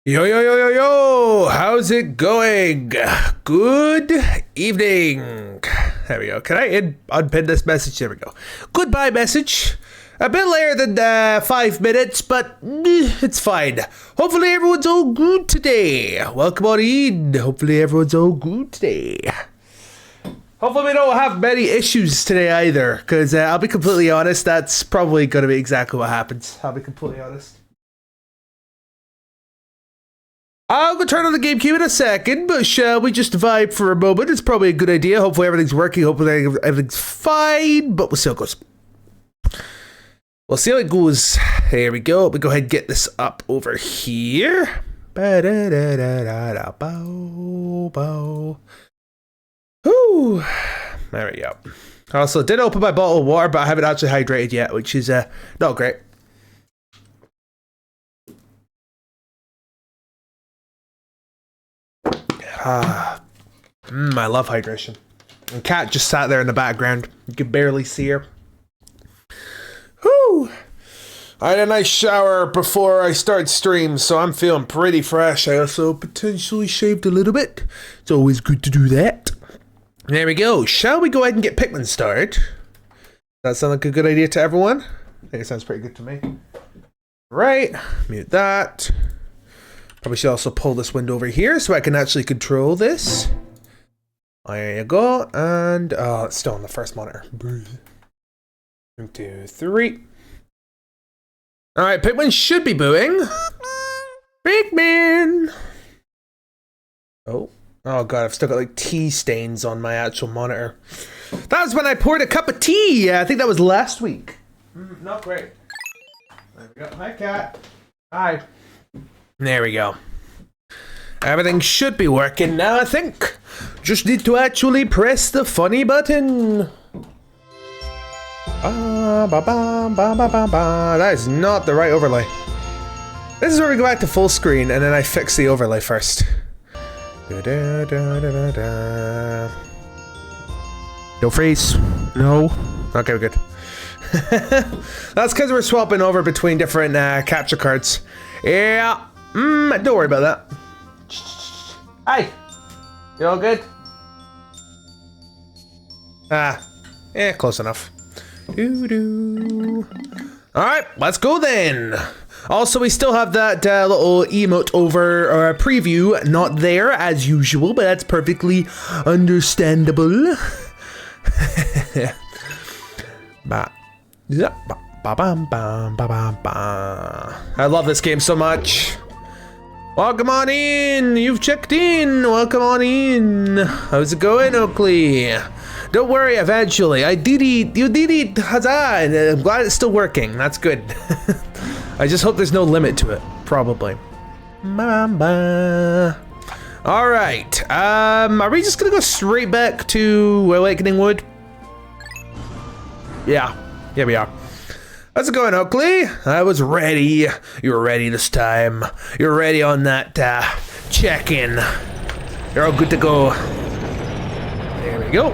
Yo, yo, yo, yo, yo! How's it going? Good evening. There we go. Can I unpin this message? There we go. Goodbye message. A bit later than 5 minutes, but it's fine. Hopefully everyone's all good today. Welcome on in. Hopefully everyone's all good today. Hopefully we don't have many issues today either, because I'll be completely honest, that's probably going to be exactly what happens. I'll be completely honest. I'll go turn on the GameCube in a second, but shall we just vibe for a moment? It's probably a good idea. Hopefully everything's working. Hopefully everything's fine, but we'll see how it goes. We'll see how it goes. Here we go. We go ahead and get this up over here. Whew. There we go. Also, did open my bottle of water, but I haven't actually hydrated yet, which is not great. I love hydration. And Kat just sat there in the background. You could barely see her. Whew. I had a nice shower before I started stream, so I'm feeling pretty fresh. I also potentially shaved a little bit. It's always good to do that. There we go. Shall we go ahead and get Pikmin started? That sound like a good idea to everyone? I think it sounds pretty good to me. Right. Mute that. Probably should also pull this window over here so I can actually control this. There you go. And, oh, it's still on the first monitor. 1, 2, 3. Alright, Pikmin should be booing. Pikmin! Oh. Oh god, I've still got like tea stains on my actual monitor. That was when I poured a cup of tea. I think that was last week. Not great. There we go. Hi, Cat. Hi. There we go. Everything should be working now, I think. Just need to actually press the funny button. That is not the right overlay. This is where we go back to full screen and then I fix the overlay first. No freeze. No. Okay, we're good. That's because we're swapping over between different capture cards. Yeah. Don't worry about that. Hi. You all good? Close enough. Alright, let's go then. Also, we still have that little emote over preview not there as usual, but that's perfectly understandable. I love this game so much. Welcome on in. You've checked in. Welcome on in. How's it going, Oakley? Don't worry, eventually. You did it, huzzah, and I'm glad it's still working. That's good. I just hope there's no limit to it, probably. Alright, are we just gonna go straight back to Awakening Wood? Yeah, we are. How's it going, Oakley? I was ready. You were ready this time. You're ready on that check-in. You're all good to go. There we go.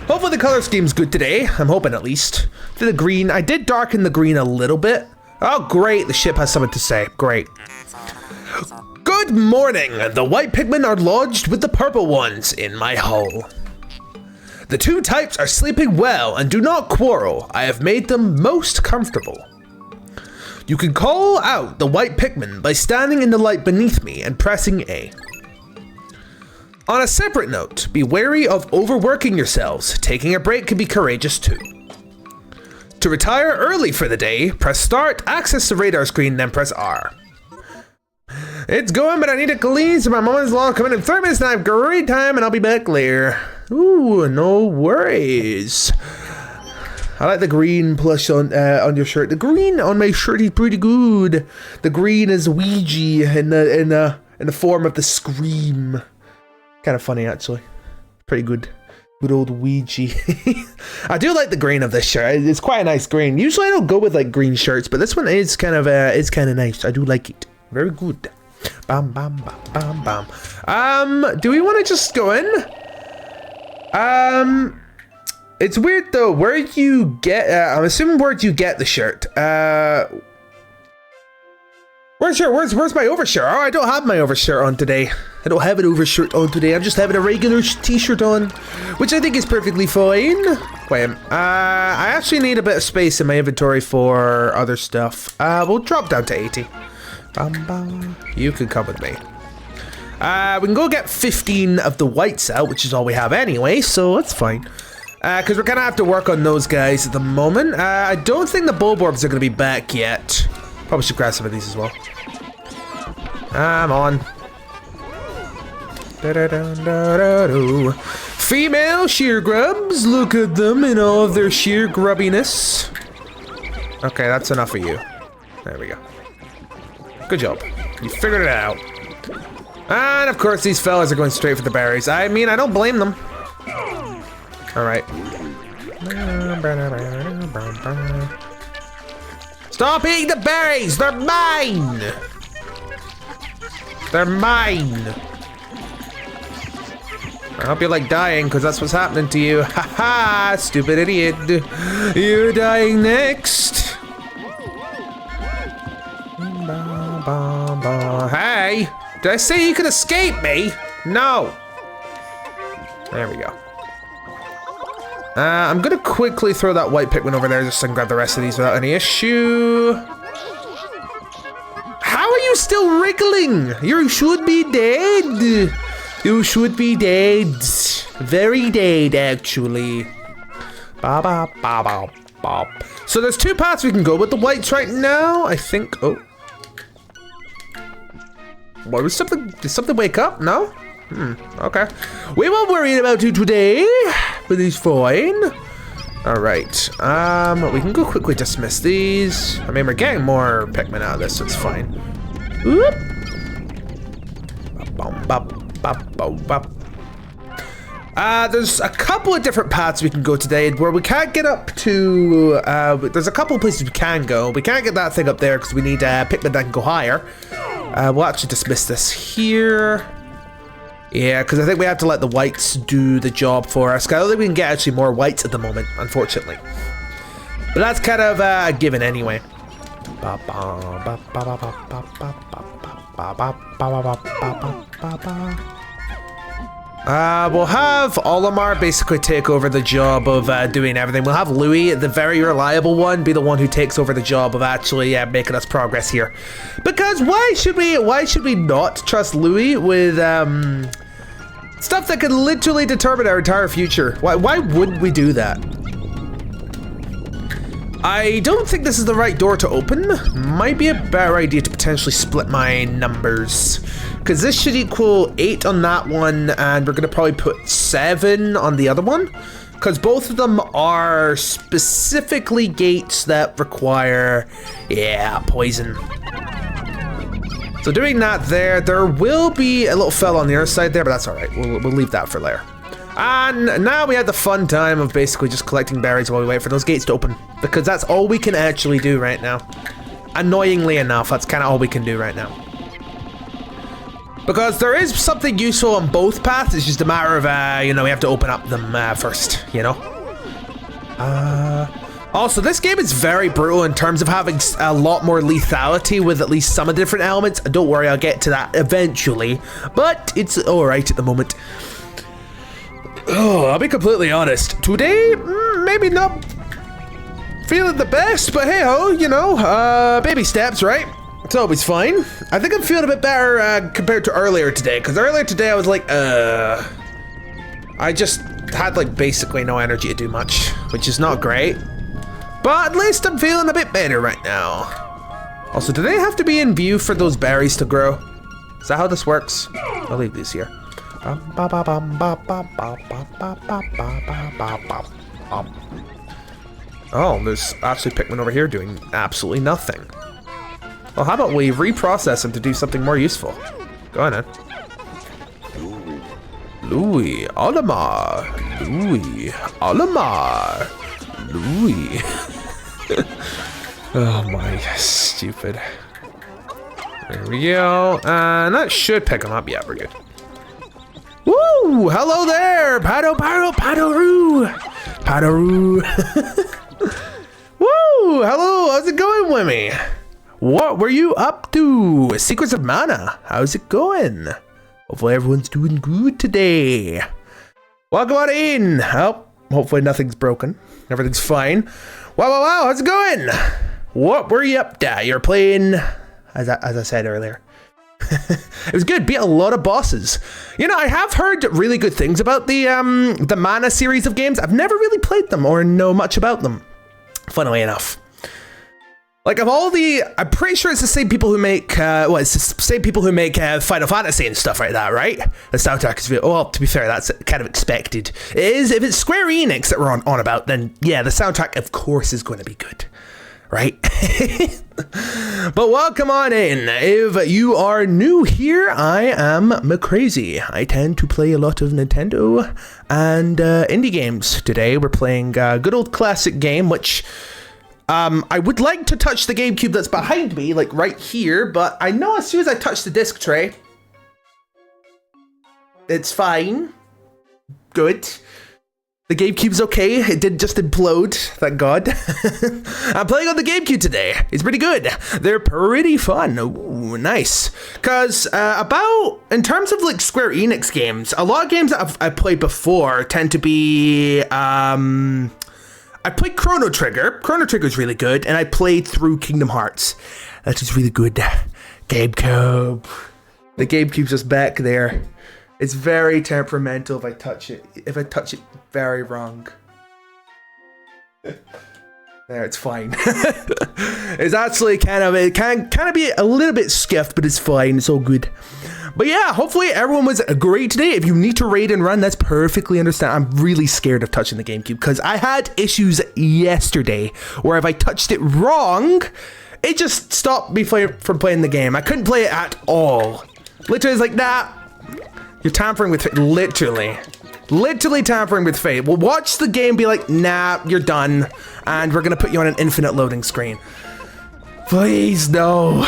Hopefully the color scheme's good today. I'm hoping at least. For the green, I did darken the green a little bit. Oh, great. The ship has something to say. Great. Good morning. The white Pikmin are lodged with the purple ones in my hull. The two types are sleeping well and do not quarrel. I have made them most comfortable. You can call out the white Pikmin by standing in the light beneath me and pressing A. On a separate note, be wary of overworking yourselves. Taking a break can be courageous too. To retire early for the day, press start, access the radar screen, then press R. It's going, but I need to clean, so my mother's law coming in 30 minutes and I have great time and I'll be back later. Ooh, no worries. I like the green plush on your shirt. The green on my shirt is pretty good. The green is Ouija in the form of the scream. Kind of funny actually. Pretty good. Good old Ouija. I do like the green of this shirt. It's quite a nice green. Usually I don't go with like green shirts, but this one is kind of nice. I do like it. Very good. Bam bam bam bam bam. Do we want to just go in? It's weird though. Where do you get? I'm assuming where do you get the shirt? Where's my overshirt? Oh, I don't have my overshirt on today. I don't have an overshirt on today. I'm just having a regular t-shirt on, which I think is perfectly fine. Wait, I actually need a bit of space in my inventory for other stuff. We'll drop down to 80. You can come with me. We can go get 15 of the whites out, which is all we have anyway, so that's fine. Because we're gonna have to work on those guys at the moment. I don't think the bulborbs are gonna be back yet. Probably should grab some of these as well. I'm on. Female sheer grubs, look at them in all of their sheer grubbiness. Okay, that's enough of you. There we go. Good job. You figured it out. And of course these fellas are going straight for the berries. I mean, I don't blame them. Alright. Stop eating the berries! They're mine! They're mine! I hope you like dying, because that's what's happening to you. Ha ha! Stupid idiot. You're dying next! Hey! Did I say you could escape me? No! There we go. I'm gonna quickly throw that white Pikmin over there just so I can grab the rest of these without any issue. How are you still wriggling? You should be dead. You should be dead. Very dead, actually. Ba ba ba ba ba. So there's two paths we can go with the whites right now. I think. Oh. What was something? Did something wake up? No? Okay. We won't worry about you today, but he's fine. Alright. We can go quickly dismiss these. I mean, we're getting more Pikmin out of this, so it's fine. Whoop. There's a couple of different paths we can go today where we can't get up to, there's a couple of places we can go. We can't get that thing up there because we need Pikmin that can go higher. We'll actually dismiss this here. Yeah, because I think we have to let the whites do the job for us. I don't think we can get actually more whites at the moment, unfortunately. But that's kind of a given anyway. We'll have Olimar basically take over the job of doing everything. We'll have Louis, the very reliable one, be the one who takes over the job of actually making us progress here. Because why should we not trust Louis with stuff that could literally determine our entire future? Why would we do that? I don't think this is the right door to open. Might be a better idea to potentially split my numbers. Because this should equal 8 on that one, and we're gonna probably put 7 on the other one. Because both of them are specifically gates that require, poison. So doing that there will be a little fella on the other side there, but that's all right. We'll leave that for later. And now we have the fun time of basically just collecting berries while we wait for those gates to open. Because that's all we can actually do right now. Annoyingly enough, that's kind of all we can do right now. Because there is something useful on both paths, it's just a matter of, we have to open up them first, you know? Also, this game is very brutal in terms of having a lot more lethality with at least some of the different elements. Don't worry, I'll get to that eventually. But it's alright at the moment. Oh, I'll be completely honest. Today, maybe not feeling the best, but hey-ho, baby steps, right? It's always fine. I think I'm feeling a bit better compared to earlier today, because earlier today I was like, I just had like basically no energy to do much, which is not great. But at least I'm feeling a bit better right now. Also, do they have to be in view for those berries to grow? Is that how this works? I'll leave these here. Oh, there's actually Pikmin over here doing absolutely nothing. Well, how about we reprocess them to do something more useful? Go on then. Louis, Olimar, Louis, Olimar, Louis. Oh my, stupid. There we go. And that should pick them up. Yeah, we're good. Woo! Hello there! Padaroo! Woo! Hello, how's it going with me? What were you up to? Secrets of Mana, how's it going? Hopefully everyone's doing good today. Welcome on in. Oh, hopefully nothing's broken. Everything's fine. Wow, how's it going? What were you up to? You're playing, as I said earlier. It was good, beat a lot of bosses. You know, I have heard really good things about the Mana series of games. I've never really played them or know much about them, funnily enough. Like, of all the, I'm pretty sure it's the same people who make, it's the same people who make Final Fantasy and stuff like that, right? The soundtrack is, well, to be fair, that's kind of expected. It is, if it's Square Enix that we're on about, then yeah, the soundtrack, of course, is going to be good, right? But welcome on in. If you are new here, I am McCrazy. I tend to play a lot of Nintendo and indie games. Today, we're playing a good old classic game, which... I would like to touch the GameCube that's behind me, like right here, but I know as soon as I touch the disc tray, it's fine. Good. The GameCube's okay. It didn't just implode, thank God. I'm playing on the GameCube today. It's pretty good. They're pretty fun. Ooh, nice. Because in terms of like Square Enix games, a lot of games that I've played before tend to be... I played Chrono Trigger. Chrono Trigger is really good, and I played through Kingdom Hearts. That is really good. GameCube. The GameCube's just back there. It's very temperamental if I touch it. If I touch it very wrong. There, it's fine. It's actually it can kind of be a little bit skiffed, but it's fine. It's all good. But yeah, hopefully everyone was great today. If you need to raid and run, that's perfectly understandable. I'm really scared of touching the GameCube because I had issues yesterday where if I touched it wrong, it just stopped me from playing the game. I couldn't play it at all. Literally, it's like, nah, you're tampering with fate. Literally tampering with fate. We'll watch the game be like, nah, you're done. And we're going to put you on an infinite loading screen. Please, no.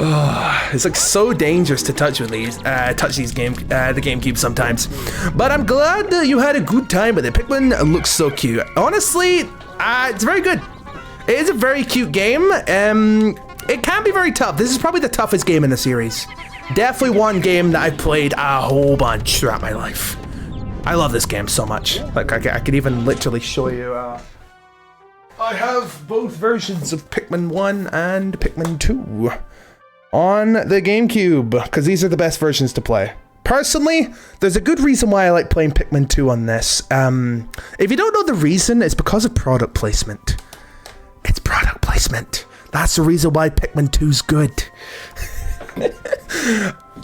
Oh, it's like so dangerous to touch with these, the GameCube sometimes. But I'm glad that you had a good time with it. Pikmin looks so cute. Honestly, it's very good. It is a very cute game. It can be very tough. This is probably the toughest game in the series. Definitely one game that I've played a whole bunch throughout my life. I love this game so much. Like I could even literally show you. I have both versions of Pikmin 1 and Pikmin 2. On the GameCube, because these are the best versions to play. Personally, there's a good reason why I like playing Pikmin 2 on this. If you don't know the reason, it's because of product placement. It's product placement. That's the reason why Pikmin 2's good.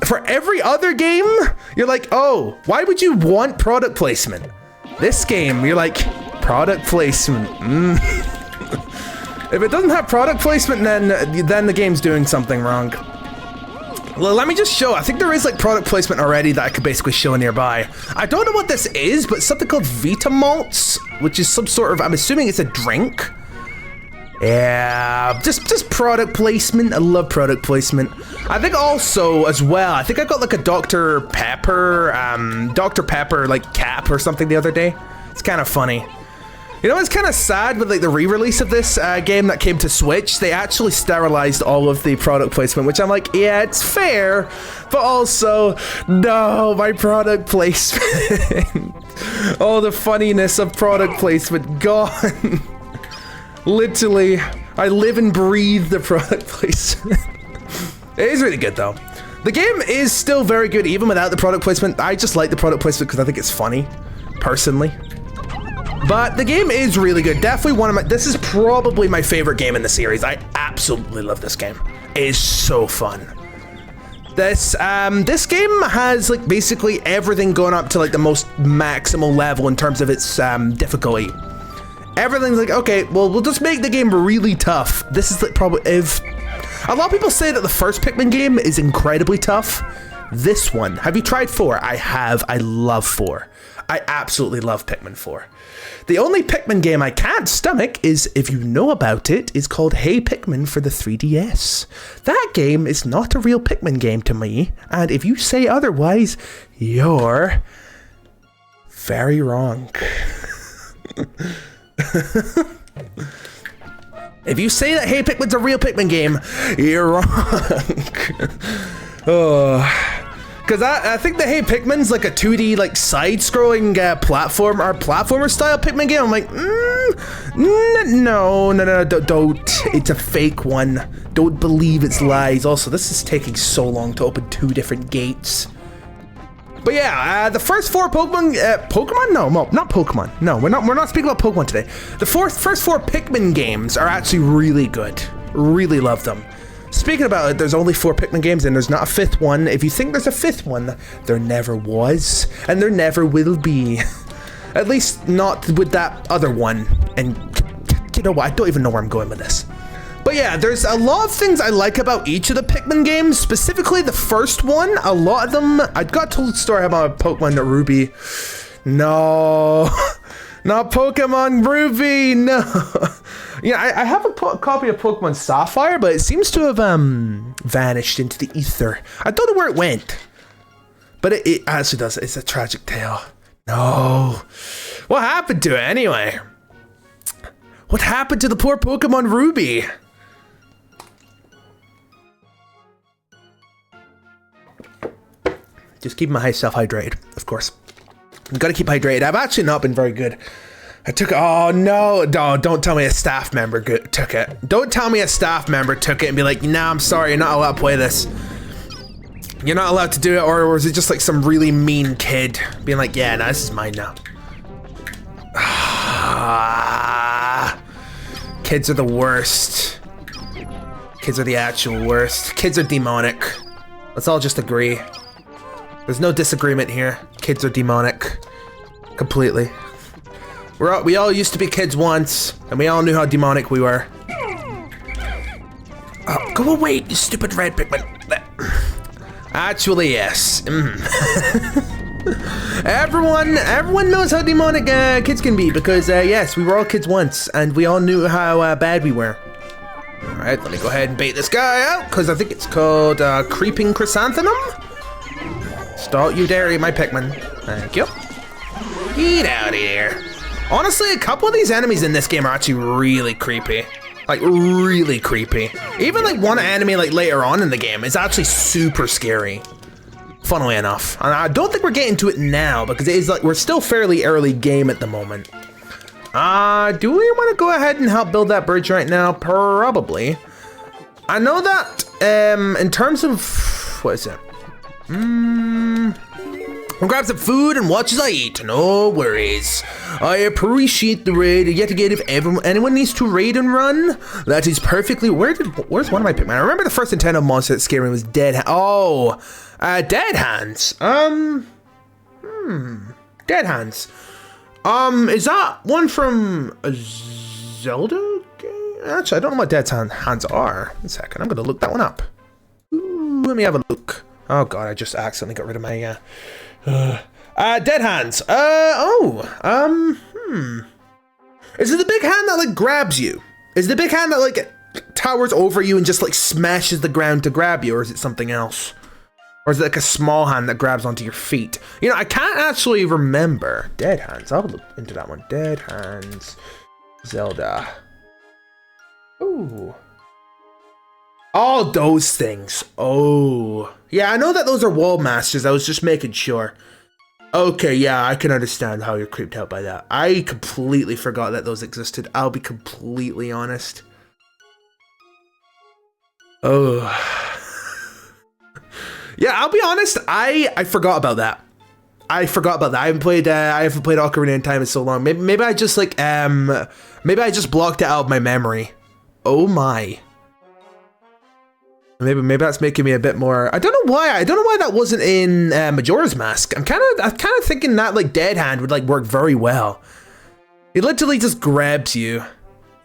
For every other game, you're like, oh, why would you want product placement? This game, you're like, product placement. If it doesn't have product placement, then the game's doing something wrong. Well, let me just show. I think there is like product placement already that I could basically show nearby. I don't know what this is, but something called Vita Malts, which is some sort of, I'm assuming it's a drink. Yeah, just product placement. I love product placement. I think also as well, I think I got like a Dr. Pepper like cap or something the other day. It's kind of funny. You know, it's kind of sad with like the re-release of this game that came to Switch. They actually sterilized all of the product placement, which I'm like, yeah, it's fair, but also, no, my product placement. All the funniness of product placement gone. Literally, I live and breathe the product placement. It is really good though. The game is still very good even without the product placement. I just like the product placement because I think it's funny, personally. But the game is really good. Definitely one of my, this is probably my favorite game in the series. I absolutely love this game. It is so fun. This game has like basically everything going up to like the most maximal level in terms of its difficulty. Everything's like, okay, well, we'll just make the game really tough. This is like probably, if a lot of people say that the first Pikmin game is incredibly tough. This one, have you tried 4? I have. I love 4. I absolutely love Pikmin 4. The only Pikmin game I can't stomach is, if you know about it, is called Hey Pikmin for the 3DS. That game is not a real Pikmin game to me, and if you say otherwise, you're very wrong. If you say that Hey Pikmin's a real Pikmin game, you're wrong. Oh. Because I think the Hey Pikmin's like a 2D like side-scrolling platformer style Pikmin game. I'm like, no, don't. It's a fake one. Don't believe its lies. Also, this is taking so long to open 2 different gates. But yeah, the first 4 Pokemon? No, not Pokemon. No, we're not speaking about Pokemon today. The first 4 Pikmin games are actually really good. Really love them. Speaking about it, there's only 4 Pikmin games and there's not a 5th one. If you think there's a 5th one, there never was and there never will be. At least not with that other one. And you know what? I don't even know where I'm going with this. But yeah, there's a lot of things I like about each of the Pikmin games. Specifically the first one, a lot of them, I got told a story about Pokemon Ruby. No, not Pokemon Ruby, no. Yeah, I have a copy of Pokemon Sapphire, but it seems to have vanished into the ether. I don't know where it went, but it actually does. It's a tragic tale. No, what happened to it anyway? What happened to the poor Pokemon Ruby? Just keeping myself hydrated, of course. I've got to keep hydrated. I've actually not been very good. I took it. Oh no, don't tell me a staff member took it. Don't tell me a staff member took it and be like, nah, I'm sorry, you're not allowed to play this. You're not allowed to do it, or was it just like some really mean kid being like, yeah, nah, this is mine now. Kids are the worst. Kids are the actual worst. Kids are demonic. Let's all just agree. There's no disagreement here. Kids are demonic. Completely. We all used to be kids once, and we all knew how demonic we were. Oh, go away, you stupid red Pikmin. Actually, yes. Everyone knows how demonic kids can be, because yes, we were all kids once, and we all knew how bad we were. All right, let me go ahead and bait this guy out, because I think it's called Creeping Chrysanthemum. Don't you dare eat my Pikmin. Thank you. Get out of here. Honestly, a couple of these enemies in this game are actually really creepy. Like, really creepy. Even like one enemy like later on in the game is actually super scary. Funnily enough. And I don't think we're getting to it now because it is like, we're still fairly early game at the moment. Do we want to go ahead and help build that bridge right now? Probably. I know that, in terms of, what is it? I'll grab some food and watch as I eat. No worries. I appreciate the raid. Yet again, if anyone needs to raid and run, that is perfectly. Where's one of my Pikmin? I remember the first Nintendo monster that scared me was Dead Dead Hands. Dead Hands. Is that one from a Zelda game? Actually, I don't know what Dead Hands are. One second, I'm gonna look that one up. Ooh, let me have a look. Oh god, I just accidentally got rid of my Dead Hands. Is it the big hand that like grabs you? Is it the big hand that like towers over you and just like smashes the ground to grab you, or is it something else? Or is it like a small hand that grabs onto your feet? You know, I can't actually remember. Dead Hands, I'll look into that one. Dead Hands, Zelda. Ooh. All those things. Oh. Yeah, I know that those are wall masters. I was just making sure. Okay, yeah, I can understand how you're creeped out by that. I completely forgot that those existed. I'll be completely honest. Oh. Yeah, I'll be honest. I forgot about that. I haven't played Ocarina in Time in so long. Maybe I just like maybe I just blocked it out of my memory. Oh my. Maybe that's making me a bit more. I don't know why that wasn't in Majora's Mask. I'm kind of thinking that like Dead Hand would like work very well. It literally just grabs you.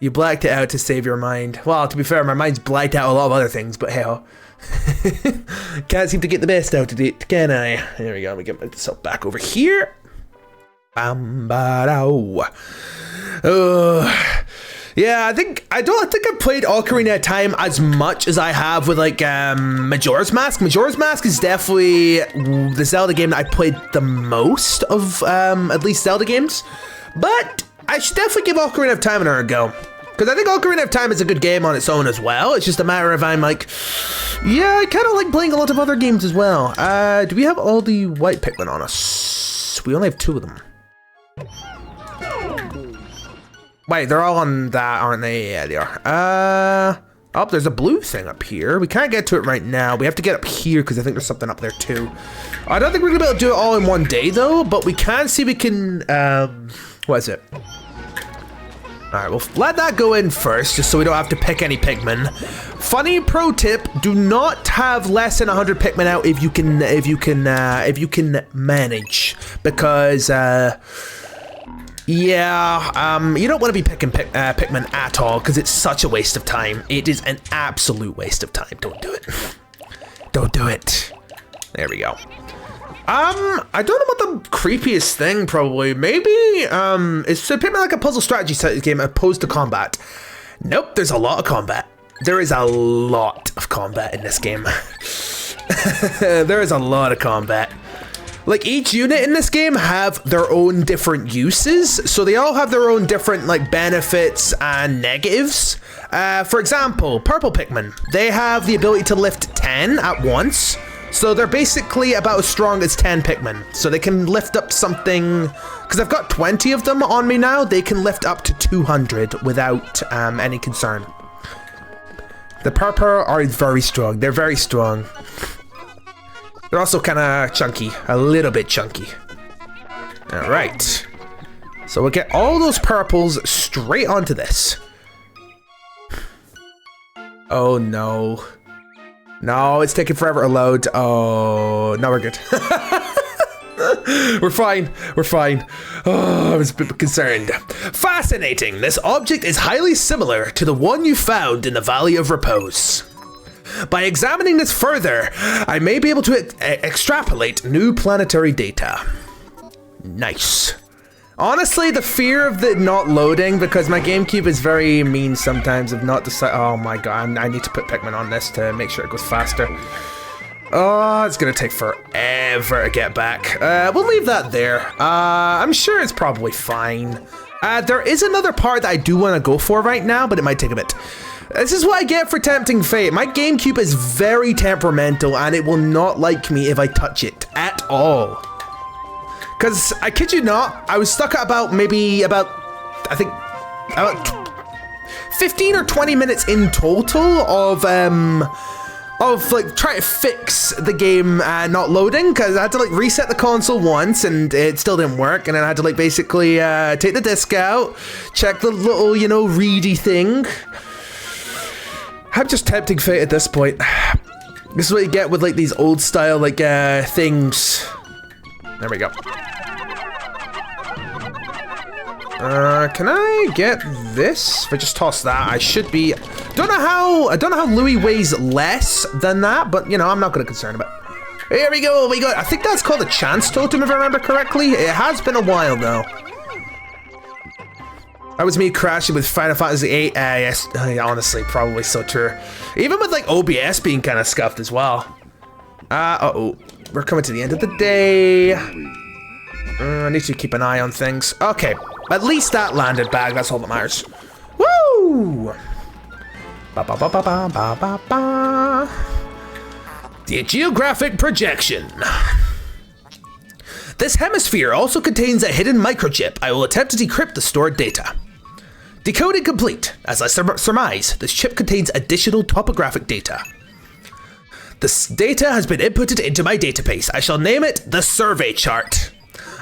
You blacked it out to save your mind. Well, to be fair, my mind's blacked out a lot of other things, but hell. Can't seem to get the best out of it, can I? There we go. Let me get myself back over here. Yeah, I don't think I've played Ocarina of Time as much as I have with like Majora's Mask. Majora's Mask is definitely the Zelda game that I played the most of, at least Zelda games. But I should definitely give Ocarina of Time another go. Because I think Ocarina of Time is a good game on its own as well. It's just a matter of I'm like, yeah, I kind of like playing a lot of other games as well. Do we have all the white Pikmin on us? We only have 2 of them. Wait, they're all on that, aren't they? Yeah, they are. Oh, there's a blue thing up here. We can't get to it right now. We have to get up here because I think there's something up there too. I don't think we're gonna be able to do it all in one day though, but we can see we can, what is it? All right, well, let that go in first, just so we don't have to pick any Pikmin. Funny pro tip: do not have less than 100 Pikmin out if you can manage, because yeah, you don't want to be picking Pikmin at all, because it's such a waste of time. It is an absolute waste of time. Don't do it. Don't do it. There we go. I don't know about the creepiest thing, probably. Maybe, it's a bit like a puzzle strategy game opposed to combat. Nope, there's a lot of combat. There is a lot of combat in this game. There is a lot of combat. Like, each unit in this game have their own different uses, so they all have their own different, like, benefits and negatives. For example, purple Pikmin, they have the ability to lift 10 at once. So they're basically about as strong as 10 Pikmin. So they can lift up something, because I've got 20 of them on me now, they can lift up to 200 without any concern. The purple are very strong. They're very strong. They're also kind of chunky, a little bit chunky. All right. So we'll get all those purples straight onto this. Oh no. No, it's taking forever to load. Oh, no, we're good. We're fine. We're fine. Oh, I was a bit concerned. Fascinating. This object is highly similar to the one you found in the Valley of Repose. By examining this further, I may be able to extrapolate new planetary data. Nice. Honestly, the fear of it not loading, because my GameCube is very mean sometimes of not deciding. Oh my god, I need to put Pikmin on this to make sure it goes faster. Oh, it's gonna take forever to get back. We'll leave that there. I'm sure it's probably fine. There is another part that I do want to go for right now, but it might take a bit. This is what I get for tempting fate. My GameCube is very temperamental, and it will not like me if I touch it at all. Because, I kid you not, I was stuck at about 15 or 20 minutes in total of like trying to fix the game not loading, because I had to like reset the console once and it still didn't work, and then I had to like basically take the disc out, check the little, you know, ready thing. I'm just tempting fate at this point. This is what you get with like these old style like things. There we go. Can I get this? If I just toss that, I should be. I don't know how Louis weighs less than that, but you know, I'm not gonna concern about it. Here we go. We got. I think that's called a chance totem, if I remember correctly. It has been a while though. That was me crashing with Final Fantasy VIII. Yes, honestly, probably so true. Even with like OBS being kind of scuffed as well. Uh-oh. We're coming to the end of the day. I need to keep an eye on things. Okay, at least that landed bag. That's all that matters. Woo! Ba ba ba ba ba ba ba ba. The geographic projection. This hemisphere also contains a hidden microchip. I will attempt to decrypt the stored data. Decoding complete. As I surmise, this chip contains additional topographic data. This data has been inputted into my database. I shall name it the Survey Chart.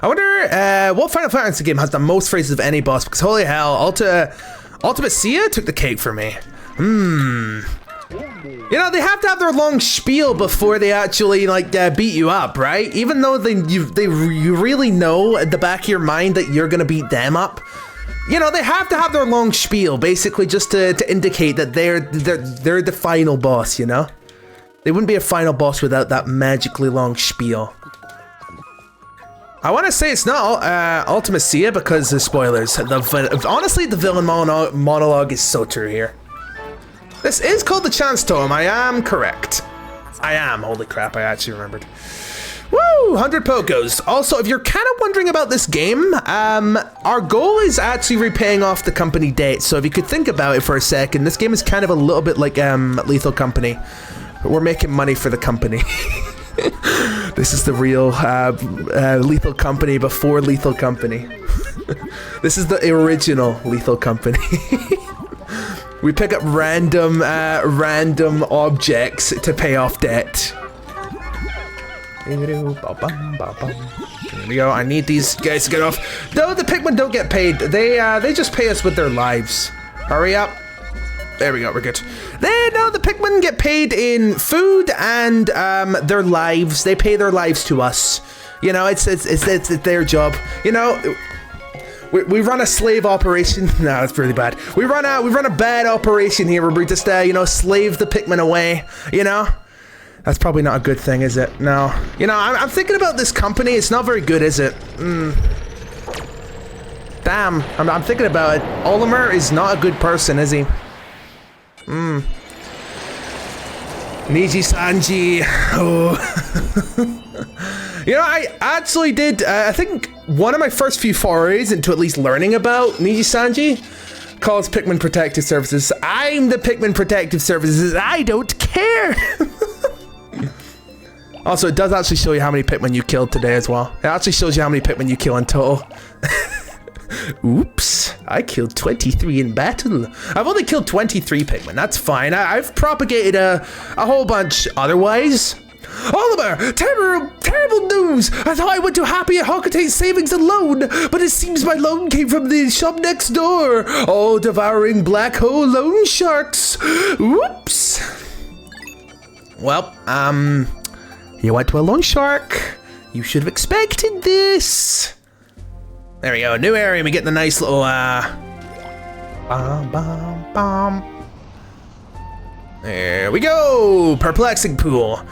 I wonder what Final Fantasy game has the most phrases of any boss, because holy hell, Ultimate Sia took the cake for me. You know, they have to have their long spiel before they actually like beat you up, right? Even though you really know at the back of your mind that you're gonna beat them up. You know, they have to have their long spiel, basically just to indicate that they're the final boss, you know? They wouldn't be a final boss without that magically long spiel. I want to say it's not Ultimate Sia because of spoilers. Honestly, the villain monologue is so true here. This is called the Chance Totem. I am correct. I am. Holy crap, I actually remembered. Woo! Woo, 100 Pokos. Also, if you're kind of wondering about this game, our goal is actually repaying off the company debt. So if you could think about it for a second, this game is kind of a little bit like Lethal Company. But we're making money for the company. This is the real Lethal Company before Lethal Company. This is the original Lethal Company. We pick up random objects to pay off debt. Here we go. I need these guys to get off. No, the Pikmin don't get paid. They just pay us with their lives. Hurry up. There we go. We're good. The Pikmin get paid in food and their lives. They pay their lives to us. You know, it's their job. You know. We run a slave operation. No, that's really bad. We run a bad operation here where we just slave the Pikmin away. You know. That's probably not a good thing, is it? No. You know, I'm thinking about this company. It's not very good, is it? Damn. I'm thinking about it. Olimer is not a good person, is he? Niji Sanji. Oh. You know, I actually did, I think one of my first few forays into at least learning about Niji Sanji calls Pikmin Protective Services. I'm the Pikmin Protective Services. I don't care. Also, it does actually show you how many Pikmin you killed today as well. It actually shows you how many Pikmin you kill in total. Oops, I killed 23 in battle. I've only killed 23 Pikmin, that's fine. I've propagated a whole bunch otherwise. Oliver, terrible news! I thought I went to Happy at Hockaday Savings alone, but it seems my loan came from the shop next door. All devouring black hole loan sharks. Oops. Well, you went to a loan shark. You should have expected this. There we go, new area, we get the nice little, There we go, perplexing pool.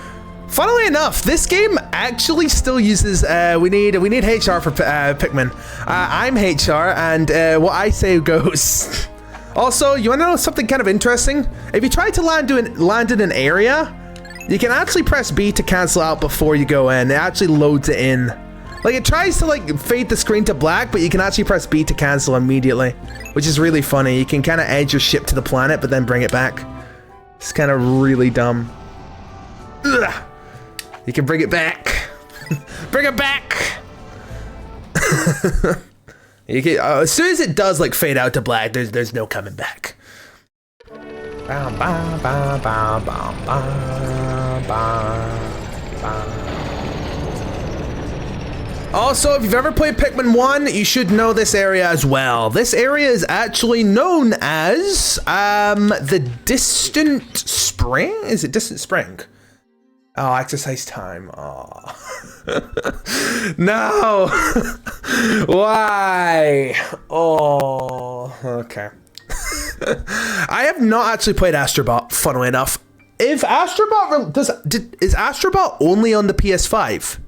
Funnily enough, this game actually still uses, we need HR for Pikmin. I'm HR, and what I say goes. Also, you wanna know something kind of interesting? If you try to land in an area, you can actually press B to cancel out before you go in. It actually loads it in. Like, it tries to, like, fade the screen to black, but you can actually press B to cancel immediately, which is really funny. You can kind of edge your ship to the planet, but then bring it back. It's kind of really dumb. Ugh. You can bring it back. Bring it back! You can, as soon as it does, like, fade out to black, there's no coming back. Also, if you've ever played Pikmin 1, you should know this area as well. This area is actually known as the Distant Spring? Is it Distant Spring? Oh, exercise time. Oh. No. Why? Oh, okay. I have not actually played Astrobot, funnily enough. If Astrobot is Astrobot only on the PS5?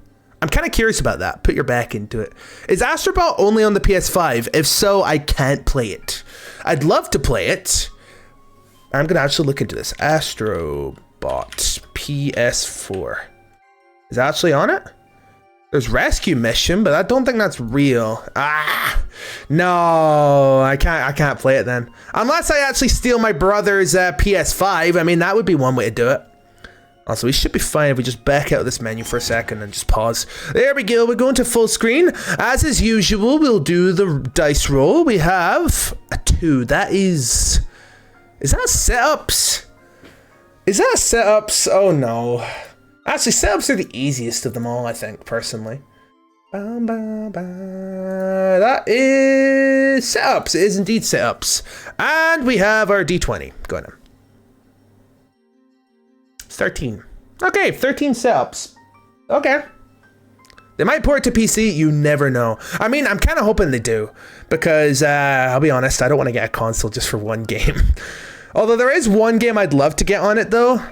I'm kind of curious about that. Put your back into it. Is Astrobot only on the PS5? If so, I can't play it. I'd love to play it. I'm gonna actually look into this. Astrobot PS4. Is that actually on it? There's Rescue Mission, but I don't think that's real. Ah, no, I can't play it then. Unless I actually steal my brother's PS5. I mean, that would be one way to do it. Also, we should be fine if we just back out of this menu for a second and just pause. There we go, we're going to full screen. As is usual, we'll do the dice roll. We have a 2. That is that setups? Is that setups? Oh no. Actually, setups are the easiest of them all, I think, personally. That is setups. It is indeed setups. And we have our D20 going in. 13. Okay, 13 setups. Okay. They might port it to PC, you never know. I mean, I'm kind of hoping they do, because I'll be honest, I don't want to get a console just for one game. Although there is one game I'd love to get on it, though.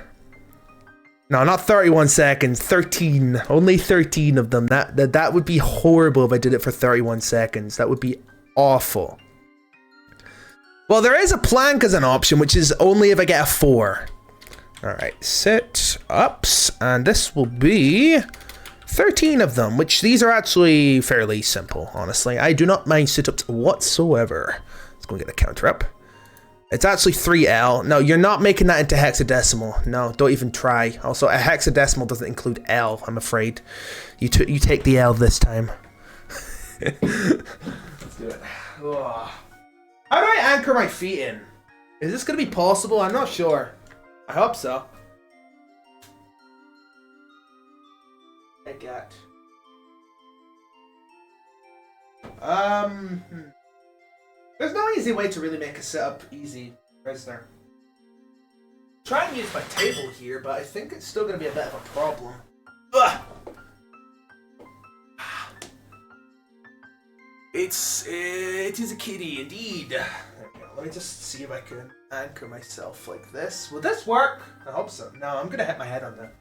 No, not 31 seconds, 13. Only 13 of them. That would be horrible if I did it for 31 seconds. That would be awful. Well, there is a plank as an option, which is only if I get a 4. All right, sit ups, and this will be 13 of them, which these are actually fairly simple, honestly. I do not mind sit-ups whatsoever. Let's go get the counter up. It's actually 3L. No, you're not making that into hexadecimal. No, don't even try. Also, a hexadecimal doesn't include L, I'm afraid. You take the L this time. Let's do it. Ugh. How do I anchor my feet in? Is this going to be possible? I'm not sure. I hope so. I got... There's no easy way to really make a setup easy, is there? Try and use my table here, but I think it's still going to be a bit of a problem. Ugh. It is a kitty, indeed. There we go. Let me just see if I can anchor myself like this. Will this work? I hope so. No, I'm going to hit my head on that.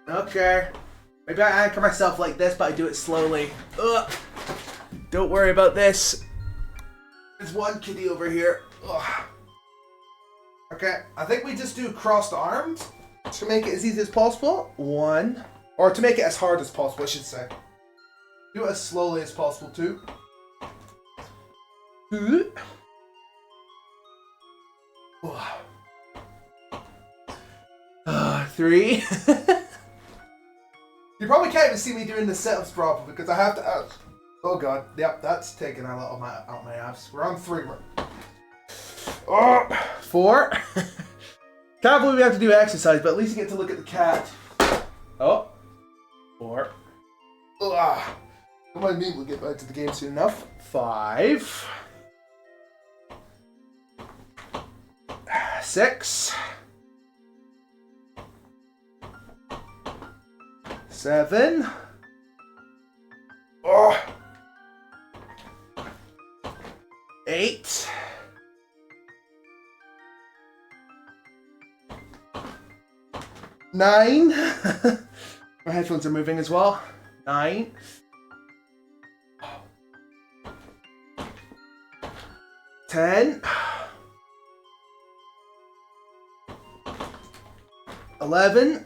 Okay. Maybe I anchor myself like this, but I do it slowly. Ugh. Don't worry about this. There's one kitty over here. Ugh. Okay, I think we just do crossed arms to make it as easy as possible. One. Or to make it as hard as possible, I should say. Do it as slowly as possible, too. Three. You probably can't even see me doing the setups properly because I have to... Oh god, yep, that's taking a lot of out my abs. We're on 3. Oh, 4. Can't believe we have to do exercise, but at least you get to look at the cat. Oh, 4. Ugh. Come on, me, we'll get back to the game soon enough. 5. 6. 7. Oh. 8. 9. My headphones are moving as well. 9. 10. 11.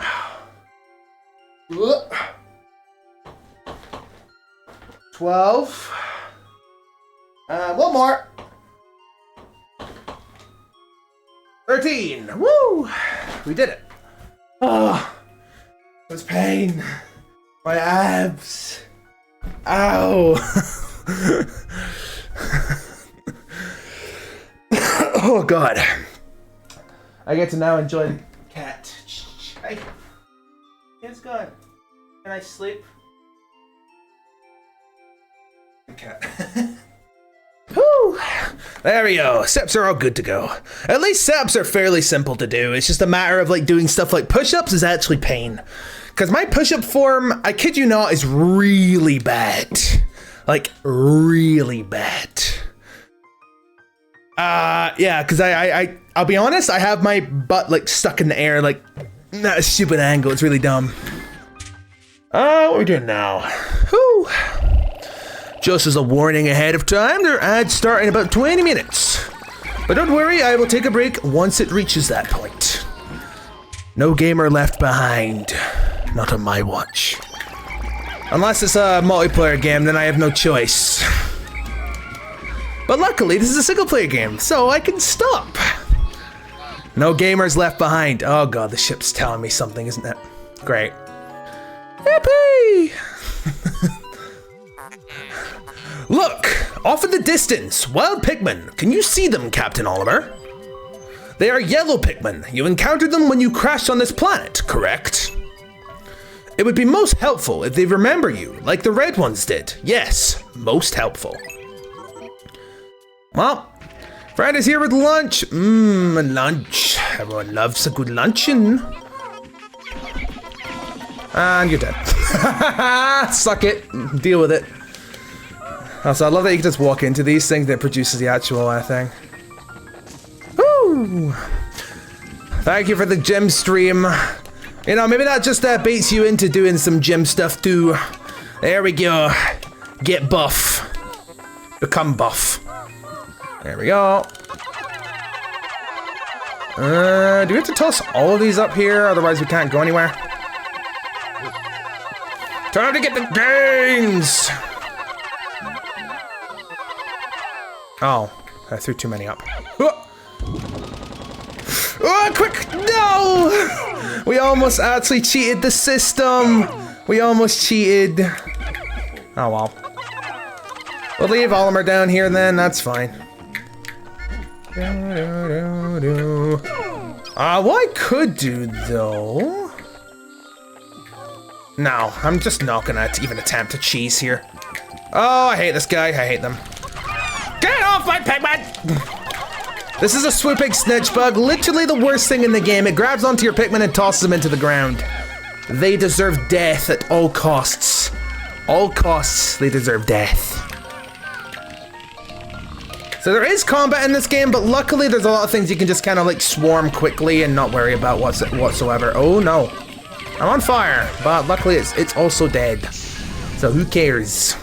12. One more. 13. Woo! We did it. Oh, it was pain. My abs. Ow. Oh god. I get to now enjoy the cat. Hey. It's gone. Can I sleep? The cat. Whew. There we go. Steps are all good to go. At least steps are fairly simple to do. It's just a matter of like doing stuff like push-ups is actually pain. Because my push-up form, I kid you not, is really bad. Like, really bad. Yeah, because I'll be honest, I have my butt like stuck in the air, like, not a stupid angle. It's really dumb. What are we doing now? Whew. Just as a warning ahead of time, their ads start in about 20 minutes. But don't worry, I will take a break once it reaches that point. No gamer left behind. Not on my watch. Unless it's a multiplayer game, then I have no choice. But luckily, this is a single player game, so I can stop. No gamers left behind. Oh god, the ship's telling me something, isn't it? Great. Yippee! Look! Off in the distance! Wild Pikmin! Can you see them, Captain Oliver? They are yellow Pikmin. You encountered them when you crashed on this planet, correct? It would be most helpful if they remember you, like the red ones did. Yes, most helpful. Well, Fred is here with lunch. Lunch. Everyone loves a good luncheon. And you're dead. Suck it. Deal with it. Also, I love that you can just walk into these things that produces the actual thing. Woo! Thank you for the gym stream. You know, maybe that just baits you into doing some gym stuff too. There we go. Get buff. Become buff. There we go. Do we have to toss all of these up here? Otherwise we can't go anywhere. Time to get the gains! Oh, I threw too many up. Oh, quick! No! We almost actually cheated the system. We almost cheated. Oh well. We'll leave Olimar down here then, that's fine. What I could do though... No, I'm just not gonna even attempt to cheese here. Oh, I hate this guy, I hate them. Get off my Pikmin! This is a swooping snitch bug, literally the worst thing in the game. It grabs onto your Pikmin and tosses them into the ground. They deserve death at all costs. All costs, they deserve death. So there is combat in this game, but luckily there's a lot of things you can just kind of like swarm quickly and not worry about whatsoever. Oh no. I'm on fire, but luckily it's also dead. So who cares?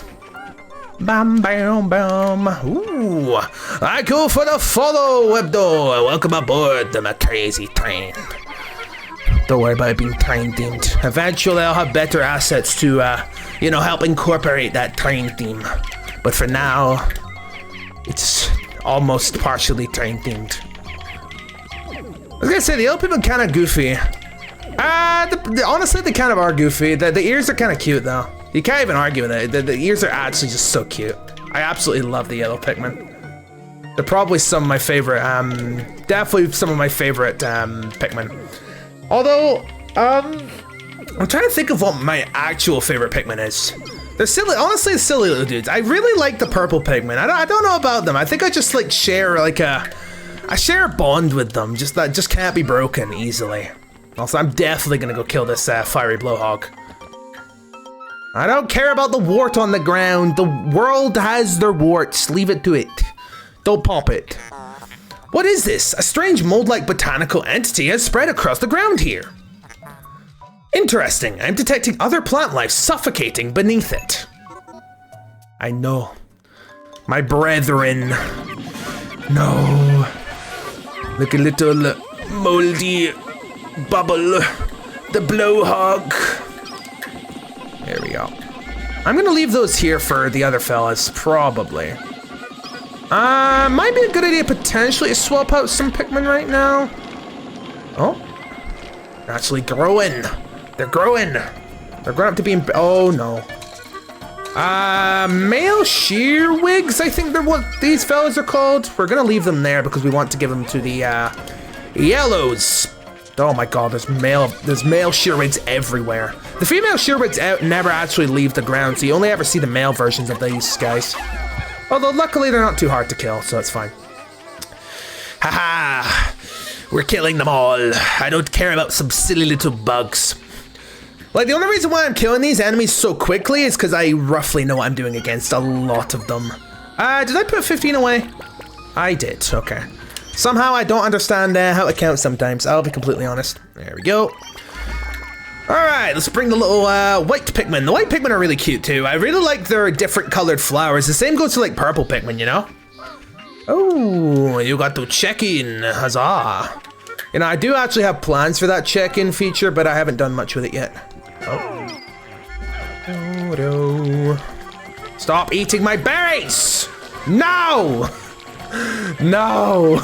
Bam, bam, bam. Ooh, I go for the follow, Webdo. Welcome aboard the crazy train. Don't worry about it being train themed. Eventually I'll have better assets to, you know, help incorporate that train theme. But for now, it's almost partially train themed. I was gonna say, the old people are kind of goofy. Honestly, they kind of are goofy. The ears are kind of cute though. You can't even argue with it. The ears are actually just so cute. I absolutely love the yellow Pikmin. They're probably some of my favorite, definitely some of my favorite Pikmin. Although, I'm trying to think of what my actual favorite Pikmin is. They're silly, honestly, silly little dudes. I really like the purple Pikmin. I don't know about them. I think I just like share like I share a bond with them. Just that just can't be broken easily. Also, I'm definitely gonna go kill this fiery blowhog. I don't care about the wart on the ground. The world has their warts. Leave it to it. Don't pop it. What is this? A strange mold-like botanical entity has spread across the ground here. Interesting. I'm detecting other plant life suffocating beneath it. I know. My brethren. No. Look a little moldy bubble. The blowhog. There we go. I'm gonna leave those here for the other fellas, probably. Might be a good idea potentially to swap out some Pikmin right now. Oh, they're actually growing. They're growing. They're growing up to being, oh no. Male shearwigs, I think they're what these fellas are called. We're gonna leave them there because we want to give them to the, yellows. Oh my god, there's male shearwigs everywhere. The female shearwigs never actually leave the ground, so you only ever see the male versions of these guys. Although luckily they're not too hard to kill, so it's fine. Haha, we're killing them all. I don't care about some silly little bugs. Like, the only reason why I'm killing these enemies so quickly is because I roughly know what I'm doing against a lot of them. Did I put 15 away? I did, okay. Somehow I don't understand how to count sometimes, I'll be completely honest. There we go. Alright, let's bring the little white Pikmin. The white Pikmin are really cute too. I really like their different colored flowers. The same goes to like purple Pikmin, you know? Oh, you got to check in, huzzah. You know, I do actually have plans for that check-in feature, but I haven't done much with it yet. Oh. Oh. Stop eating my berries! No! No!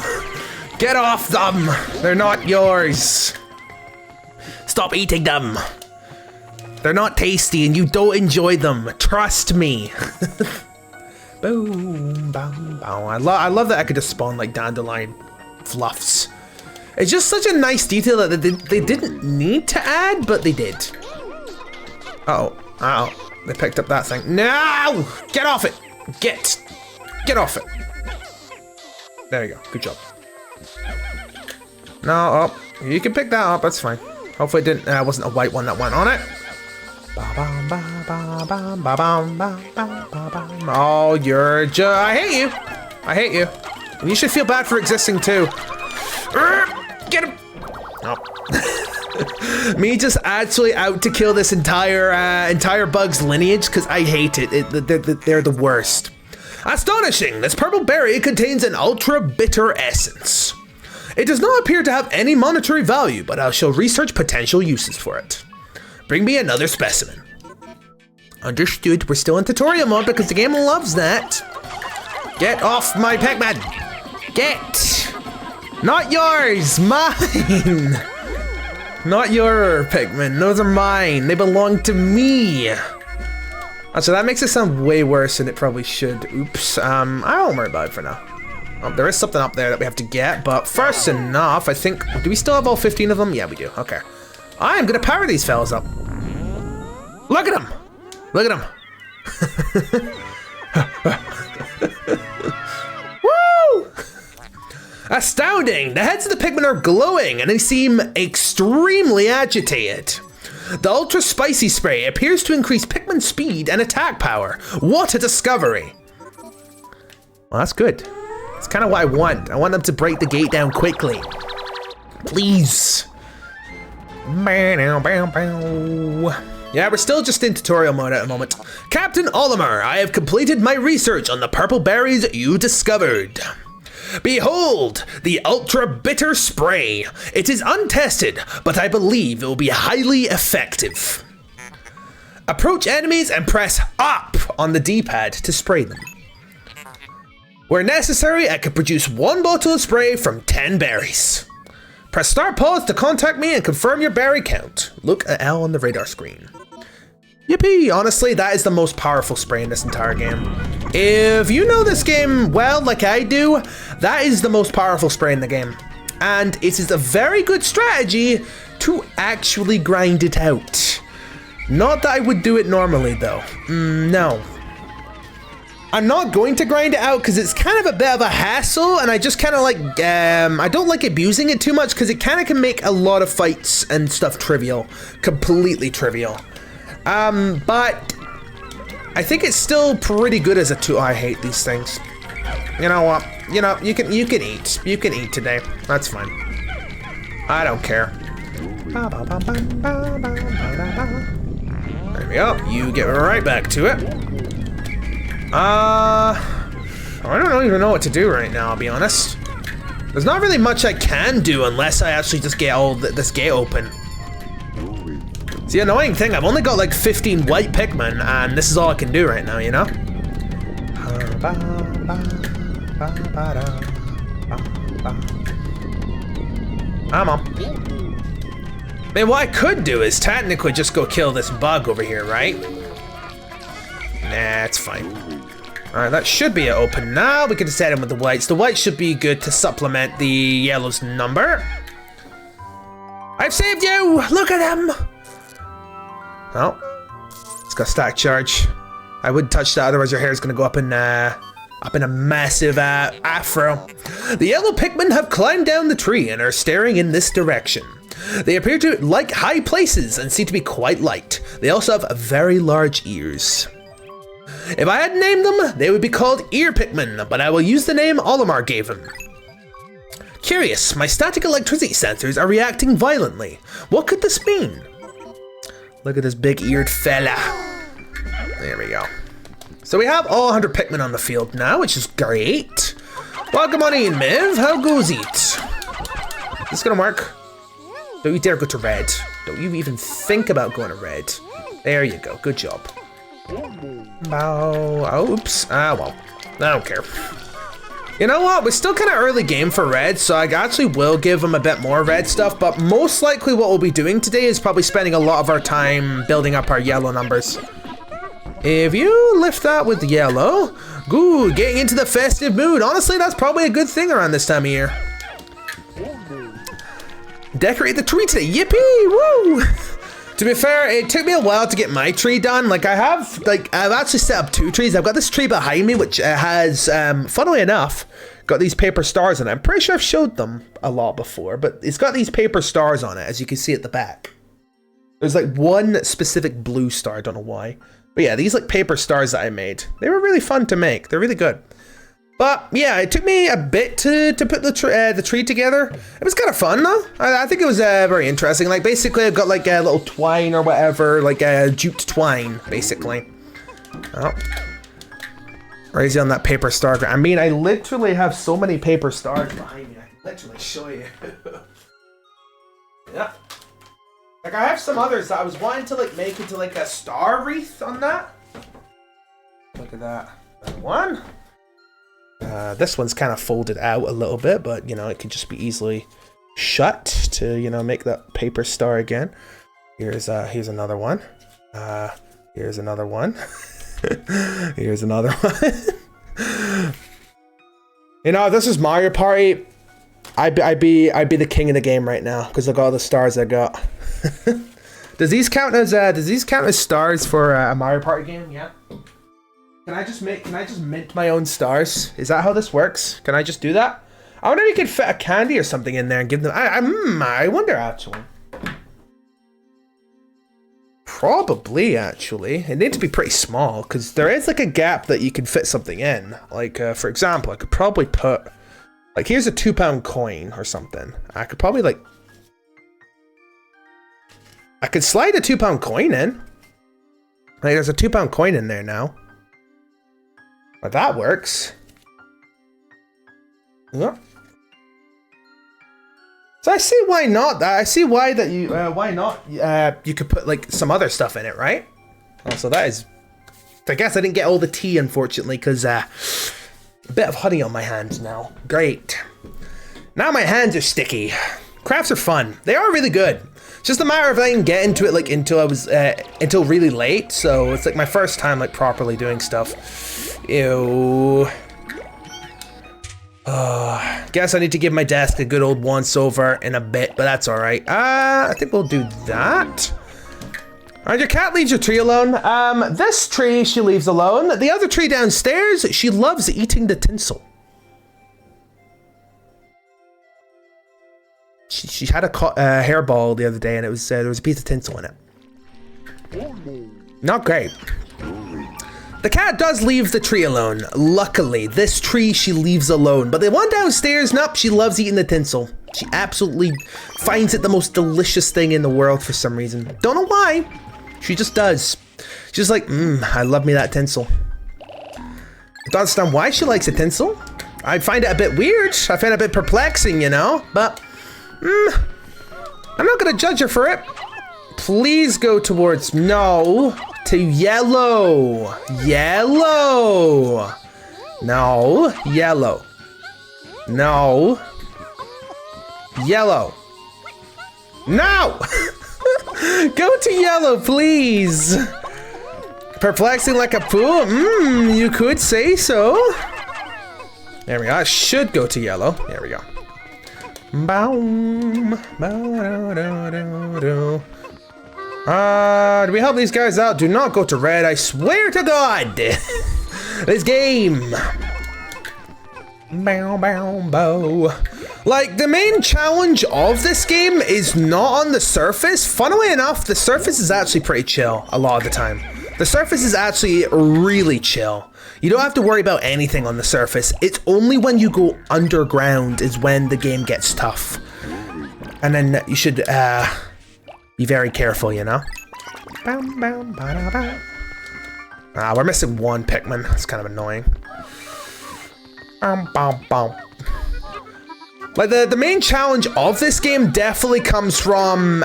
Get off them! They're not yours. Stop eating them. They're not tasty and you don't enjoy them. Trust me. Boom, boom, boom. I love that I could just spawn like dandelion fluffs. It's just such a nice detail that they didn't need to add, but they did. Uh-oh. They picked up that thing. No! Get off it! Get off it. There you go. Good job. No, oh, you can pick that up. That's fine. Hopefully it wasn't a white one that went on it. Oh, you're I hate you. I hate you. And you should feel bad for existing too. Get him. Oh. Me just actually out to kill this entire bug's lineage because I hate it. They're the worst. Astonishing! This purple berry contains an ultra bitter essence. It does not appear to have any monetary value, but I shall research potential uses for it. Bring me another specimen. Understood. We're still in tutorial mode because the game loves that. Get off my Pikmin. Get. Not yours. Mine. Not your Pikmin. Those are mine. They belong to me. So that makes it sound way worse than it probably should. Oops. I won't worry about it for now. There is something up there that we have to get, but first enough, I think... Do we still have all 15 of them? Yeah, we do. Okay. I am going to power these fellas up. Look at them! Look at them! Woo! Astounding! The heads of the Pikmin are glowing, and they seem extremely agitated. The ultra spicy spray appears to increase Pikmin speed and attack power. What a discovery! Well, that's good. It's kind of what I want. I want them to break the gate down quickly. Please. Yeah, we're still just in tutorial mode at the moment. Captain Olimar, I have completed my research on the purple berries you discovered. Behold, the ultra bitter spray. It is untested, but I believe it will be highly effective. Approach enemies and press up on the D-pad to spray them. Where necessary, I can produce 1 bottle of spray from 10 berries. Press start pause to contact me and confirm your berry count. Look at L on the radar screen. Yippee! Honestly, that is the most powerful spray in this entire game. If you know this game well, like I do, that is the most powerful spray in the game. And it is a very good strategy to actually grind it out. Not that I would do it normally, though. No. I'm not going to grind it out because it's kind of a bit of a hassle, and I just kind of like, I don't like abusing it too much because it kind of can make a lot of fights and stuff trivial. Completely trivial. But I think it's still pretty good as a tool. I hate these things. You know what? You know, you can eat. You can eat today. That's fine. I don't care. There we go. You get right back to it. I don't even know what to do right now, I'll be honest. There's not really much I can do unless I actually just get all this gate open. It's the annoying thing, I've only got like 15 white Pikmin, and this is all I can do right now, you know? Come on. I mean, what I could do is technically just go kill this bug over here, right? Nah, it's fine. Alright, that should be it open now. We can set in with the whites. The whites should be good to supplement the yellow's number. I've saved you! Look at him! Oh. It's got stack charge. I wouldn't touch that, otherwise your hair is going to go up in a massive afro. The yellow Pikmin have climbed down the tree and are staring in this direction. They appear to like high places and seem to be quite light. They also have very large ears. If I had named them, they would be called Ear Pikmin, but I will use the name Olimar gave them. Curious, my static electricity sensors are reacting violently. What could this mean? Look at this big-eared fella. There we go. So we have all 100 Pikmin on the field now, which is great. Welcome on in, Miv. How goes it? Is this gonna work? Don't you dare go to red. Don't you even think about going to red. There you go. Good job. Oh, oops. Well, I don't care. You know what? We're still kind of early game for red, so I actually will give them a bit more red stuff, but most likely what we'll be doing today is probably spending a lot of our time building up our yellow numbers. If you lift that with yellow, good, getting into the festive mood. Honestly, that's probably a good thing around this time of year. Decorate the tree today. Yippee! Woo! To be fair, it took me a while to get my tree done. I've actually set up 2 trees. I've got this tree behind me, which has, funnily enough, got these paper stars on it. I'm pretty sure I've showed them a lot before, but it's got these paper stars on it, as you can see at the back. There's like one specific blue star, I don't know why. But yeah, these like paper stars that I made. They were really fun to make. They're really good. But yeah, it took me a bit to put the tree together. It was kind of fun though. I think it was very interesting. Like basically I've got like a little twine or whatever, like a jute twine, basically. Oh. Right on that paper star. I mean, I literally have so many paper stars behind me. I can literally show you. Yeah. Like, I have some others that I was wanting to, like, make into, like, a star wreath on that. Look at that. One. This one's kind of folded out a little bit, but, you know, it can just be easily shut to, you know, make that paper star again. Here's another one. Here's another one. Here's another one. You know, if this is Mario Party, I'd be the king of the game right now, because look at all the stars I got. Does these count as stars for a Mario Party game? Yeah. Can I just mint my own stars? Is that how this works? Can I just do that? I wonder if you could fit a candy or something in there and give them. I wonder actually. Probably actually. It needs to be pretty small because there is like a gap that you can fit something in. Like for example, I could probably put like here's a £2 coin or something. I could probably like. I could slide a £2 coin in. Like there's a £2 coin in there now. But that works. Yeah. So I see why not. I see why that you why not you could put like some other stuff in it, right? Also that is I guess I didn't get all the tea unfortunately because a bit of honey on my hands now. Great. Now my hands are sticky. Crafts are fun. They are really good. It's just a matter of I didn't get into it like until really late, so it's like my first time like properly doing stuff. Ew. Guess I need to give my desk a good old once over in a bit, but that's all right. I think we'll do that. All right, your cat leaves your tree alone. This tree she leaves alone. The other tree downstairs, she loves eating the tinsel. She had a hairball the other day, and it was there was a piece of tinsel in it. Not great. The cat does leave the tree alone. Luckily, this tree she leaves alone. But the one downstairs, nope, she loves eating the tinsel. She absolutely finds it the most delicious thing in the world for some reason. Don't know why. She just does. She's like, I love me that tinsel. I don't understand why she likes the tinsel. I find it a bit weird. I find it a bit perplexing, you know? But, I'm not gonna judge her for it. Please go towards, no. To yellow. Yellow. No. Yellow. No. Yellow. No! Go to yellow, please. Perplexing like a fool? You could say so. There we go. I should go to yellow. There we go. Boom. Do we help these guys out? Do not go to red. I swear to God. This game. Bow, bow, bow. Like, the main challenge of this game is not on the surface. Funnily enough, the surface is actually pretty chill a lot of the time. The surface is actually really chill. You don't have to worry about anything on the surface. It's only when you go underground is when the game gets tough. And then you should, be very careful, you know? We're missing one Pikmin. That's kind of annoying. Like, the main challenge of this game definitely comes from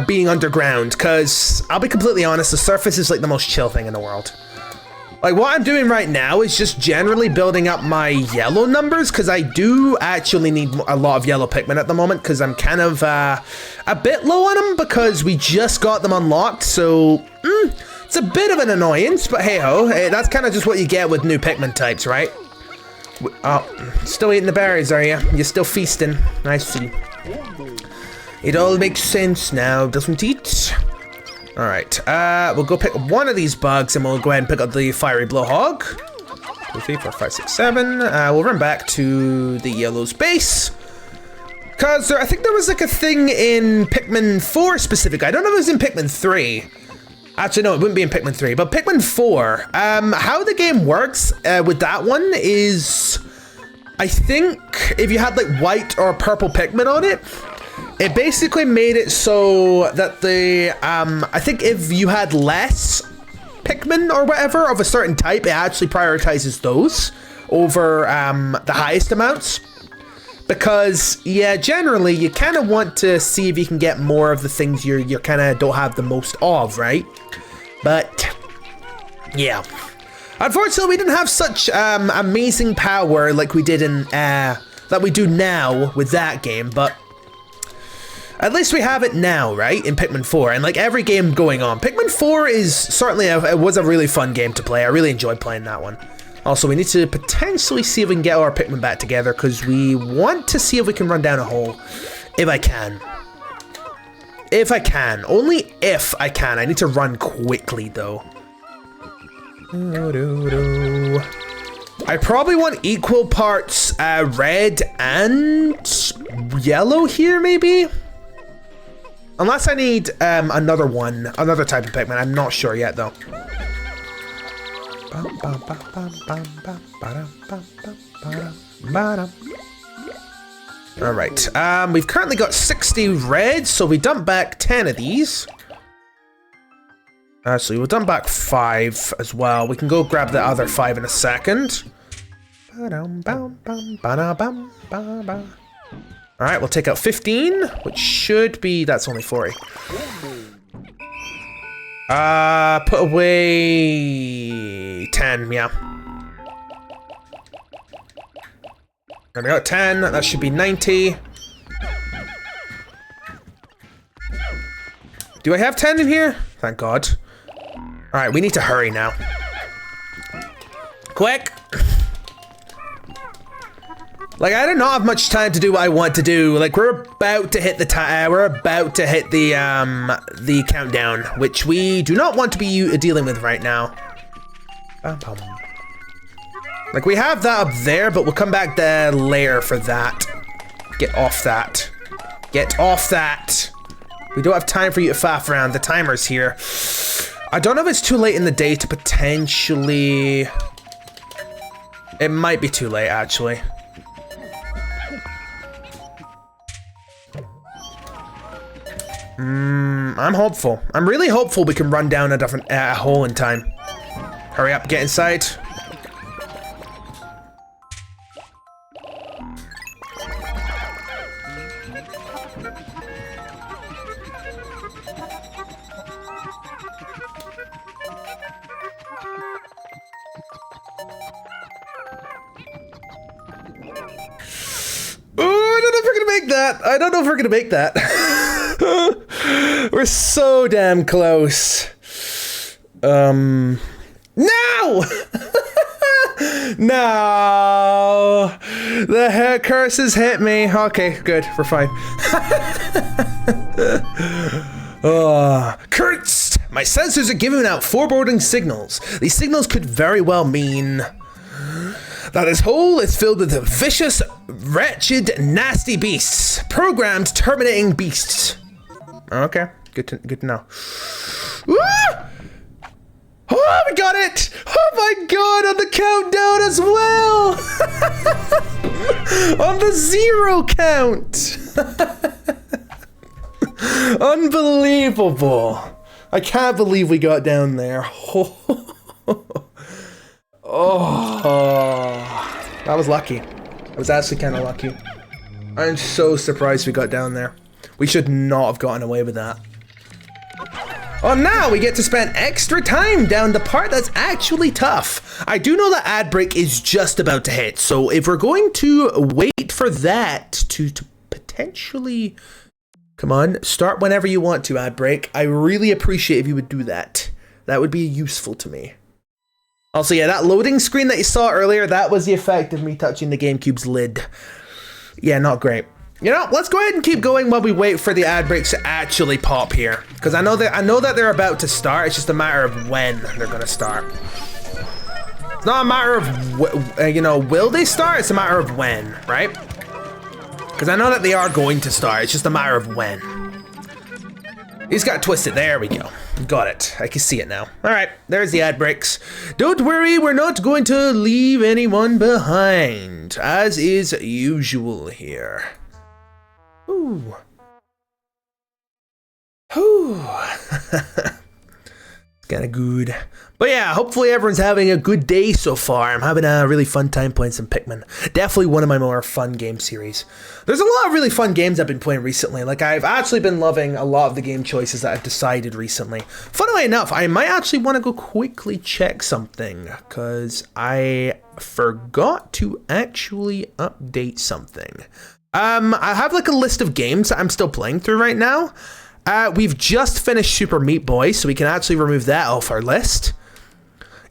being underground, because I'll be completely honest, the surface is like the most chill thing in the world. Like, what I'm doing right now is just generally building up my yellow numbers, because I do actually need a lot of yellow Pikmin at the moment, because I'm kind of a bit low on them, because we just got them unlocked, so it's a bit of an annoyance, but hey-ho, that's kind of just what you get with new Pikmin types, right? Oh, still eating the berries, are you? You're still feasting. I see. It all makes sense now, doesn't it? Alright, we'll go pick up one of these bugs and we'll go ahead and pick up the fiery blowhog. 2, 3, 4, 5, 6, 7. We'll run back to the yellow space. Because I think there was like a thing in Pikmin 4 specific. I don't know if it was in Pikmin 3. Actually, no, it wouldn't be in Pikmin 3, but Pikmin 4. How the game works with that one is, I think if you had like white or purple Pikmin on it, it basically made it so that I think if you had less Pikmin or whatever of a certain type, it actually prioritizes those over the highest amounts. Because, yeah, generally, you kind of want to see if you can get more of the things you kind of don't have the most of, right? But, yeah. Unfortunately, we didn't have such amazing power like we did in, that we do now with that game, but at least we have it now, right? In Pikmin 4, and like every game going on. Pikmin 4 is certainly, it was a really fun game to play. I really enjoyed playing that one. Also, we need to potentially see if we can get our Pikmin back together, because we want to see if we can run down a hole. If I can. If I can. Only if I can. I need to run quickly, though. I probably want equal parts red and yellow here, maybe? Unless I need another type of Pikmin. I'm not sure yet, though. Alright, we've currently got 60 reds, so we dump back 10 of these. Actually, we'll dump back 5 as well. We can go grab the other 5 in a second. Alright, we'll take out 15, which should be, that's only 40. Put away 10, yeah. There we go, 10, that should be 90. Do I have 10 in here? Thank God. Alright, we need to hurry now. Quick! Like, I do not have much time to do what I want to do. Like, we're about to hit the the countdown, which we do not want to be dealing with right now. Like, we have that up there, but we'll come back later for that. Get off that. Get off that. We don't have time for you to faff around. The timer's here. I don't know if it's too late in the day to potentially... It might be too late, actually. I'm hopeful. I'm really hopeful we can run down a different hole in time. Hurry up, get inside. I don't know if we're gonna make that. We're so damn close. No! No! The hair curses hit me. Okay, good. We're fine. Cursed! My sensors are giving out foreboding signals. These signals could very well mean that this hole is filled with vicious, wretched, nasty beasts. Programmed terminating beasts. Okay, good to know. Ah! Oh, we got it! Oh my God, on the countdown as well! On the 0 count! Unbelievable. I can't believe we got down there. Oh, that was lucky. I was actually kind of lucky. I'm so surprised we got down there. We should not have gotten away with that. Oh, now we get to spend extra time down the part that's actually tough. I do know that ad break is just about to hit, so if we're going to wait for that to potentially... Come on, start whenever you want to, ad break. I really appreciate if you would do that. That would be useful to me. Also, yeah, that loading screen that you saw earlier, that was the effect of me touching the GameCube's lid. Yeah, not great. You know, let's go ahead and keep going while we wait for the ad breaks to actually pop here. Because I know that they're about to start. It's just a matter of when they're going to start. It's not a matter of, you know, will they start? It's a matter of when, right? Because I know that they are going to start. It's just a matter of when. He's got it twisted. There we go. Got it. I can see it now. All right, there's the ad breaks. Don't worry, we're not going to leave anyone behind, as is usual here. Ooh. Ooh. Kind of good. But yeah, hopefully everyone's having a good day so far. I'm having a really fun time playing some Pikmin. Definitely one of my more fun game series. There's a lot of really fun games I've been playing recently. Like, I've actually been loving a lot of the game choices that I've decided recently. Funnily enough, I might actually want to go quickly check something, because I forgot to actually update something. I have like a list of games that I'm still playing through right now. We've just finished Super Meat Boy, so we can actually remove that off our list.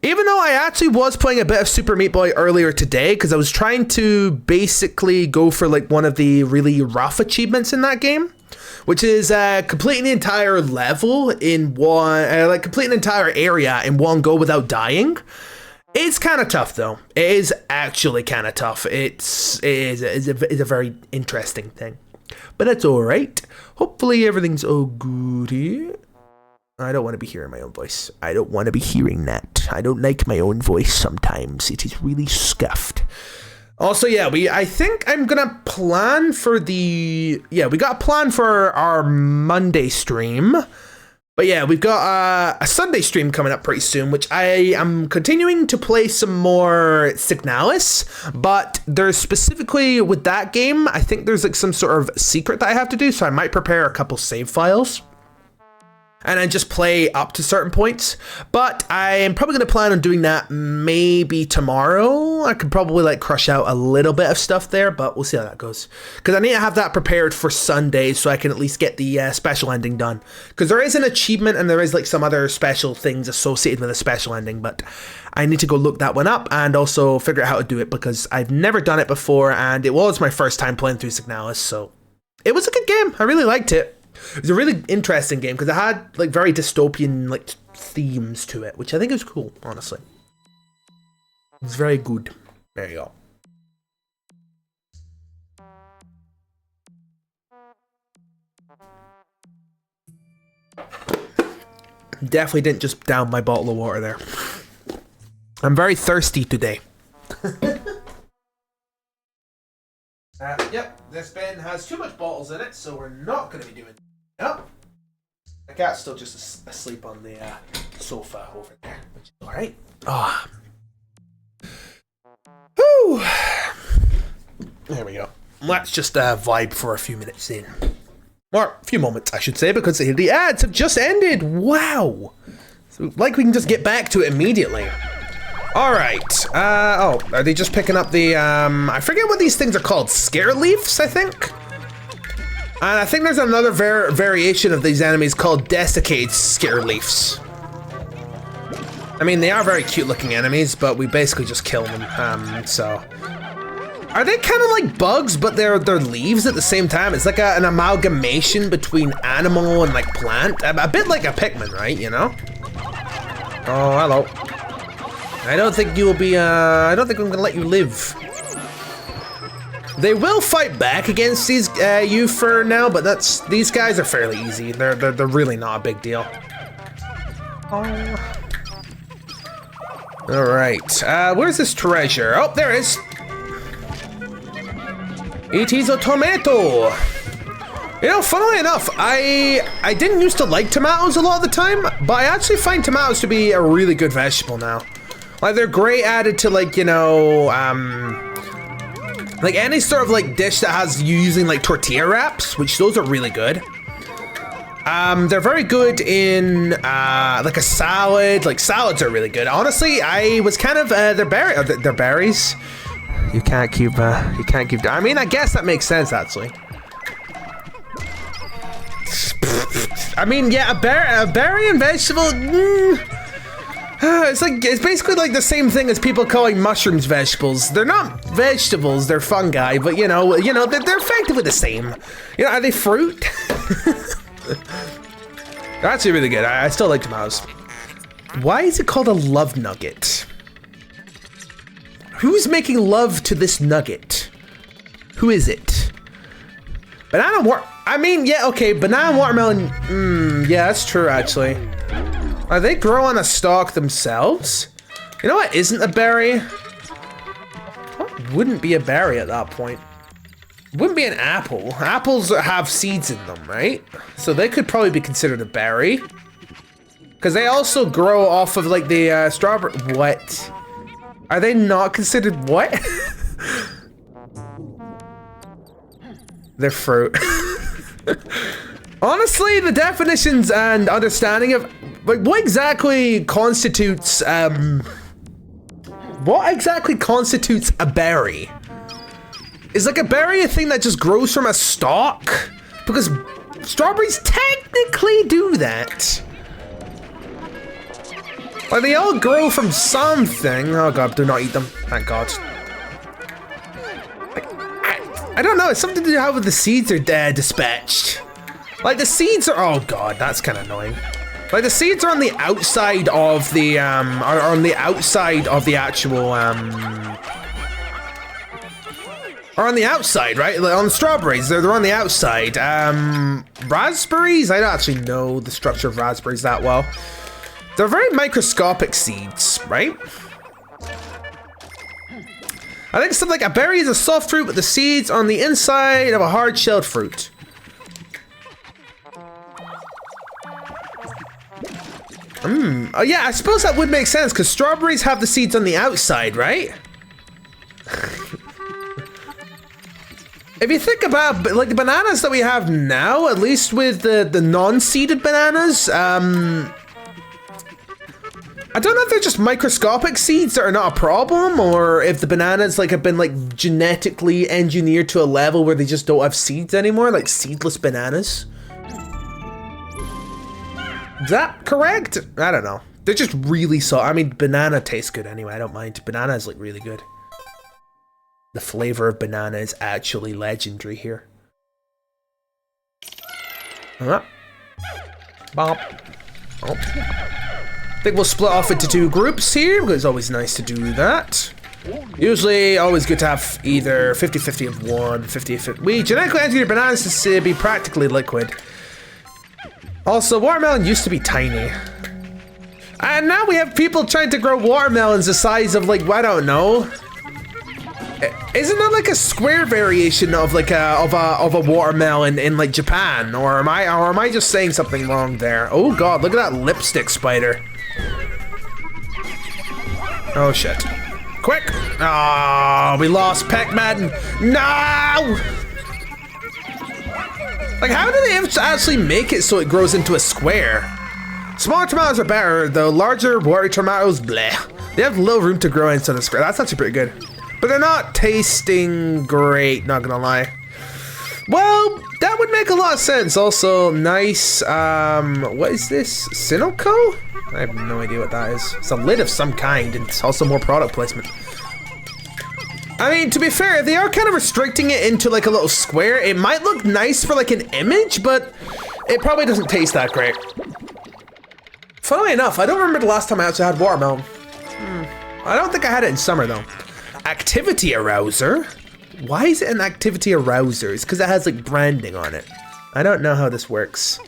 Even though I actually was playing a bit of Super Meat Boy earlier today, because I was trying to basically go for like one of the really rough achievements in that game, which is completing the entire level in one, like completing an entire area in one go without dying. It's kind of tough though. It is actually kind of tough. It's a very interesting thing. But that's alright. Hopefully everything's all good here. I don't want to be hearing my own voice. I don't want to be hearing that. I don't like my own voice sometimes. It is really scuffed. Also, yeah, I think I'm gonna plan for we got a plan for our Monday stream. But yeah, we've got a Sunday stream coming up pretty soon, which I am continuing to play some more Signalis, but there's specifically with that game, I think there's like some sort of secret that I have to do, so I might prepare a couple save files and then just play up to certain points. But I am probably going to plan on doing that maybe tomorrow. I could probably like crush out a little bit of stuff there, but we'll see how that goes. Because I need to have that prepared for Sunday so I can at least get the special ending done. Because there is an achievement and there is like some other special things associated with a special ending, but I need to go look that one up and also figure out how to do it because I've never done it before and it was my first time playing through Signalis, so it was a good game. I really liked it. It was a really interesting game because it had like very dystopian like themes to it, which I think is cool, honestly. It's very good. There you go. Definitely didn't just down my bottle of water there. I'm very thirsty today. Yep, this bin has too much bottles in it, so we're not going to be doing. Yep. The cat's still just asleep on the sofa over there, which is alright. Ah. Whew. There we go. Let's just vibe for a few minutes in. Or a few moments, I should say, because the ads have just ended. Wow. So, like we can just get back to it immediately. Alright. Oh, are they just picking up the, I forget what these things are called. Scare leaves, I think? And I think there's another variation of these enemies called desiccated scare leaves. I mean, they are very cute looking enemies, but we basically just kill them, so. Are they kind of like bugs, but they're leaves at the same time? It's like an amalgamation between animal and like plant. A bit like a Pikmin, right, you know? Oh, hello. I don't think you will be, I don't think I'm gonna let you live. They will fight back against these you for now, but these guys are fairly easy. They're really not a big deal. Oh. All right, where's this treasure? Oh, there it is. It is a tomato. You know, funnily enough, I didn't used to like tomatoes a lot of the time, but I actually find tomatoes to be a really good vegetable now. Like they're great added to like, you know, like any sort of like dish that has you using like tortilla wraps, which those are really good. They're very good in like a salad. Like salads are really good. Honestly, I was kind of they're berries. You can't keep. I mean, I guess that makes sense actually. I mean, yeah, a berry and vegetable. It's basically like the same thing as people calling mushrooms vegetables. They're not vegetables, they're fungi, but you know, they're effectively the same. You know, are they fruit? They're actually really good. I still like tomatoes. Why is it called a love nugget? Who's making love to this nugget? Who is it? I mean, yeah, okay, banana watermelon. Yeah, that's true actually. They grow on a stalk themselves? You know what isn't a berry? What wouldn't be a berry at that point? Wouldn't be an apple. Apples have seeds in them, right? So they could probably be considered a berry. Because they also grow off of like the strawberry. What? Are they not considered what? They're fruit. Honestly, the definitions and understanding of like what exactly constitutes a berry? Is like a berry a thing that just grows from a stalk? Because strawberries technically do that. Like they all grow from something. Oh god, do not eat them. Thank god. Like, I don't know, it's something to do with the seeds are dispatched. Like the seeds are, oh god, that's kind of annoying. Like the seeds are on the outside of the, are on the outside of the actual, are on the outside, right? Like on strawberries, they're on the outside. Raspberries, I don't actually know the structure of raspberries that well. They're very microscopic seeds, right? I think something like a berry is a soft fruit with the seeds on the inside of a hard-shelled fruit. Oh yeah, I suppose that would make sense because strawberries have the seeds on the outside, right? If you think about like the bananas that we have now, at least with the non-seeded bananas, I don't know if they're just microscopic seeds that are not a problem, or if the bananas like have been like genetically engineered to a level where they just don't have seeds anymore, like seedless bananas. Is that correct? I don't know. They're just really soft. I mean, banana tastes good anyway. I don't mind. Banana is like really good. The flavor of banana is actually legendary here. Bop. Oh. I think we'll split off into 2 groups here, because it's always nice to do that. Usually, always good to have either 50-50 of one, 50-50. We genetically engineered bananas to be practically liquid. Also, watermelon used to be tiny. And now we have people trying to grow watermelons the size of like, I don't know. Isn't that like a square variation of like a watermelon in like Japan? Or am I just saying something wrong there? Oh god, look at that lipstick spider. Oh shit. Quick! Oh, we lost Pikmin. No! Like, how do they actually make it so it grows into a square? Smaller tomatoes are better, though larger, watery tomatoes, bleh. They have little room to grow into the square. That's actually pretty good. But they're not tasting great, not gonna lie. Well, that would make a lot of sense. Also, nice, what is this? Sinoco? I have no idea what that is. It's a lid of some kind, and it's also more product placement. I mean, to be fair, they are kind of restricting it into like a little square. It might look nice for like an image, but it probably doesn't taste that great. Funnily enough, I don't remember the last time I actually had watermelon. I don't think I had it in summer though. Activity arouser? Why is it an activity arouser? It's because it has like branding on it. I don't know how this works.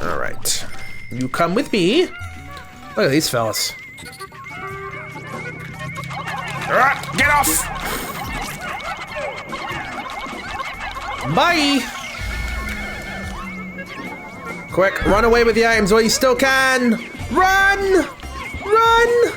Alright. You come with me. Look at these fellas. Get off! Bye! Quick, run away with the items while you still can! Run! Run!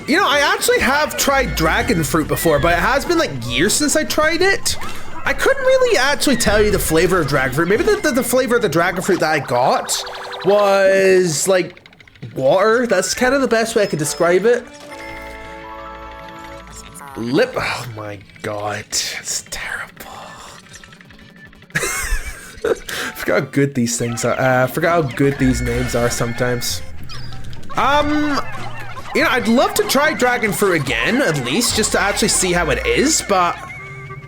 You know, I actually have tried dragon fruit before, but it has been like years since I tried it. I couldn't really actually tell you the flavor of dragon fruit. Maybe the flavor of the dragon fruit that I got was like water. That's kind of the best way I could describe it. Oh my god, it's terrible. I forgot how good these things are. I forgot how good these names are sometimes. You know, I'd love to try dragon fruit again, at least, just to actually see how it is, but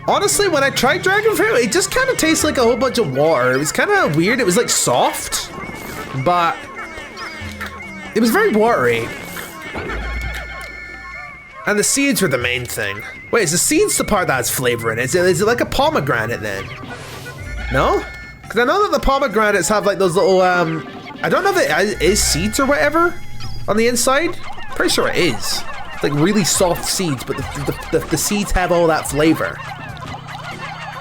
honestly, when I tried dragon fruit, it just kind of tastes like a whole bunch of water. It was kind of weird. It was like soft, but it was very watery. And the seeds were the main thing. Wait, is the seeds the part that has flavor in it? Is it like a pomegranate then? No? Because I know that the pomegranates have like those little, I don't know if it is seeds or whatever on the inside. Pretty sure it is. It's like really soft seeds, but the seeds have all that flavor.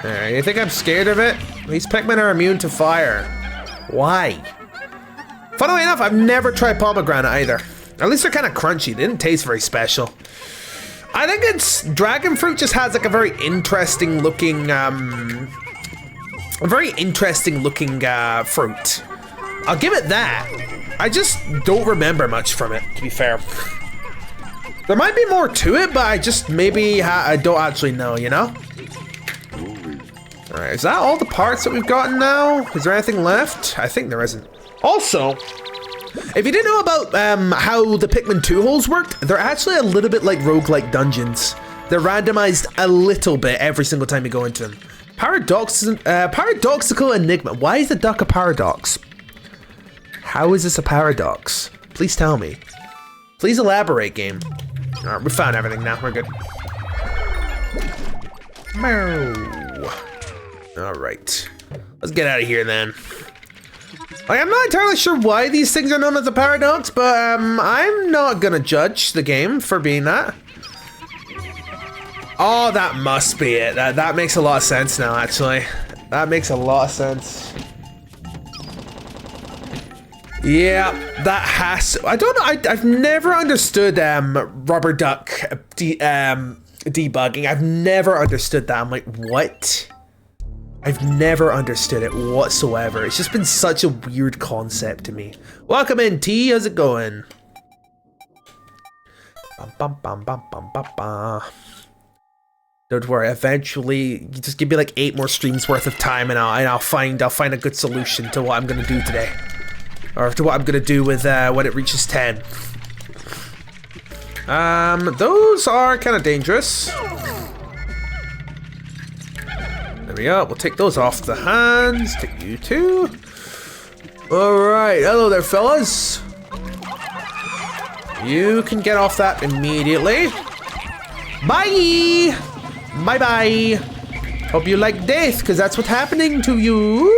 You think I'm scared of it? These Pikmin are immune to fire. Why? Funnily enough, I've never tried pomegranate either. At least they're kind of crunchy. They didn't taste very special. I think it's dragon fruit just has like a very interesting looking, fruit. I'll give it that. I just don't remember much from it, to be fair. There might be more to it, but I just maybe I don't actually know, you know? All right, is that all the parts that we've gotten now? Is there anything left? I think there isn't. Also, if you didn't know about how the Pikmin 2 holes worked, they're actually a little bit like roguelike dungeons. They're randomized a little bit every single time you go into them. Paradoxical enigma. Why is the duck a paradox? How is this a paradox? Please tell me. Please elaborate, game. All right, we found everything now. We're good. All right, let's get out of here then. Like, I'm not entirely sure why these things are known as a paradox, but I'm not gonna judge the game for being that. Oh, that must be it. That makes a lot of sense now, actually. That makes a lot of sense. Yeah, that has to, I don't know, I've never understood rubber duck debugging. I've never understood that. I'm like, what? I've never understood it whatsoever. It's just been such a weird concept to me. Welcome in, T. How's it going? Bum, bum, bum, bum, bum, bum, bum. Don't worry. Eventually, you just give me like 8 more streams worth of time, and I'll find a good solution to what I'm gonna do today, or to what I'm gonna do with when it reaches 10. Those are kind of dangerous. There we go. We'll take those off the hands. Take you too. All right. Hello there, fellas. You can get off that immediately. Bye. Bye-bye. Hope you like death, because that's what's happening to you.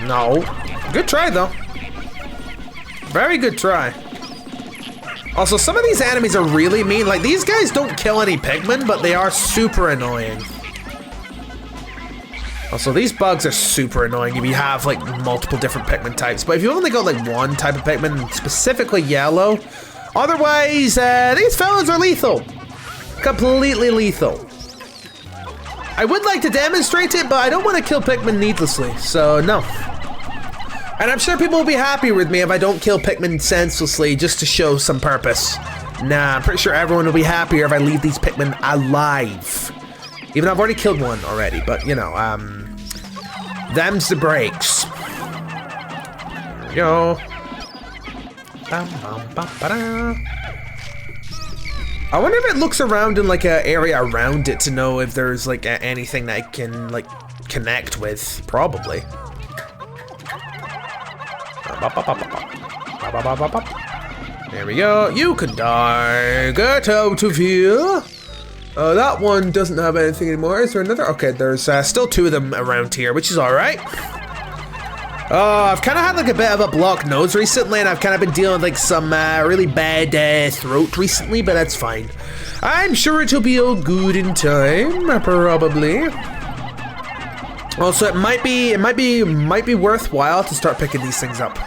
No. Good try, though. Very good try. Also, some of these enemies are really mean. Like, these guys don't kill any Pikmin, but they are super annoying. Also, these bugs are super annoying if you have, like, multiple different Pikmin types. But if you only got, like, one type of Pikmin, specifically yellow, otherwise, these fellas are lethal. Completely lethal. I would like to demonstrate it, but I don't want to kill Pikmin needlessly, so no. And I'm sure people will be happy with me if I don't kill Pikmin senselessly just to show some purpose. Nah, I'm pretty sure everyone will be happier if I leave these Pikmin alive. Even though I've already killed one already, but you know, them's the breaks. There we go. Bam, bam, bam, ba-da. I wonder if it looks around in like an area around it to know if there's like anything that I can like connect with. Probably. There we go. You can die. Get out of here. That one doesn't have anything anymore. Is there another? Okay, there's still 2 of them around here, which is all right. I've kind of had like a bit of a blocked nose recently, and I've kind of been dealing with like some really bad throat recently, but that's fine. I'm sure it'll be all good in time, probably. Also, it might be worthwhile to start picking these things up.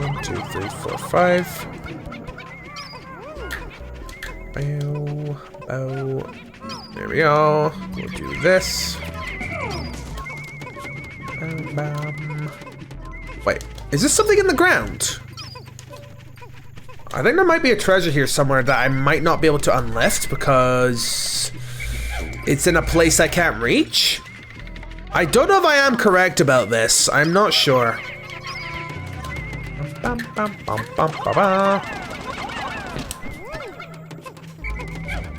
1, 2, 3, 4, 5. Bow, bow. There we go. We'll do this. Bam, bam. Wait, is this something in the ground? I think there might be a treasure here somewhere that I might not be able to unlift because it's in a place I can't reach. I don't know if I am correct about this. I'm not sure. Bum, bum, bum, bum, ba, ba.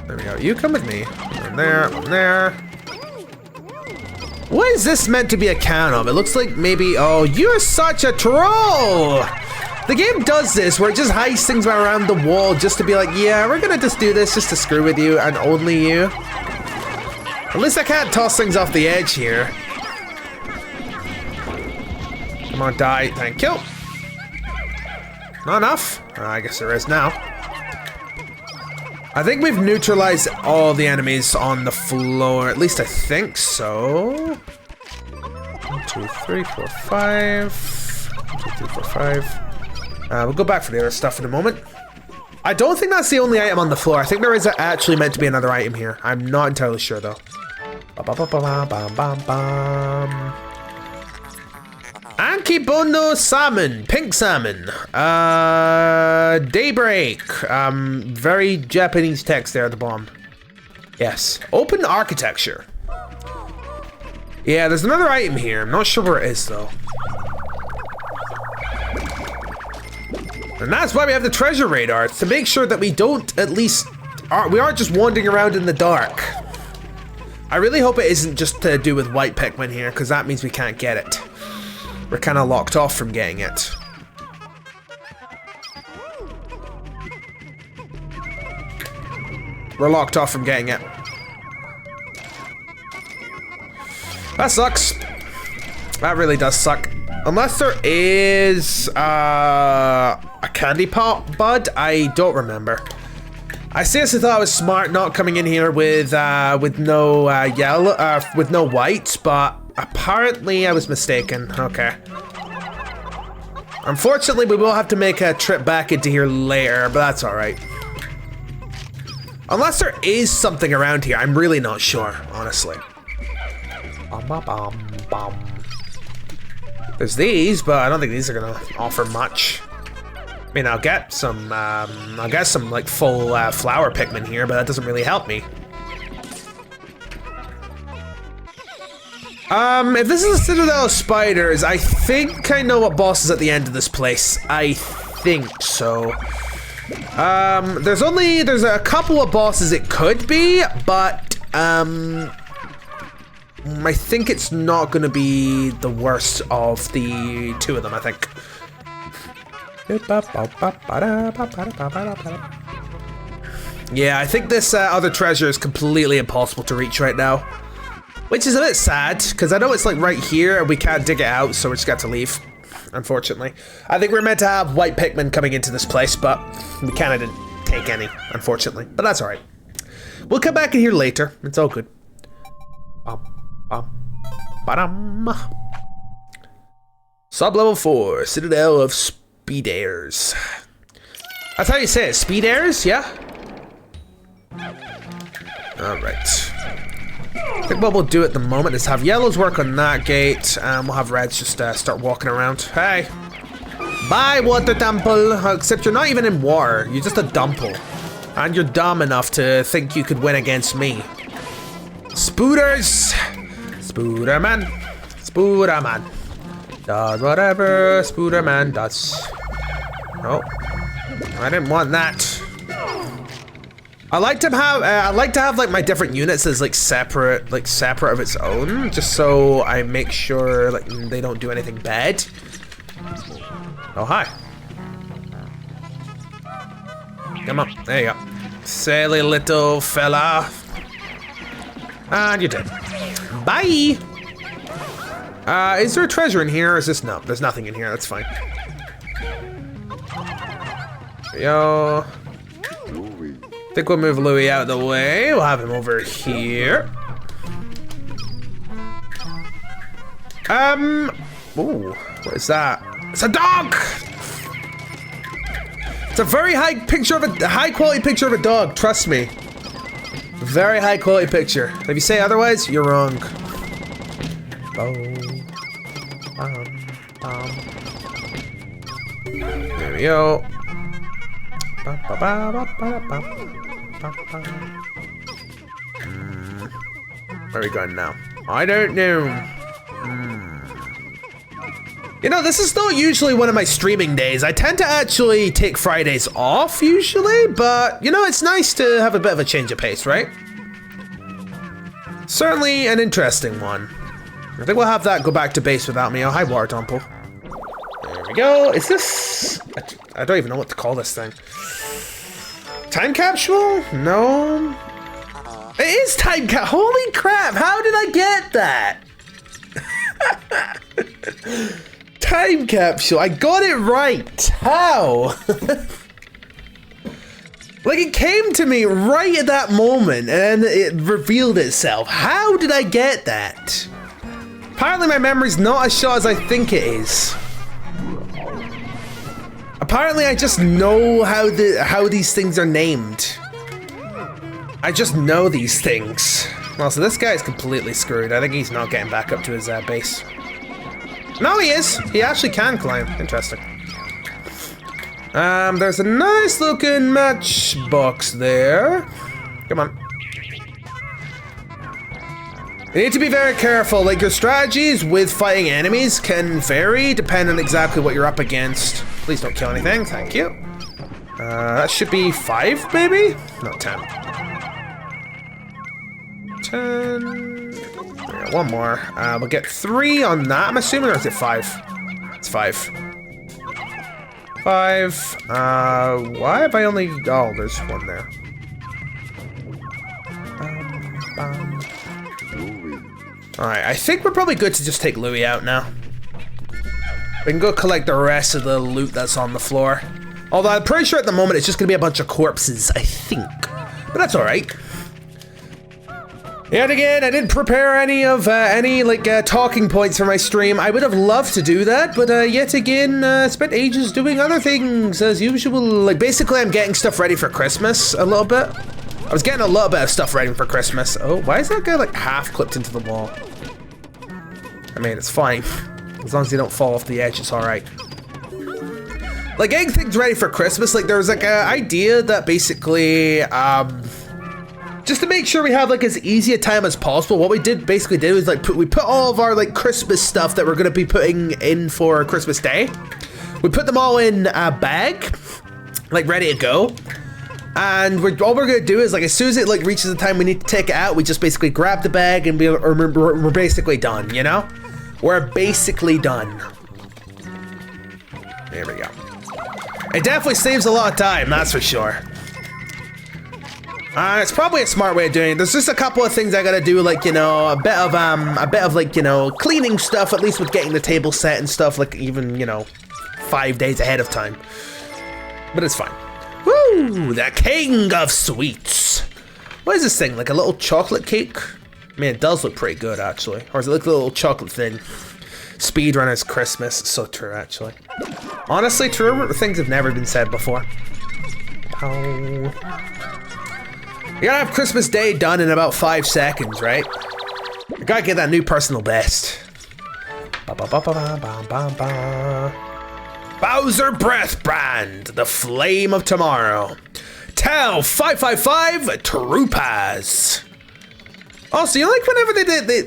There we go. You come with me. One there, one there. What is this meant to be a can of? It looks like maybe... Oh, you're such a troll! The game does this where it just hides things around the wall just to be like, yeah, we're gonna just do this just to screw with you and only you. At least I can't toss things off the edge here. Come on, die. Thank you. Not enough? I guess there is now. I think we've neutralized all the enemies on the floor. At least I think so. 1, 2, 3, 4, 5. 1, 2, 3, 4, 5. We'll go back for the other stuff in a moment. I don't think that's the only item on the floor. I think there is actually meant to be another item here. I'm not entirely sure though. Ankibono salmon, pink salmon. Daybreak. Very Japanese text there at the bottom. Yes. Open architecture. Yeah, there's another item here. I'm not sure where it is though. And that's why we have the treasure radar. It's to make sure that we don't we aren't just wandering around in the dark. I really hope it isn't just to do with white Pikmin here, because that means we can't get it. We're kind of locked off from getting it. We're locked off from getting it. That sucks. That really does suck. Unless there is a candy pop bud, I don't remember. I seriously thought I was smart not coming in here with no yellow, with no white, but apparently I was mistaken. Okay. Unfortunately, we will have to make a trip back into here later, but that's all right. Unless there is something around here, I'm really not sure, honestly. There's these, but I don't think these are gonna offer much. I mean, I'll get some like full flower Pikmin here, but that doesn't really help me. If this is a Citadel of Spiders, I think I know what boss is at the end of this place. I think so. There's a couple of bosses it could be, but I think it's not gonna be the worst of the two of them, I think. Yeah, I think this other treasure is completely impossible to reach right now. Which is a bit sad, because I know it's like right here and we can't dig it out, so we just got to leave, unfortunately. I think we're meant to have white Pikmin coming into this place, but we kind of didn't take any, unfortunately. But that's alright. We'll come back in here later. It's all good. Sub-level 4, Citadel of Speedairs. That's how you say it, Speedairs, yeah? Alright. I think what we'll do at the moment is have yellows work on that gate, and we'll have reds just start walking around. Hey! Bye, water dumple! Except you're not even in water, you're just a dumple. And you're dumb enough to think you could win against me. Spooters! Spooderman! Spooderman! Does whatever Spooderman does. Oh. I didn't want that. I like to have like my different units as like separate of its own, just so I make sure like they don't do anything bad. Oh hi. Come on, there you go. Silly little fella. And you're dead. Bye! Is there a treasure in here or is this no? There's nothing in here, that's fine. Yo. I think we'll move Louie out of the way. We'll have him over here. Ooh, what is that? It's a dog! It's a very high quality picture of a dog, trust me. Very high quality picture. If you say otherwise, you're wrong. There we go. Where are we going now? I don't know. You know, this is not usually one of my streaming days. I tend to actually take Fridays off usually, but you know, it's nice to have a bit of a change of pace, right? Certainly an interesting one. I think we'll have that go back to base without me. Oh, hi, Water Dumple. There we go. Is this... I don't even know what to call this thing. Time capsule? No. It is time cap. Holy crap! How did I get that? Time capsule. I got it right. How? Like, it came to me right at that moment, and it revealed itself. How did I get that? Apparently my memory's not as short as I think it is. Apparently I just know how these things are named. I just know these things. Well, so this guy's completely screwed. I think he's not getting back up to his base. No, he is. He actually can climb. Interesting. There's a nice looking matchbox there. Come on. You need to be very careful. Like, your strategies with fighting enemies can vary depending on exactly what you're up against. Please don't kill anything. Thank you. That should be 5, maybe? No, 10. 10. Yeah, one more. We'll get 3 on that, I'm assuming, or is it 5? It's 5. 5. Why have I only... Oh, there's one there. Alright, I think we're probably good to just take Louie out now. We can go collect the rest of the loot that's on the floor. Although I'm pretty sure at the moment it's just gonna be a bunch of corpses, I think. But that's alright. Yet again, I didn't prepare any talking points for my stream. I would have loved to do that, but yet again, spent ages doing other things as usual. Like, basically I'm getting stuff ready for Christmas a little bit. I was getting a little bit of stuff ready for Christmas. Oh, why is that guy like half clipped into the wall? I mean, it's fine. As long as they don't fall off the edge, it's alright. Like, getting things ready for Christmas, like, there was like an idea that basically, just to make sure we have like as easy a time as possible, what we basically did was like we put all of our like Christmas stuff that we're gonna be putting in for Christmas Day. We put them all in a bag, like ready to go. And all we're gonna do is, like, as soon as it like reaches the time we need to take it out, we just basically grab the bag and we're basically done, you know? We're basically done. There we go. It definitely saves a lot of time, that's for sure. It's probably a smart way of doing it. There's just a couple of things I gotta do, like, you know, a bit of like, you know, cleaning stuff, at least with getting the table set and stuff, like even, you know, 5 days ahead of time. But it's fine. Woo! The king of sweets. What is this thing? Like a little chocolate cake? I mean, it does look pretty good, actually. Or is it like a little chocolate thing? Speedrunner's Christmas. It's so true, actually. Honestly, truer things have never been said before. Oh. You gotta have Christmas Day done in about 5 seconds, right? You gotta get that new personal best. Ba -ba -ba -ba -ba -ba -ba -ba. Bowser Breath Brand, the flame of tomorrow. Tell 555 Troopers. Also, you know, like whenever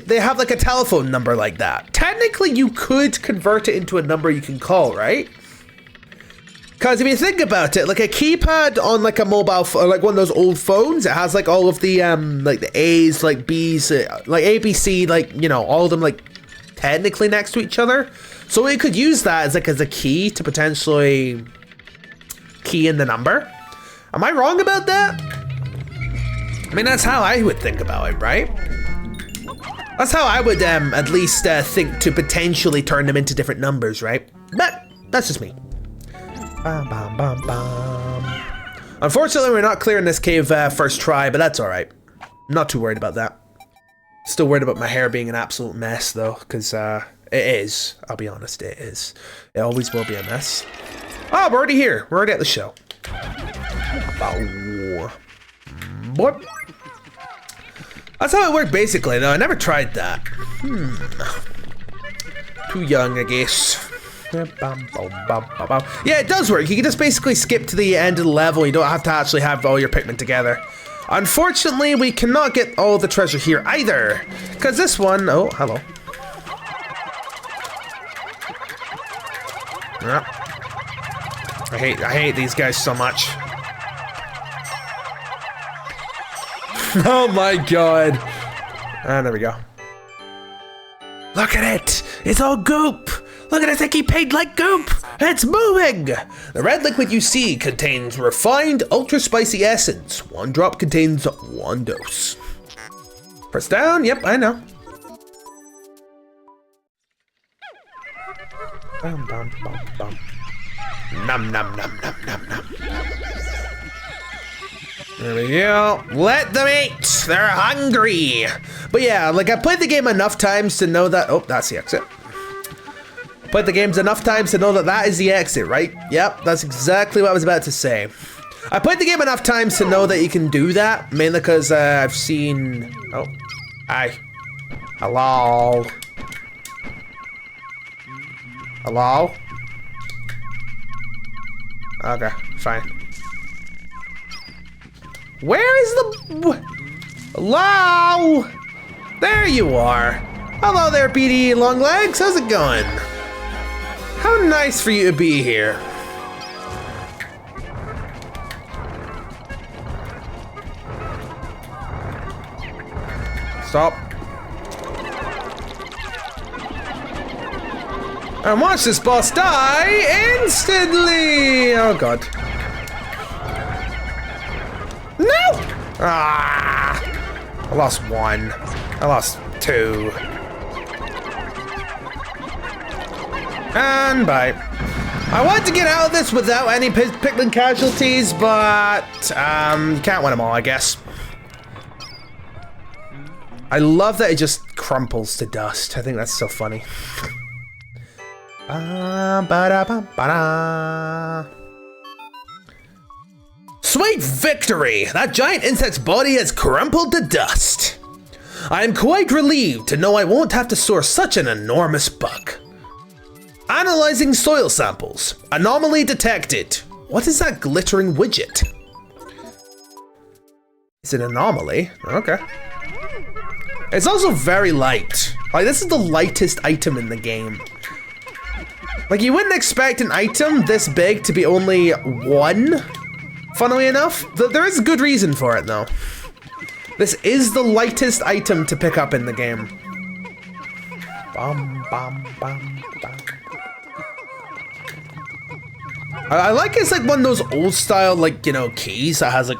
they have like a telephone number like that, technically you could convert it into a number you can call, right? Because if you think about it, like a keypad on like a mobile phone, like one of those old phones, it has like all of the like the A's, like B's, like A, B, C, like, you know, all of them like technically next to each other. So we could use that as like as a key to potentially key in the number. Am I wrong about that? I mean, that's how I would think about it, right? That's how I would at least think to potentially turn them into different numbers, right? But that's just me. Bam, bam, bam, bam. Unfortunately, we're not clearing this cave first try, but that's all right. I'm not too worried about that. Still worried about my hair being an absolute mess, though, because it is. I'll be honest, it is. It always will be a mess. Oh, we're already here. We're already at the show. Oh. What? That's how it worked, basically, though. I never tried that. Too young, I guess. Yeah, it does work. You can just basically skip to the end of the level. You don't have to actually have all your Pikmin together. Unfortunately, we cannot get all the treasure here either. Because this one... Oh, hello. Yeah. I hate these guys so much. Oh my god. There we go. Look at it. It's all goop. Look at it, I keep paid like goop. It's moving. The red liquid you see contains refined ultra spicy essence. 1 drop contains 1 dose. Press down. Yep, I know. Bum, bum, bum, bum. Num, num, num, num, num, num. There we go. Let them eat. They're hungry. But yeah, like I played the game enough times to know that. Oh, that's the exit. Played the games enough times to know that that is the exit, right? Yep, that's exactly what I was about to say. I played the game enough times to know that you can do that, mainly because I've seen. Oh, hi. Hello. Hello. Okay, fine. Where is the... Hello? There you are. Hello there, BD Longlegs. How's it going? How nice for you to be here. Stop. And watch this boss die instantly. Oh, God. No! Ah! I lost one. I lost two. And bye. I wanted to get out of this without any Pikmin casualties, but you can't win them all, I guess. I love that it just crumples to dust. I think that's so funny. Sweet victory! That giant insect's body has crumpled to dust. I am quite relieved to know I won't have to source such an enormous bug. Analyzing soil samples. Anomaly detected. What is that glittering widget? It's an anomaly. Okay. It's also very light. Like, this is the lightest item in the game. Like, you wouldn't expect an item this big to be only one, funnily enough. There is a good reason for it, though. This is the lightest item to pick up in the game. Bum, bum, bum, bum. I like it's like one of those old style, like, you know, keys that has like,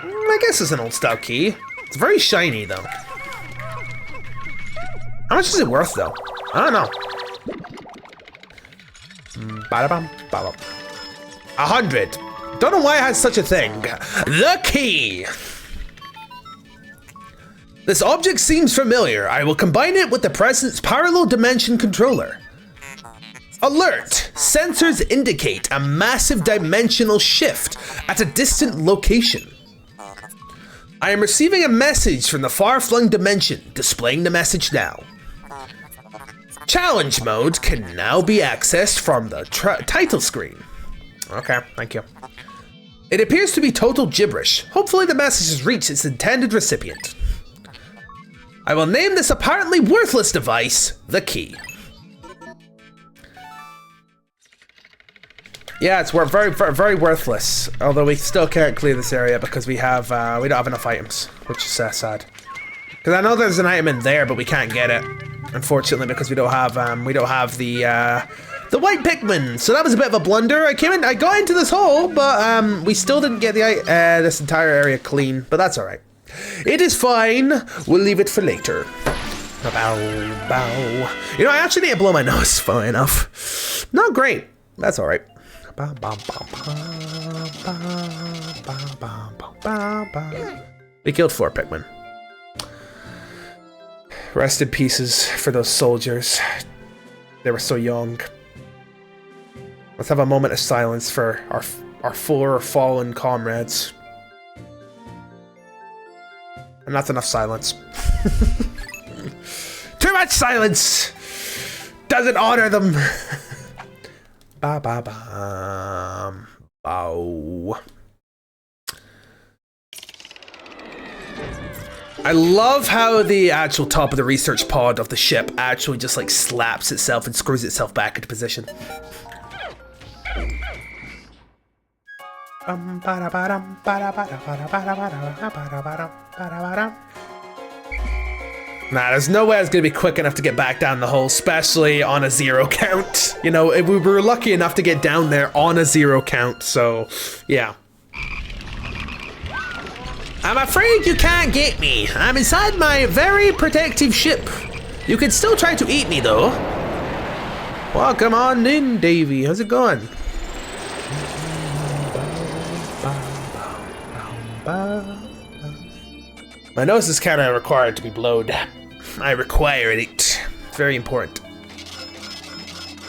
I guess it's an old style key. It's very shiny, though. How much is it worth, though? I don't know. 100. Don't know why it has such a thing. The key. This object seems familiar. I will combine it with the present's parallel dimension controller. Alert! Sensors indicate a massive dimensional shift at a distant location. I am receiving a message from the far-flung dimension. Displaying the message now. Challenge mode can now be accessed from the title screen. Okay, thank you. It appears to be total gibberish. Hopefully the message has reached its intended recipient. I will name this apparently worthless device the key. Yeah, it's very, very worthless. Although we still can't clear this area because we don't have enough items, which is sad. Because I know there's an item in there, but we can't get it, unfortunately, because we don't have the white Pikmin. So that was a bit of a blunder. I got into this hole, but we still didn't get this entire area clean. But that's all right. It is fine. We'll leave it for later. Bow, bow. You know, I actually need to blow my nose. Funnily enough, not great. That's all right. We killed 4 Pikmin. Rest in pieces for those soldiers. They were so young. Let's have a moment of silence for our 4 fallen comrades. And that's enough silence. Too much silence! Doesn't honor them! Ba ba ba. Bow. I love how the actual top of the research pod of the ship actually just like slaps itself and screws itself back into position. Nah, there's no way I was gonna be quick enough to get back down the hole, especially on a 0 count. You know, we were lucky enough to get down there on a 0 count, so yeah. I'm afraid you can't get me. I'm inside my very protective ship. You can still try to eat me, though. Welcome on in, Davey. How's it going? My nose is kind of required to be blowed. I require it. It's very important.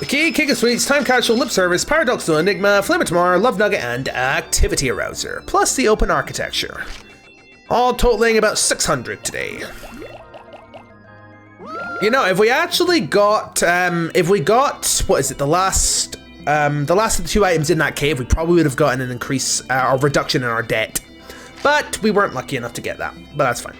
The key, King of Sweets, Time Capsule, Lip Service, Paradoxical Enigma, Flame of Tomorrow, Love Nugget, and Activity Arouser, plus the open architecture. All totaling about 600 today. You know, if we actually got, what is it, the last of the 2 items in that cave, we probably would have gotten an increase, or reduction in our debt. But we weren't lucky enough to get that, but that's fine.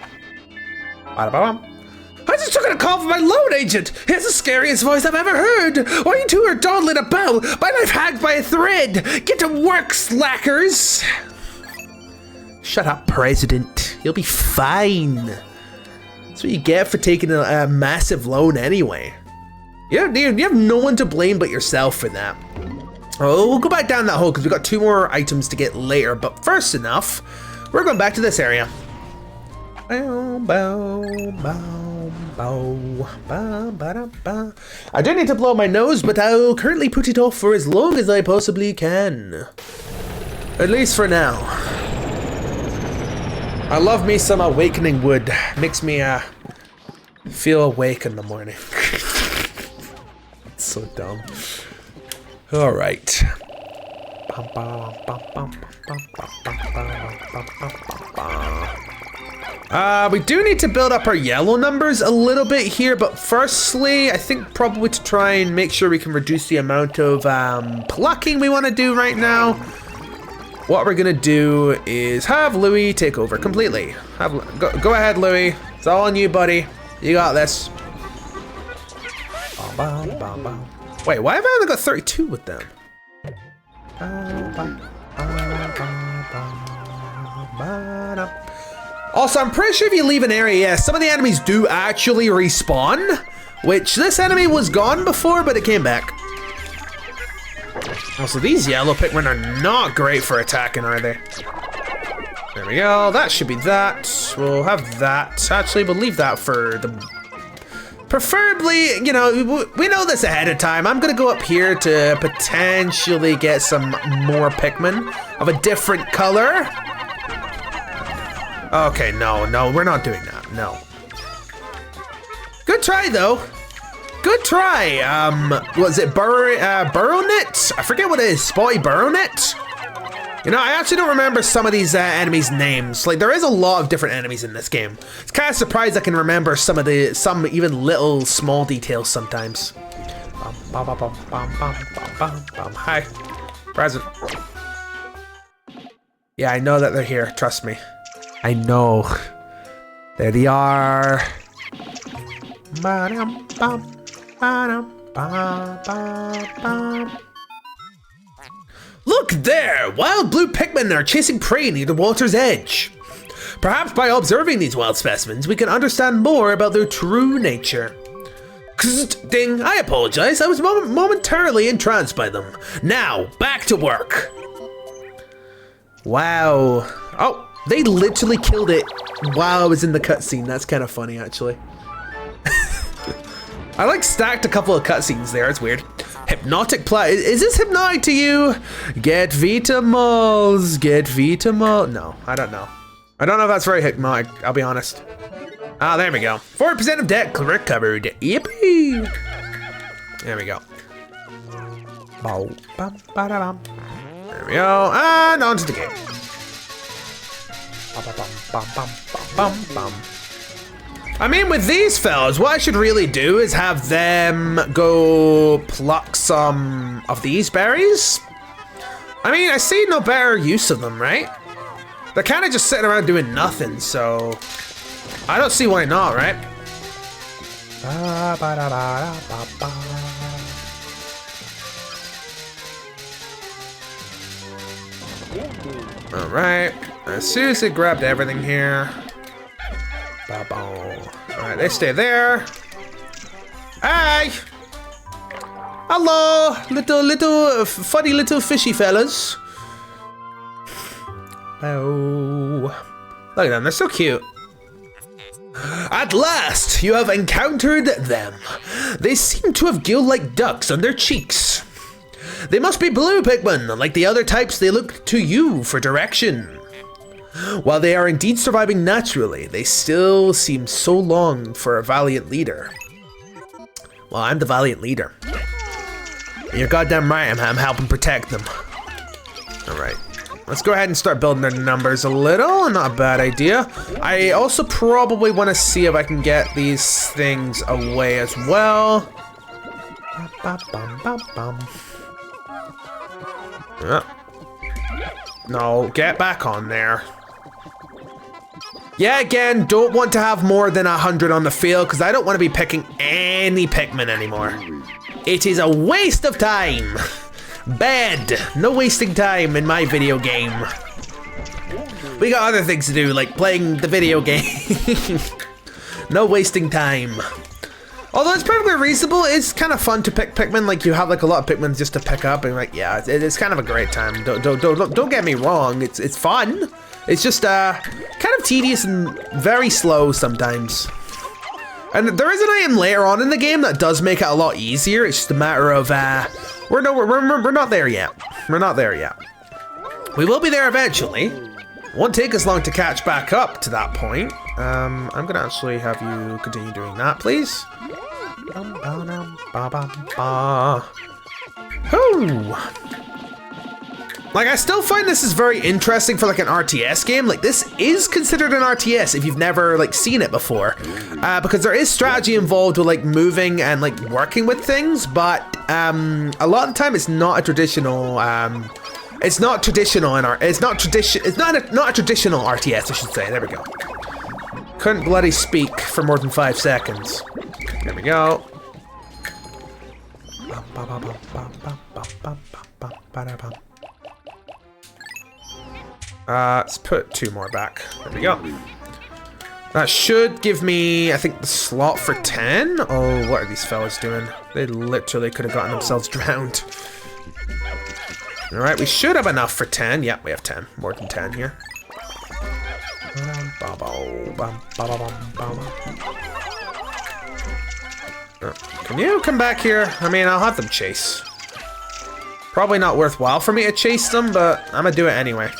I just took a call from my loan agent. He has the scariest voice I've ever heard. While you two are dawdling about, my life hacked by a thread. Get to work, slackers. Shut up, President. You'll be fine. That's what you get for taking a massive loan anyway. You have no one to blame but yourself for that. Oh, we'll go back down that hole because we've got 2 more items to get later. But first enough, we're going back to this area. Bow, bow, bow, bow, bow, ba, ba. I do need to blow my nose, but I'll currently put it off for as long as I possibly can. At least for now. I love me some awakening wood. Makes me feel awake in the morning. It's so dumb. All right. We do need to build up our yellow numbers a little bit here, but firstly, I think probably to try and make sure we can reduce the amount of plucking we want to do right now. What we're gonna do is have Louis take over completely. Go ahead, Louis. It's all on you, buddy. You got this. Wait, why have I only got 32 with them? Also, I'm pretty sure if you leave an area, yeah, some of the enemies do actually respawn, which this enemy was gone before, but it came back. Also, these yellow Pikmin are not great for attacking, are they? There we go, that should be that. We'll have that. Actually, we'll leave that for the... Preferably, you know, we know this ahead of time. I'm gonna go up here to potentially get some more Pikmin of a different color. Okay, no, we're not doing that, no. Good try, though. Good try. Was it Burrownet? I forget what it is, Spotty Burrownet? You know, I actually don't remember some of these enemies' names. Like, there is a lot of different enemies in this game. It's kind of surprised I can remember some even little small details sometimes. Hi, present. Yeah, I know that they're here, trust me. I know. There they are. Look there! Wild blue Pikmin are chasing prey near the water's edge. Perhaps by observing these wild specimens, we can understand more about their true nature. Ding, I apologize. I was momentarily entranced by them. Now, back to work. Wow. Oh. They literally killed it while I was in the cutscene. That's kind of funny, actually. I like stacked a couple of cutscenes there. It's weird. Hypnotic plot. Is this hypnotic to you? Get Vitamols. Get Vitamols. No, I don't know. I don't know if that's very hypnotic. I'll be honest. Ah, there we go. 40% of debt recovered. Yippee. There we go. There we go. And on to the game. I mean, with these fellas, what I should really do is have them go pluck some of these berries. I mean, I see no better use of them, right? They're kind of just sitting around doing nothing, so I don't see why not, right? All right. I seriously grabbed everything here. Alright, they stay there. Hi! Hello, little funny little fishy fellas. Oh, look at them, they're so cute. At last, you have encountered them. They seem to have gill-like ducts on their cheeks. They must be blue Pikmin. Like the other types, they look to you for direction. While they are indeed surviving naturally, they still seem so long for a valiant leader. Well, I'm the valiant leader. You're goddamn right, I'm helping protect them. All right, let's go ahead and start building their numbers a little. Not a bad idea. I also probably want to see if I can get these things away as well. No, get back on there. Yeah, again, don't want to have more than 100 on the field because I don't want to be picking any Pikmin anymore. It is a waste of time. Bad. No wasting time in my video game. We got other things to do, like playing the video game. No wasting time. Although it's perfectly reasonable, it's kind of fun to pick Pikmin. Like you have like a lot of Pikmin just to pick up, and like yeah, it's kind of a great time. Don't get me wrong, it's fun. It's just kind of tedious and very slow sometimes. And there is an item later on in the game that does make it a lot easier. It's just a matter of we're not there yet. We're not there yet. We will be there eventually. It won't take us long to catch back up to that point. I'm gonna actually have you continue doing that, please. Whoo! Like, I still find this is very interesting for like an RTS game. Like, this is considered an RTS if you've never like seen it before, because there is strategy involved with like moving and like working with things. But a lot of the time, it's not a traditional. It's not traditional in it's not a traditional RTS, I should say. There we go. Couldn't bloody speak for more than 5 seconds. There we go. Let's put 2 more back. There we go. That should give me, I think, the slot for 10. Oh, what are these fellas doing? They literally could have gotten themselves drowned. All right, we should have enough for 10. Yeah, we have 10. More than 10 here. Can you come back here? I mean, I'll have them chase. Probably not worthwhile for me to chase them, but I'm gonna do it anyway.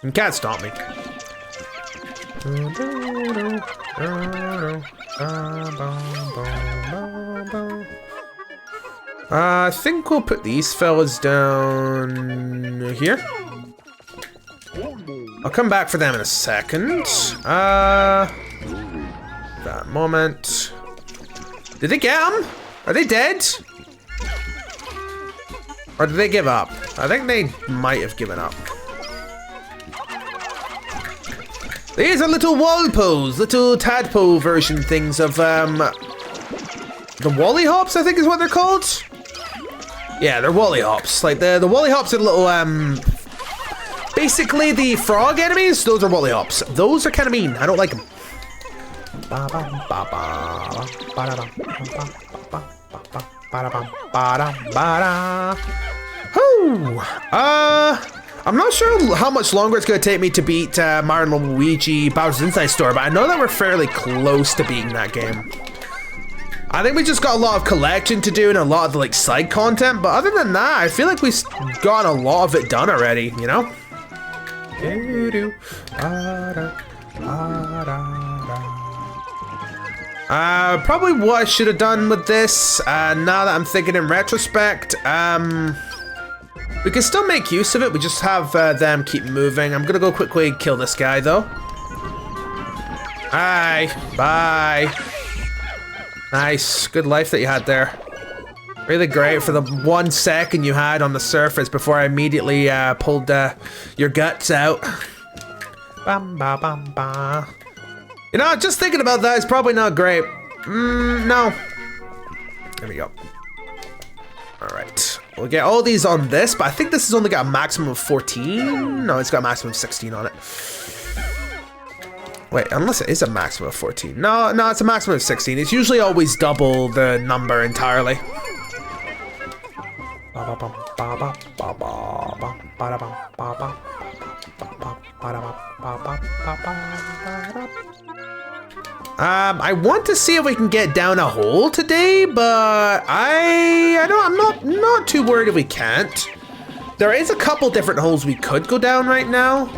You can't stop me. I think we'll put these fellas down here. I'll come back for them in a second. That moment. Did they get them? Are they dead? Or did they give up? I think they might have given up. These are little Walpoles, little tadpole version things of the Wollyhops, I think is what they're called. Yeah, they're Wollyhops. Like the Wollyhops are little basically the frog enemies. Those are Wollyhops. Those are kind of mean. I don't like them. Whoo! I'm not sure how much longer it's going to take me to beat Mario & Luigi Bowser's Inside Story, but I know that we're fairly close to beating that game. I think we just got a lot of collection to do and a lot of the like side content, but other than that, I feel like we've gotten a lot of it done already, you know? Probably what I should have done with this, now that I'm thinking in retrospect, we can still make use of it, we just have them keep moving. I'm gonna go quickly kill this guy though. Hi, bye. Nice, good life that you had there. Really great for the 1 second you had on the surface before I immediately pulled your guts out. Bam, ba, bam, ba. You know, just thinking about that is probably not great. No. There we go. All right, we'll get all these on this, but I think this has only got a maximum of 14. No, it's got a maximum of 16 on it. Wait, unless it is a maximum of 14. No, it's a maximum of 16. It's usually always double the number entirely. I want to see if we can get down a hole today, but I'm not too worried if we can't. There is a couple different holes we could go down right now.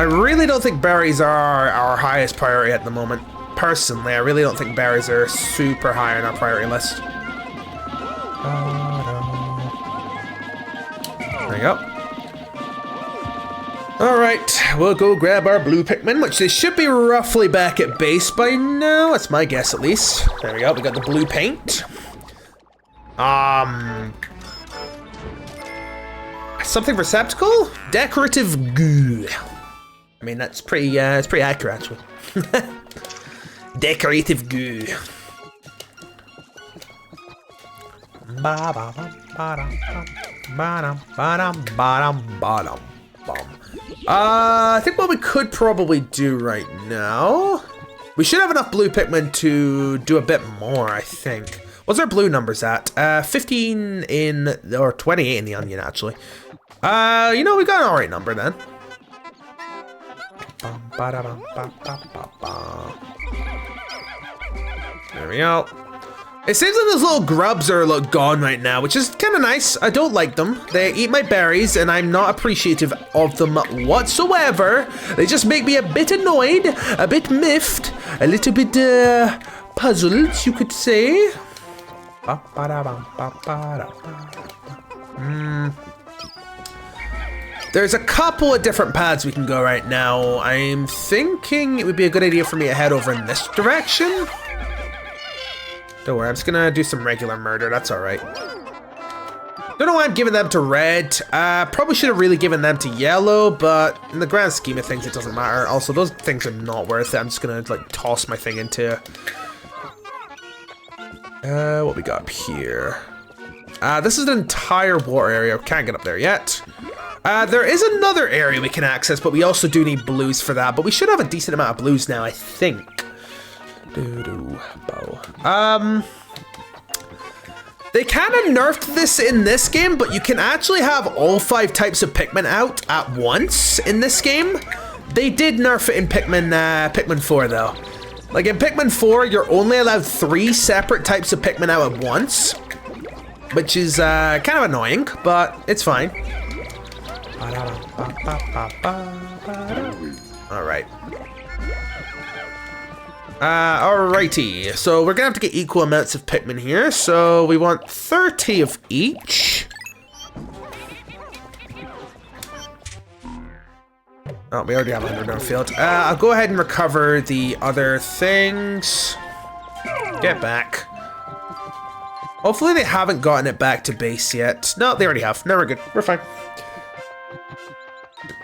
I really don't think berries are our highest priority at the moment. Personally, I really don't think berries are super high on our priority list. There you go. Alright, we'll go grab our blue Pikmin, which they should be roughly back at base by now. That's my guess, at least. There we go, we got the blue paint. Something receptacle? Decorative goo. I mean, that's pretty, it's pretty accurate, actually. Decorative goo. I think what we could probably do right now, we should have enough blue Pikmin to do a bit more, I think. What's our blue numbers at? 15 in, or 28 in the onion, actually. You know, we got an alright number then. There we go. It seems like those little grubs are gone right now, which is kind of nice. I don't like them. They eat my berries, and I'm not appreciative of them whatsoever. They just make me a bit annoyed, a bit miffed, a little bit puzzled, you could say. There's a couple of different paths we can go right now. I'm thinking it would be a good idea for me to head over in this direction. Don't worry, I'm just gonna do some regular murder, that's alright. Don't know why I'm giving them to red. Probably should have really given them to yellow, but in the grand scheme of things, it doesn't matter. Also, those things are not worth it. I'm just gonna like toss my thing into... what we got up here? This is an entire water area. Can't get up there yet. There is another area we can access, but we also do need blues for that. But we should have a decent amount of blues now, I think. They kind of nerfed this in this game, but you can actually have all 5 types of Pikmin out at once in this game. They did nerf it in Pikmin 4 though. Like in Pikmin 4, you're only allowed 3 separate types of Pikmin out at once, which is kind of annoying, but it's fine. All right. Alrighty, so we're gonna have to get equal amounts of Pikmin here, so we want 30 of each. Oh, we already have 100 on field. I'll go ahead and recover the other things. Get back. Hopefully they haven't gotten it back to base yet. No, they already have. No, we're good. We're fine.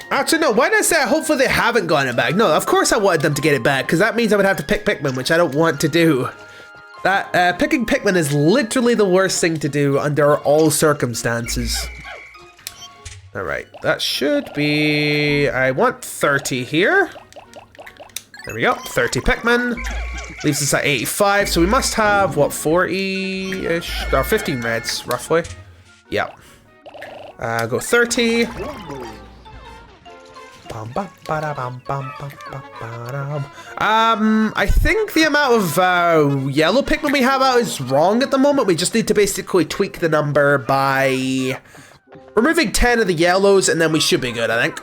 Actually, no, why did I say hopefully they haven't gotten it back? No, of course I wanted them to get it back, because that means I would have to pick Pikmin, which I don't want to do. That, picking Pikmin is literally the worst thing to do under all circumstances. Alright, that should be... I want 30 here. There we go, 30 Pikmin. Leaves us at 85, so we must have, what, 40-ish? Or 15 reds, roughly. Yep. Go 30. I think the amount of yellow Pikmin we have out is wrong at the moment. We just need to basically tweak the number by removing 10 of the yellows, and then we should be good, I think.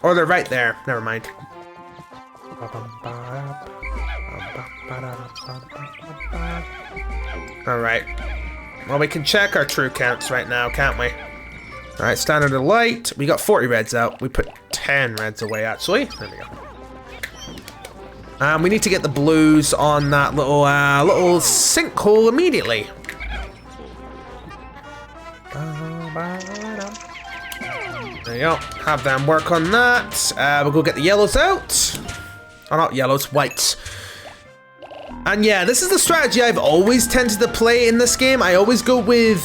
Or they're right there. Never mind. Alright. Well, we can check our true counts right now, can't we? Alright, standard of light. We got 40 reds out. We put 10 reds away, actually. There we go. We need to get the blues on that little sinkhole immediately. There you go. Have them work on that. We'll go get the yellows out. Oh, not yellows, whites. And yeah, this is the strategy I've always tended to play in this game. I always go with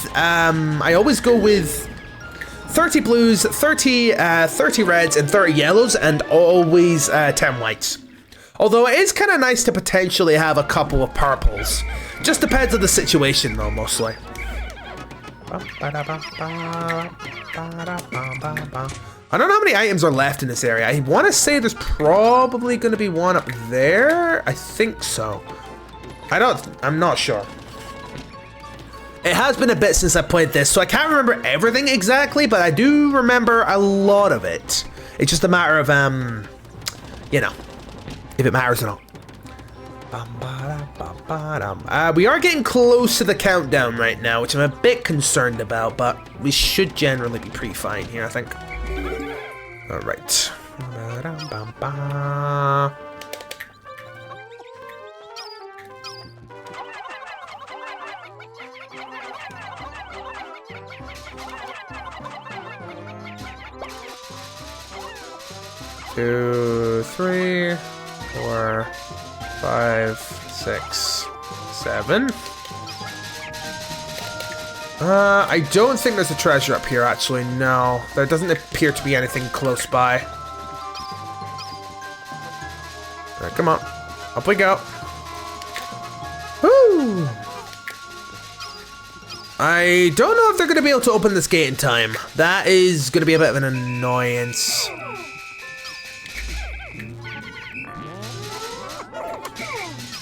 30 blues, 30 reds, and 30 yellows, and always 10 whites. Although it is kind of nice to potentially have a couple of purples. Just depends on the situation though, mostly. I don't know how many items are left in this area. I want to say there's probably going to be one up there. I think so. I'm not sure. It has been a bit since I played this, so I can't remember everything exactly, but I do remember a lot of it. It's just a matter of, you know, if it matters or not. We are getting close to the countdown right now, which I'm a bit concerned about, but we should generally be pretty fine here, I think. All right. 2, 3, 4, 5, 6, 7. I don't think there's a treasure up here, actually. No, there doesn't appear to be anything close by. All right, come on, up we go. Woo! I don't know if they're gonna be able to open this gate in time. That is gonna be a bit of an annoyance.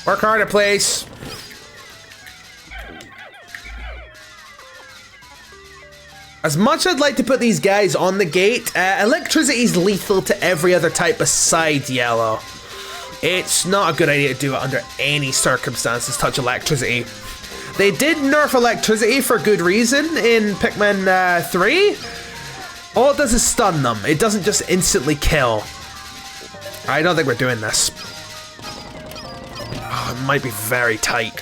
Work harder, please. As much as I'd like to put these guys on the gate, electricity is lethal to every other type besides yellow. It's not a good idea to do it under any circumstances, touch electricity. They did nerf electricity for good reason in Pikmin 3. All it does is stun them. It doesn't just instantly kill. I don't think we're doing this. Oh, it might be very tight.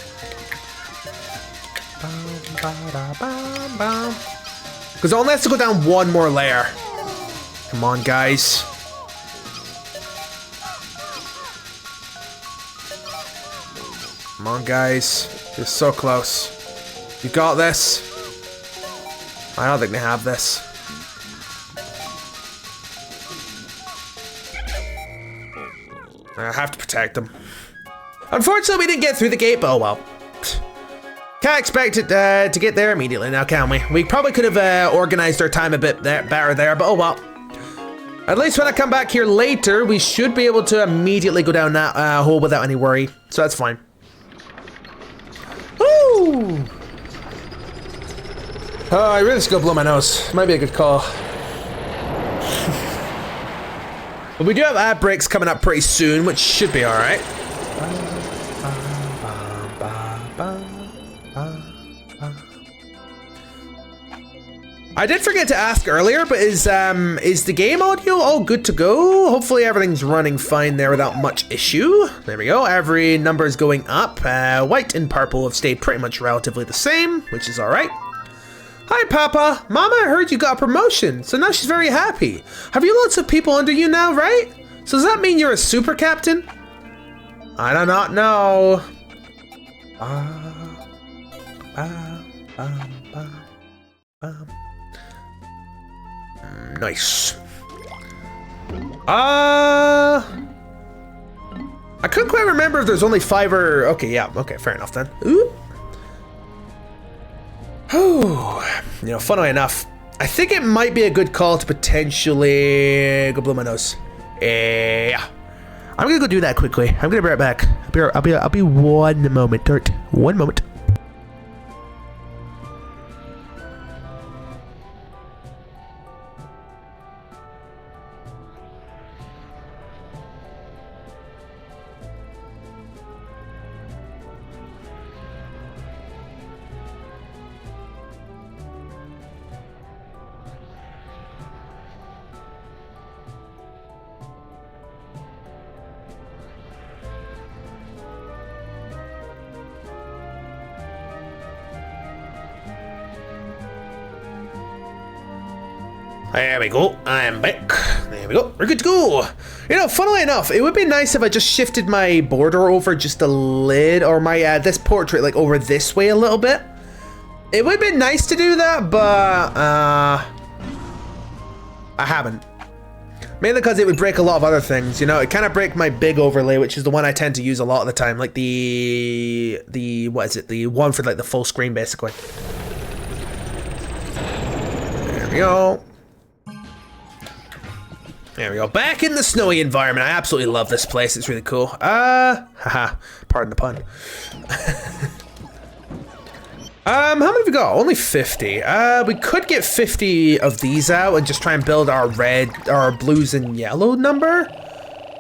Because it only has to go down one more layer. Come on, guys. Come on, guys. You're so close. You got this. I don't think they have this. I have to protect them. Unfortunately, we didn't get through the gate, but oh well. Can't expect it to get there immediately now, can we? We probably could have organized our time a bit better there, but oh well. At least when I come back here later, we should be able to immediately go down that hole without any worry. So that's fine. Woo! Oh, I really should go blow my nose. Might be a good call. But we do have ad breaks coming up pretty soon, which should be alright. I did forget to ask earlier, but is the game audio all good to go? Hopefully everything's running fine there without much issue. There we go, every number is going up. White and purple have stayed pretty much relatively the same, which is alright. Hi Papa, Mama heard you got a promotion, so now she's very happy. Have you lots of people under you now, right? So does that mean you're a super captain? I do not know. Nice. I couldn't quite remember if there's only 5 or... Okay, yeah, okay, fair enough then. Ooh. You know, funnily enough, I think it might be a good call to potentially go blow my nose. Yeah. I'm gonna go do that quickly. I'm gonna be right back. I'll be 1 moment, Dirt. 1 moment. There we go, I'm back. There we go, we're good to go. You know, funnily enough, it would be nice if I just shifted my border over just a lid, or my, this portrait, like, over this way a little bit. It would be nice to do that, but, I haven't. Mainly because it would break a lot of other things, you know? It kind of break my big overlay, which is the one I tend to use a lot of the time, like the what is it? The one for, like, the full screen, basically. There we go. There we go, back in the snowy environment. I absolutely love this place, it's really cool. Haha, pardon the pun. How many have we got? Only 50. We could get 50 of these out and just try and build our blues and yellow number.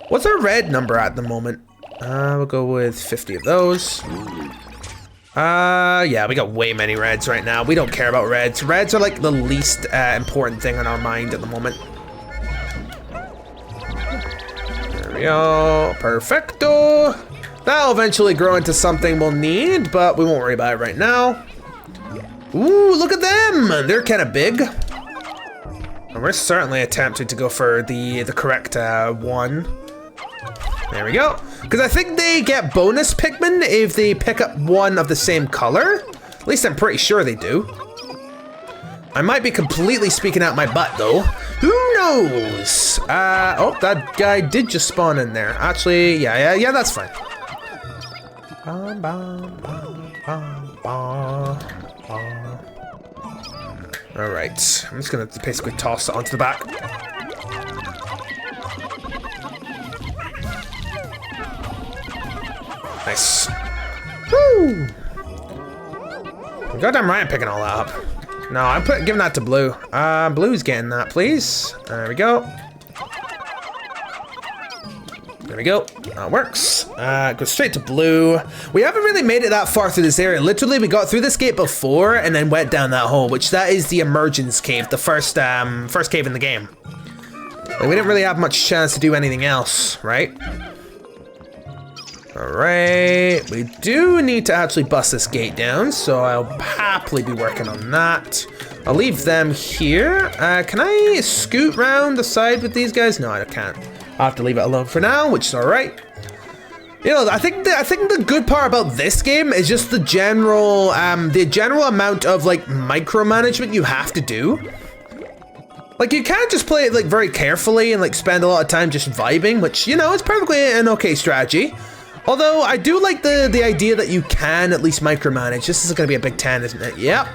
What's our red number at the moment? We'll go with 50 of those. Yeah, we got way many reds right now. We don't care about reds. Reds are like the least important thing on our mind at the moment. There we go. Perfecto. That'll eventually grow into something we'll need, but we won't worry about it right now. Ooh, look at them! They're kind of big. And we're certainly attempting to go for the correct one. There we go. Because I think they get bonus Pikmin if they pick up one of the same color. At least I'm pretty sure they do. I might be completely speaking out my butt though. Who knows? Oh, that guy did just spawn in there. Actually, yeah, that's fine. All right, I'm just gonna basically toss it onto the back. Nice. Woo! Goddamn right I'm picking all that up. No, I'm giving that to Blue. Blue's getting that, please. There we go. There we go. That works. Go straight to Blue. We haven't really made it that far through this area. Literally, we got through this gate before and then went down that hole, which that is the emergence cave, the first cave in the game. Like, we didn't really have much chance to do anything else, right? All right, we do need to actually bust this gate down, so I'll happily be working on that. I'll leave them here. Can I scoot round the side with these guys? No, I can't. I'll have to leave it alone for now, which is all right. You know, I think the good part about this game is just the general amount of like micromanagement you have to do. Like, you can't just play it like very carefully and like spend a lot of time just vibing, which, you know, is perfectly an okay strategy. Although I do like the idea that you can at least micromanage. This is gonna be a big 10, isn't it? Yep.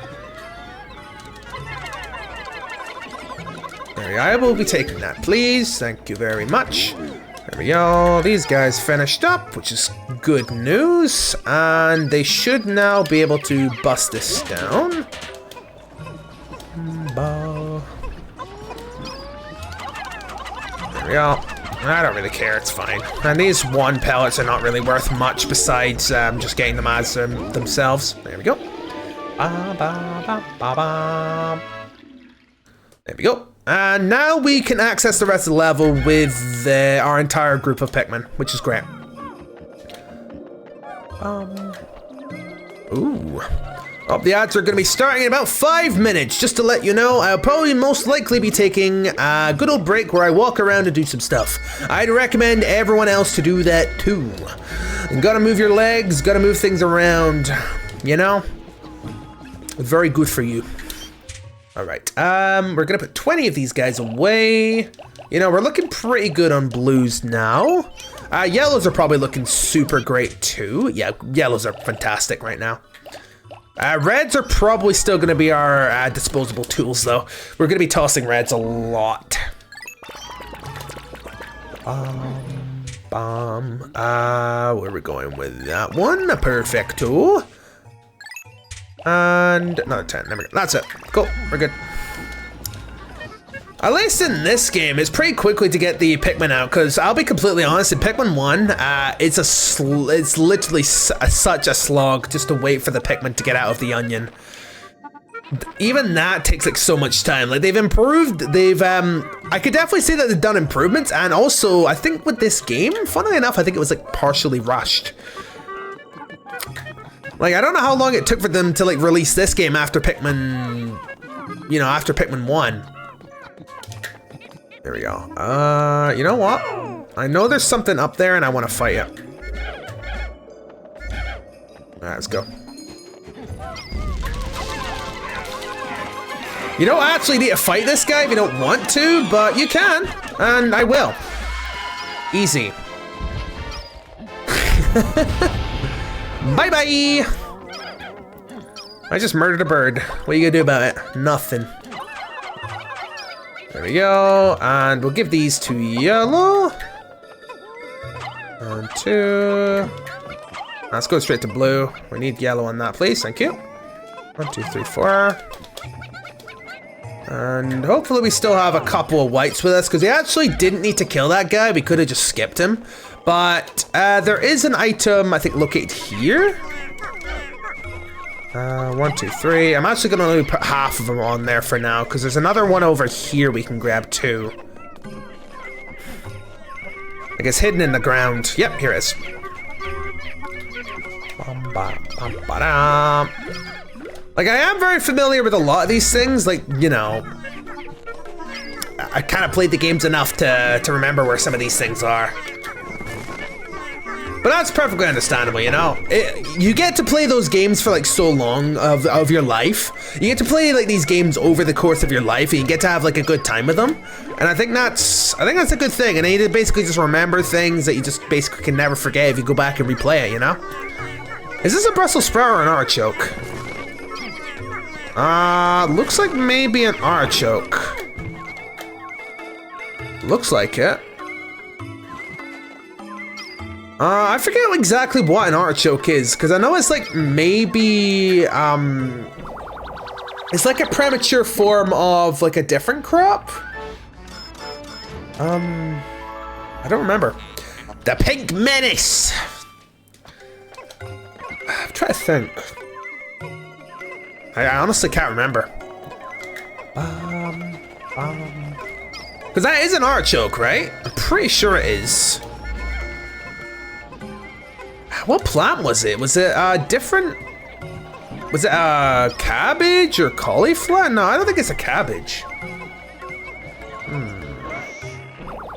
There we go. I will be taking that, please. Thank you very much. There we go. These guys finished up, which is good news. And they should now be able to bust this down. There we go. I don't really care, it's fine. And these one pellets are not really worth much besides just getting them as themselves. There we go. There we go. And now we can access the rest of the level with our entire group of Pikmin, which is great. Ooh. Oh, the ads are going to be starting in about 5 minutes. Just to let you know, I'll probably most likely be taking a good old break where I walk around and do some stuff. I'd recommend everyone else to do that too. You gotta move your legs, gotta move things around, you know? Very good for you. All right, we're gonna put 20 of these guys away. You know, we're looking pretty good on blues now. Yellows are probably looking super great too. Yeah, yellows are fantastic right now. Reds are probably still going to be our disposable tools, though. We're going to be tossing reds a lot. Where are we going with that one? Perfecto. And another 10. There we go. That's it. Cool. We're good. At least in this game, it's pretty quickly to get the Pikmin out, because I'll be completely honest, in Pikmin 1, it's literally such a slog just to wait for the Pikmin to get out of the onion. Even that takes like so much time. Like, they've improved, I could definitely say that they've done improvements, and also, I think with this game, funnily enough, I think it was like partially rushed. Like, I don't know how long it took for them to like release this game after Pikmin, you know, after Pikmin 1. There we go. You know what? I know there's something up there and I want to fight it. Alright, let's go. You don't actually need to fight this guy if you don't want to, but you can. And I will. Easy. Bye-bye! I just murdered a bird. What are you gonna do about it? Nothing. There we go, and we'll give these to yellow. And 2. Let's go straight to blue. We need yellow on that, please. Thank you. 1, 2, 3, 4. And hopefully we still have a couple of whites with us, because we actually didn't need to kill that guy. We could have just skipped him. But there is an item, I think, located here. 1, 2, 3. I'm actually going to only put half of them on there for now, because there's another one over here we can grab too. I guess hidden in the ground. Yep, here it is. Like, I am very familiar with a lot of these things. Like, you know, I kind of played the games enough to remember where some of these things are. But that's perfectly understandable, you know? You get to play those games for like so long of your life. You get to play like these games over the course of your life, and you get to have like a good time with them. And I think that's a good thing. And you need to basically just remember things that you just basically can never forget if you go back and replay it, you know? Is this a Brussels sprout or an artichoke? Looks like maybe an artichoke. Looks like it. I forget exactly what an artichoke is, because I know it's like maybe, it's like a premature form of like a different crop. I don't remember. The Pink Menace. I'm trying to think. I honestly can't remember. Because that is an artichoke, right? I'm pretty sure it is. What plant was it? Was it different? Was it cabbage or cauliflower? No, I don't think it's a cabbage.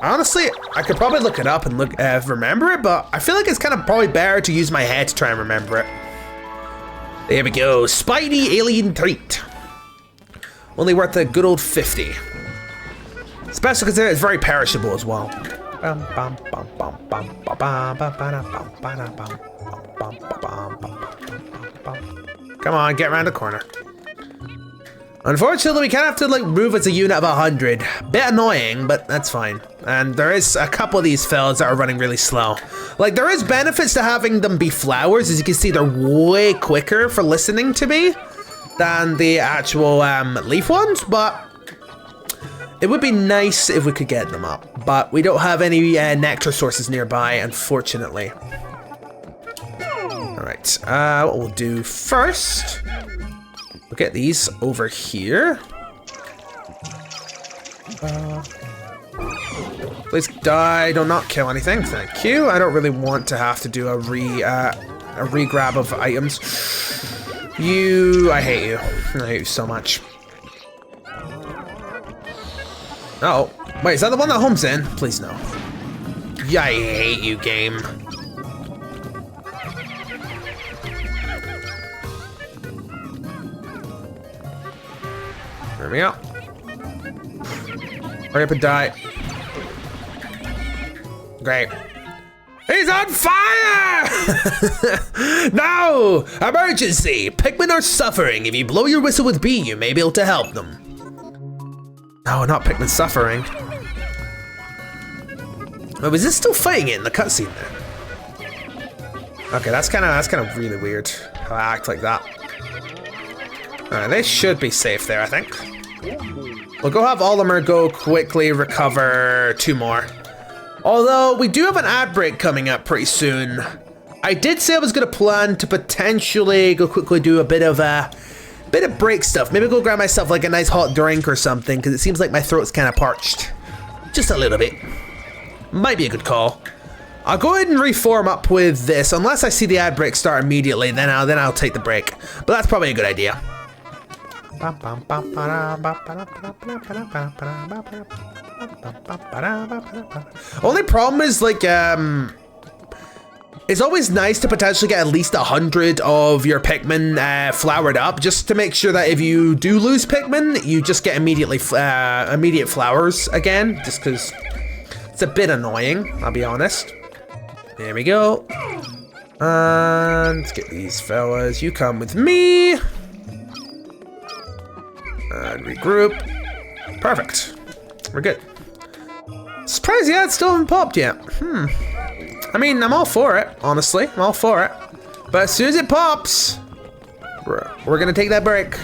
Honestly, I could probably look it up and remember it, but I feel like it's kind of probably better to use my head to try and remember it. There we go, Spidey alien treat. Only worth a good old 50. Especially because it's very perishable as well. Come on, get around the corner. Unfortunately, we kind of have to like move as a unit of 100. Bit annoying, but that's fine. And there is a couple of these fellas that are running really slow. Like, there is benefits to having them be flowers. As you can see, they're way quicker for listening to me than the actual leaf ones, but it would be nice if we could get them up. But we don't have any nectar sources nearby, unfortunately. All right, what we'll do first, we'll get these over here. Please die, do not kill anything, thank you. I don't really want to have to do a re-grab of items. I hate you. I hate you so much. Oh, wait, is that the one that homes in? Please no. Yeah, I hate you, game. There we go. Hurry up and die. Great. He's on fire! No! Emergency! Pikmin are suffering. If you blow your whistle with B, you may be able to help them. No, not Pikmin suffering. Wait, was this still fighting it in the cutscene there? Okay, that's kind of really weird how I act like that. Alright, they should be safe there, I think. We'll go have Olimar go quickly recover 2 more. Although, we do have an ad break coming up pretty soon. I did say I was going to plan to potentially go quickly do a bit of break stuff. Maybe go grab myself like a nice hot drink or something, because it seems like my throat's kind of parched. Just a little bit. Might be a good call. I'll go ahead and reform up with this. Unless I see the ad break start immediately, then I'll take the break. But that's probably a good idea. Only problem is like it's always nice to potentially get at least 100 of your Pikmin flowered up, just to make sure that if you do lose Pikmin, you just get immediate flowers again, just because it's a bit annoying, I'll be honest. There we go. And let's get these fellas. You come with me. And regroup. Perfect. We're good. Surprised, yeah, it still hasn't popped yet. I mean, I'm all for it, honestly. I'm all for it. But as soon as it pops, We're gonna take that break.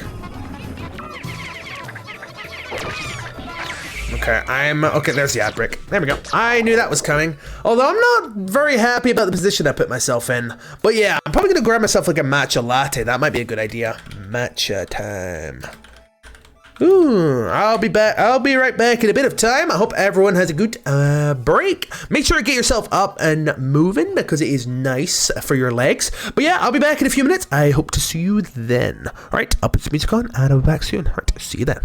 Okay, there's the ad break. There we go. I knew that was coming. Although I'm not very happy about the position I put myself in. But yeah, I'm probably gonna grab myself like a matcha latte. That might be a good idea. Matcha time. Ooh, I'll be back. I'll be right back in a bit of time. I hope everyone has a good break. Make sure to get yourself up and moving because it is nice for your legs. But yeah, I'll be back in a few minutes. I hope to see you then. All right, I'll put some music on and I'll be back soon. All right, see you then.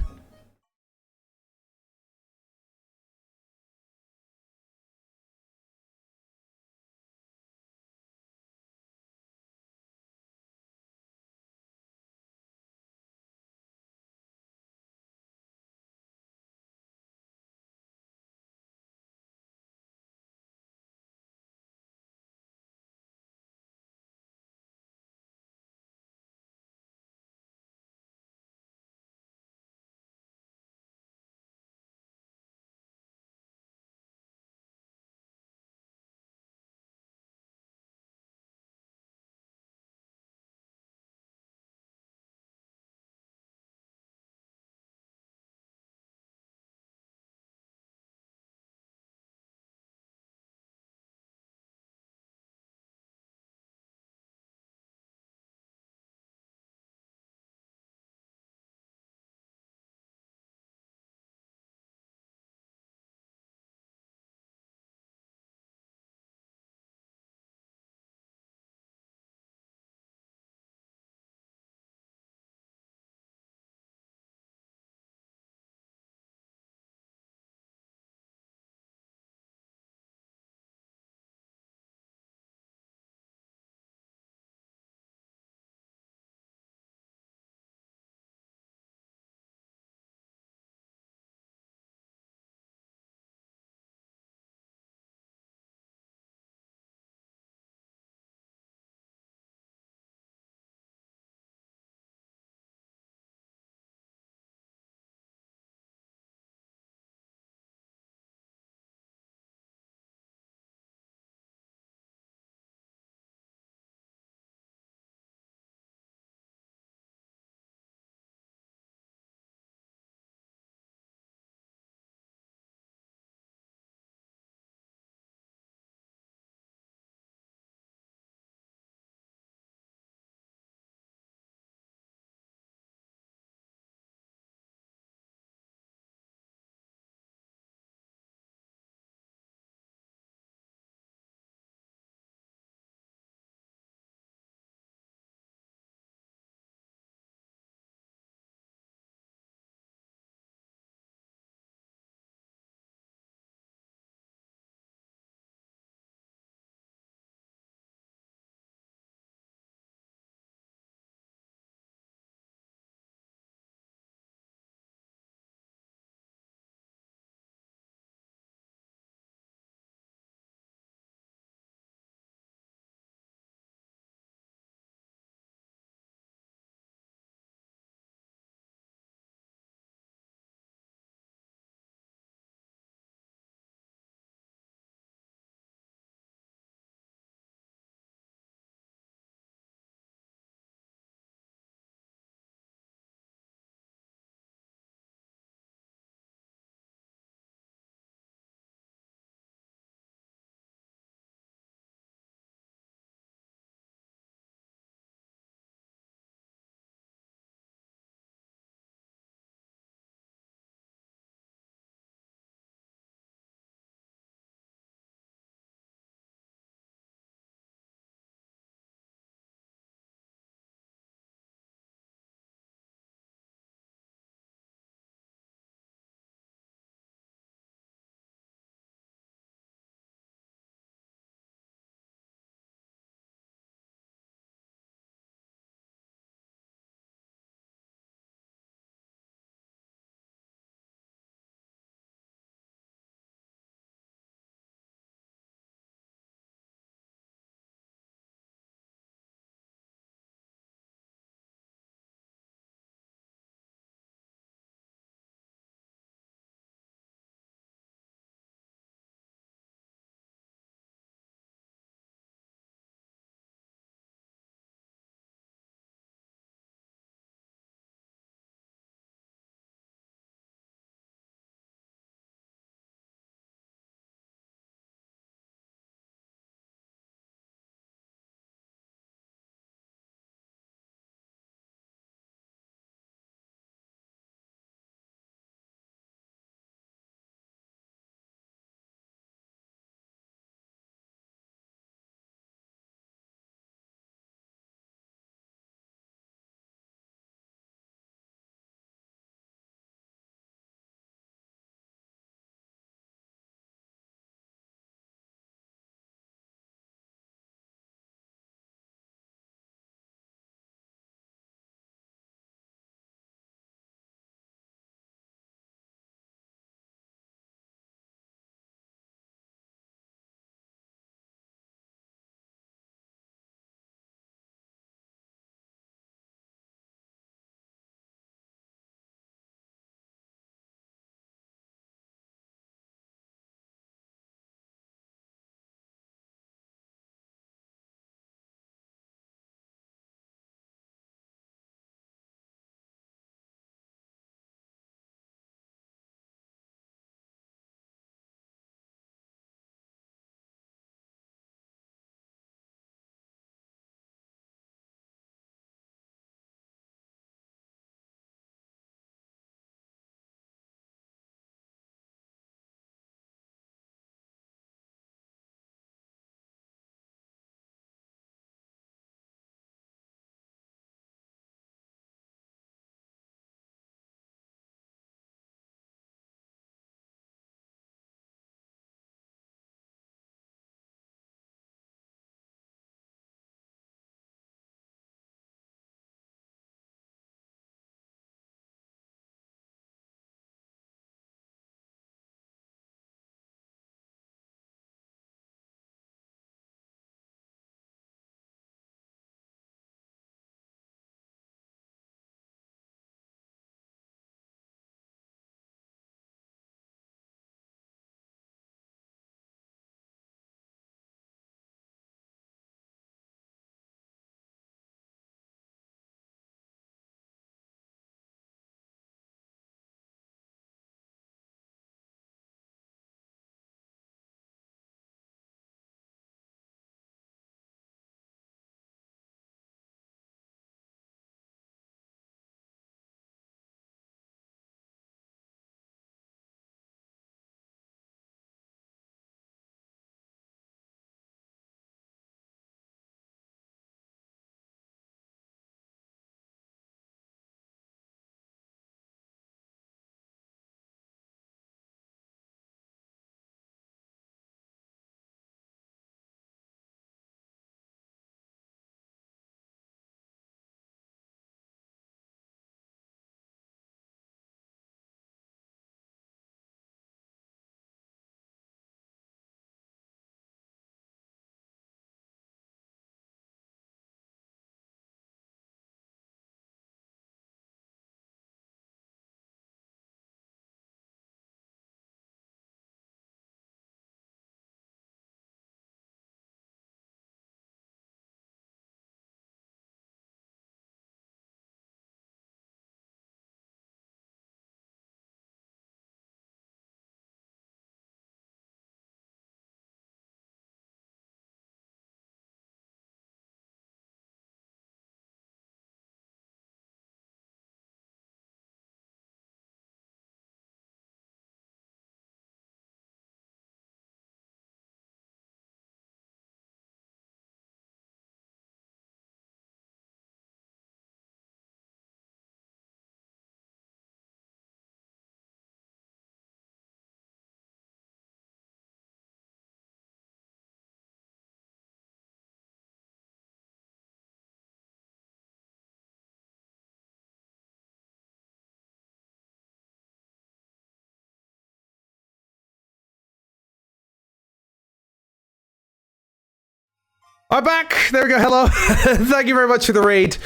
I'm back. There we go. Hello. Thank you very much for the raid.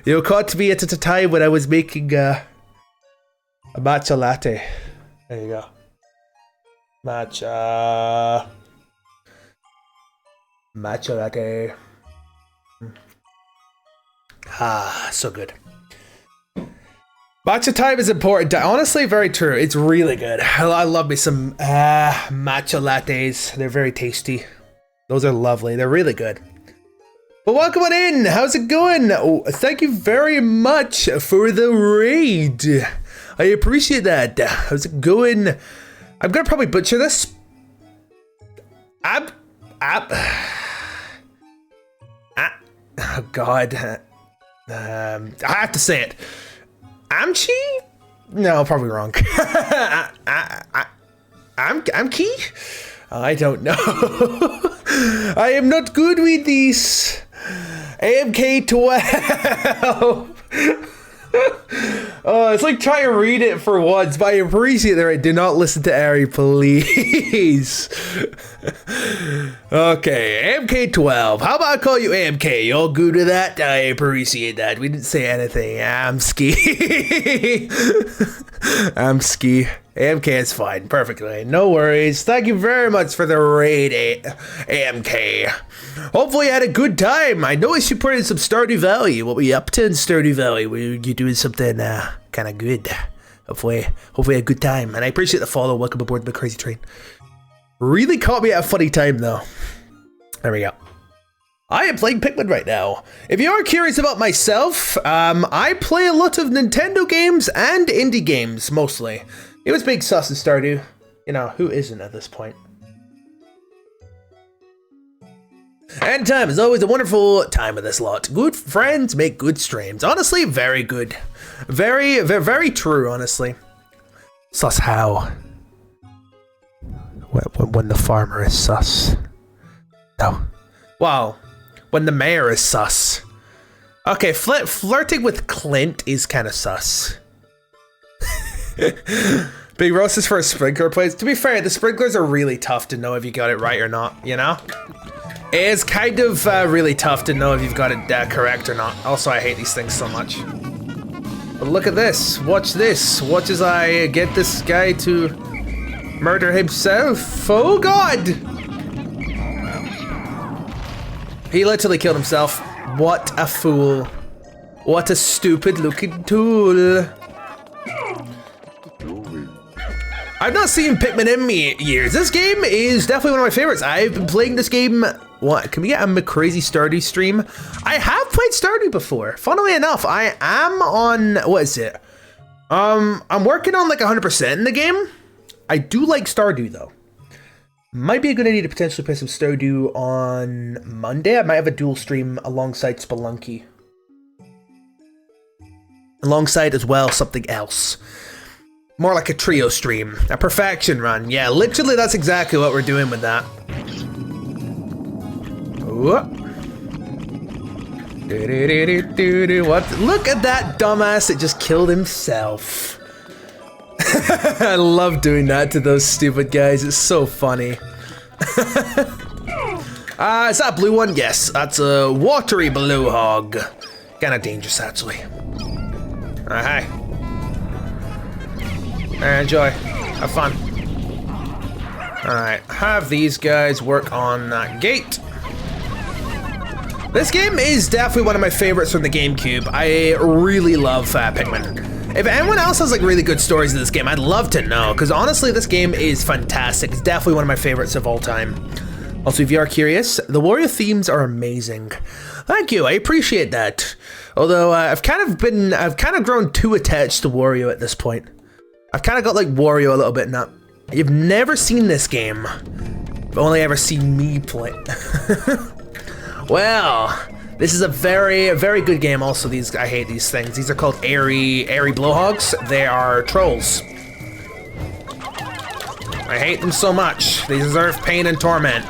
You caught me at a time when I was making a matcha latte. There you go. Matcha latte. Ah, so good. Matcha time is important. Honestly, very true. It's really good. I love me some matcha lattes. They're very tasty. Those are lovely. They're really good. But welcome on in. How's it going? Oh, thank you very much for the raid. I appreciate that. How's it going? I'm gonna probably butcher this. Oh God. I have to say it. Amchi? No, probably wrong. Amki? I don't know. I am not good with these. AMK12. Oh, it's like trying to read it for once, but I appreciate that. Do not listen to Ari, please. Okay, AMK12. How about I call you AMK? You all good with that? I appreciate that. We didn't say anything. I'm ski. I'm ski. AMK is fine, perfectly. No worries. Thank you very much for the raid, AMK. Hopefully you had a good time. I noticed you put in some Stardew Valley. What were you up to in Stardew Valley? Were you doing something kind of good? Hopefully a good time. And I appreciate the follow. Welcome aboard the crazy train. Really caught me at a funny time though. There we go. I am playing Pikmin right now. If you are curious about myself, I play a lot of Nintendo games and indie games mostly. It was big sus in Stardew. You know, who isn't at this point? And time is always a wonderful time with this lot. Good friends make good streams. Honestly, very good. Very true, honestly. Sus how? When the farmer is sus. No. Wow. When the mayor is sus. Okay, flirting with Clint is kind of sus. Big roses for a sprinkler place. To be fair, the sprinklers are really tough to know if you got it right or not, you know? It is kind of really tough to know if you've got it correct or not. Also, I hate these things so much. But look at this. Watch this. Watch as I get this guy to murder himself. Oh, God! He literally killed himself. What a fool. What a stupid looking tool. I've not seen Pikmin in years. This game is definitely one of my favorites. I've been playing this game. What? Can we get a crazy Stardew stream? I have played Stardew before. Funnily enough, I am on, what is it? I'm working on like 100% in the game. I do like Stardew though. Might be a good idea to potentially play some Stardew on Monday. I might have a dual stream alongside Spelunky. Alongside as well something else. More like a trio stream, a perfection run. Yeah, literally that's exactly what we're doing with that. What? Look at that dumbass that just killed himself. I love doing that to those stupid guys. It's so funny. Is that a blue one? Yes, that's a watery blue hog. Kind of dangerous actually. Hi. Enjoy. Have fun. Alright, have these guys work on that gate. This game is definitely one of my favorites from the GameCube. I really love Pikmin. If anyone else has like really good stories in this game, I'd love to know, because honestly this game is fantastic. It's definitely one of my favorites of all time. Also, if you are curious, the Wario themes are amazing. Thank you, I appreciate that. Although I've kind of grown too attached to Wario at this point. I've kind of got like Wario a little bit now. You've never seen this game. You've only ever seen me play. Well, this is a very good game. Also, I hate these things. These are called airy blowhogs. They are trolls. I hate them so much. They deserve pain and torment.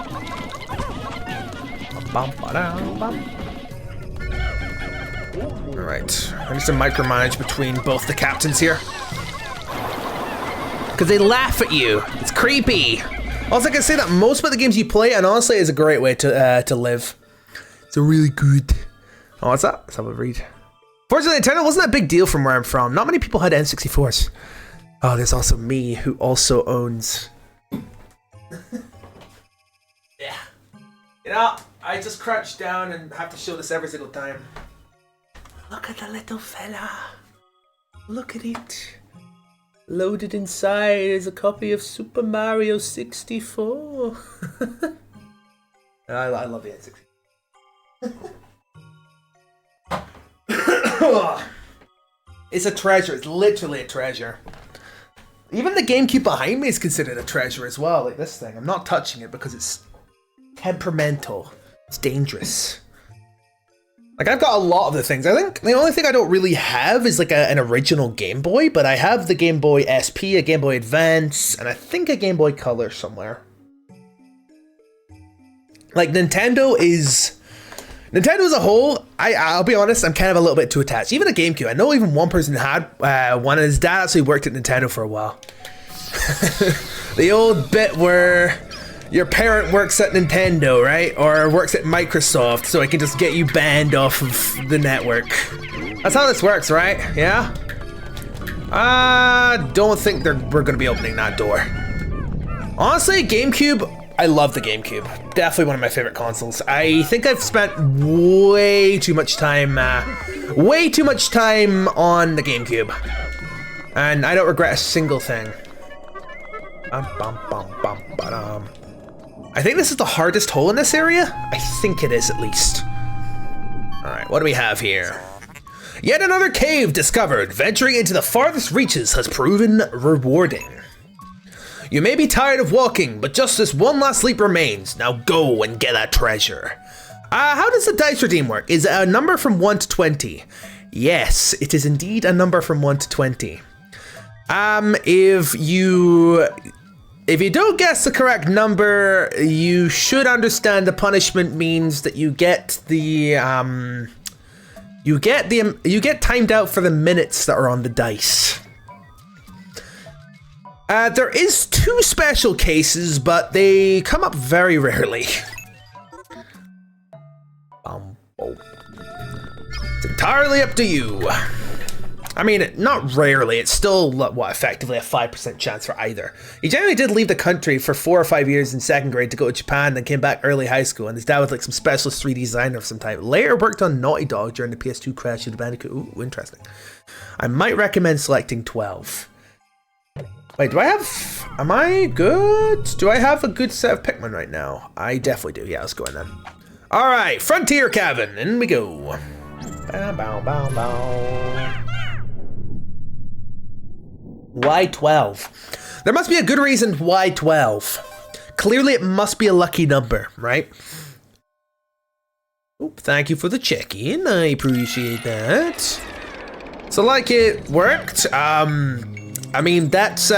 Alright, I need to micromanage between both the captains here. Because they laugh at you. It's creepy. Also, I can say that most of the games you play, and honestly, is a great way to live. It's a really good. Oh, what's that? Let's have a read. Fortunately, Nintendo wasn't a big deal from where I'm from. Not many people had N64s. Oh, there's also me, who also owns. Yeah. You know, I just crouch down and have to show this every single time. Look at the little fella. Look at it. Loaded inside is a copy of Super Mario 64. I love the N64. It's a treasure. It's literally a treasure. Even the GameCube behind me is considered a treasure as well. Like this thing. I'm not touching it because it's temperamental. It's dangerous. Like, I've got a lot of the things. I think the only thing I don't really have is like an original Game Boy, but I have the Game Boy SP, a Game Boy Advance, and I think a Game Boy Color somewhere. Like, Nintendo as a whole, I'll be honest, I'm kind of a little bit too attached. Even a GameCube, I know even one person had one, and his dad actually worked at Nintendo for a while. The old bit where your parent works at Nintendo, right? Or works at Microsoft, so it can just get you banned off of the network. That's how this works, right? Yeah? I don't think we're gonna be opening that door. Honestly, GameCube, I love the GameCube. Definitely one of my favorite consoles. I think I've spent way too much time on the GameCube. And I don't regret a single thing. I think this is the hardest hole in this area. I think it is, at least. All right, what do we have here? Yet another cave discovered. Venturing into the farthest reaches has proven rewarding. You may be tired of walking, but just this one last leap remains. Now go and get that treasure. How does the dice redeem work? Is it a number from 1 to 20? Yes, it is indeed a number from 1 to 20. If you don't guess the correct number, you should understand the punishment means that you get timed out for the minutes that are on the dice. There is 2 special cases, but they come up very rarely. It's entirely up to you. I mean, not rarely, it's still, what, effectively a 5% chance for either. He generally did leave the country for 4 or 5 years in 2nd grade to go to Japan, then came back early high school, and his dad was like some specialist 3D designer of some type. Later worked on Naughty Dog during the PS2 crash of the Bandicoot. Ooh, interesting. I might recommend selecting 12. Wait, am I good? Do I have a good set of Pikmin right now? I definitely do, yeah, let's go in then. All right, Frontier Cabin, in we go. Bow, bow, bow, bow. Why 12? There must be a good reason why 12. Clearly it must be a lucky number, right? Oop, thank you for the check-in. I appreciate that. So like it worked. I mean, that's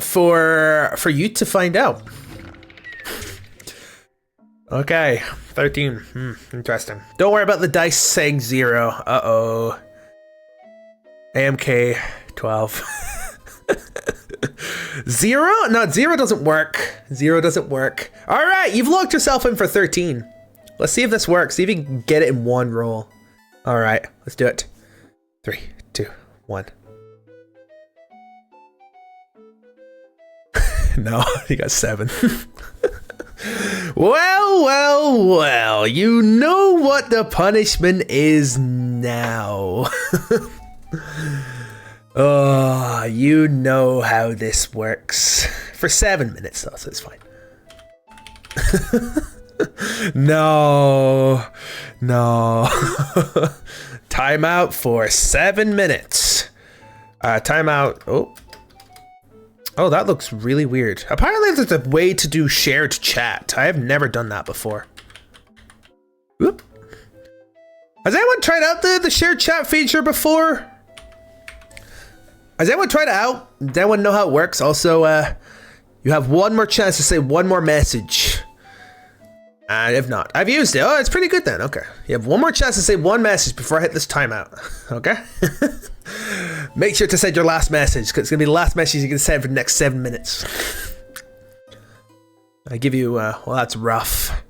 for you to find out. Okay, 13. Interesting. Don't worry about the dice saying 0. Uh-oh. AMK 12. 0? No, 0 doesn't work. 0 doesn't work. All right, you've locked yourself in for 13. Let's see if this works. See if you can get it in one roll. All right, let's do it. 3, 2, 1. No, you got 7. Well, you know what the punishment is now. Oh, you know how this works. For 7 minutes though, so it's fine. No. Timeout for 7 minutes. Timeout. Oh, that looks really weird. Apparently there's a way to do shared chat. I have never done that before. Whoop. Has anyone tried out the shared chat feature before? Has anyone tried it out? Does anyone know how it works? Also, you have one more chance to say one more message. And if not, I've used it. Oh, it's pretty good then. Okay. You have one more chance to say one message before I hit this timeout. Okay? Make sure to send your last message, because it's going to be the last message you can send for the next 7 minutes. I give you, well, that's rough.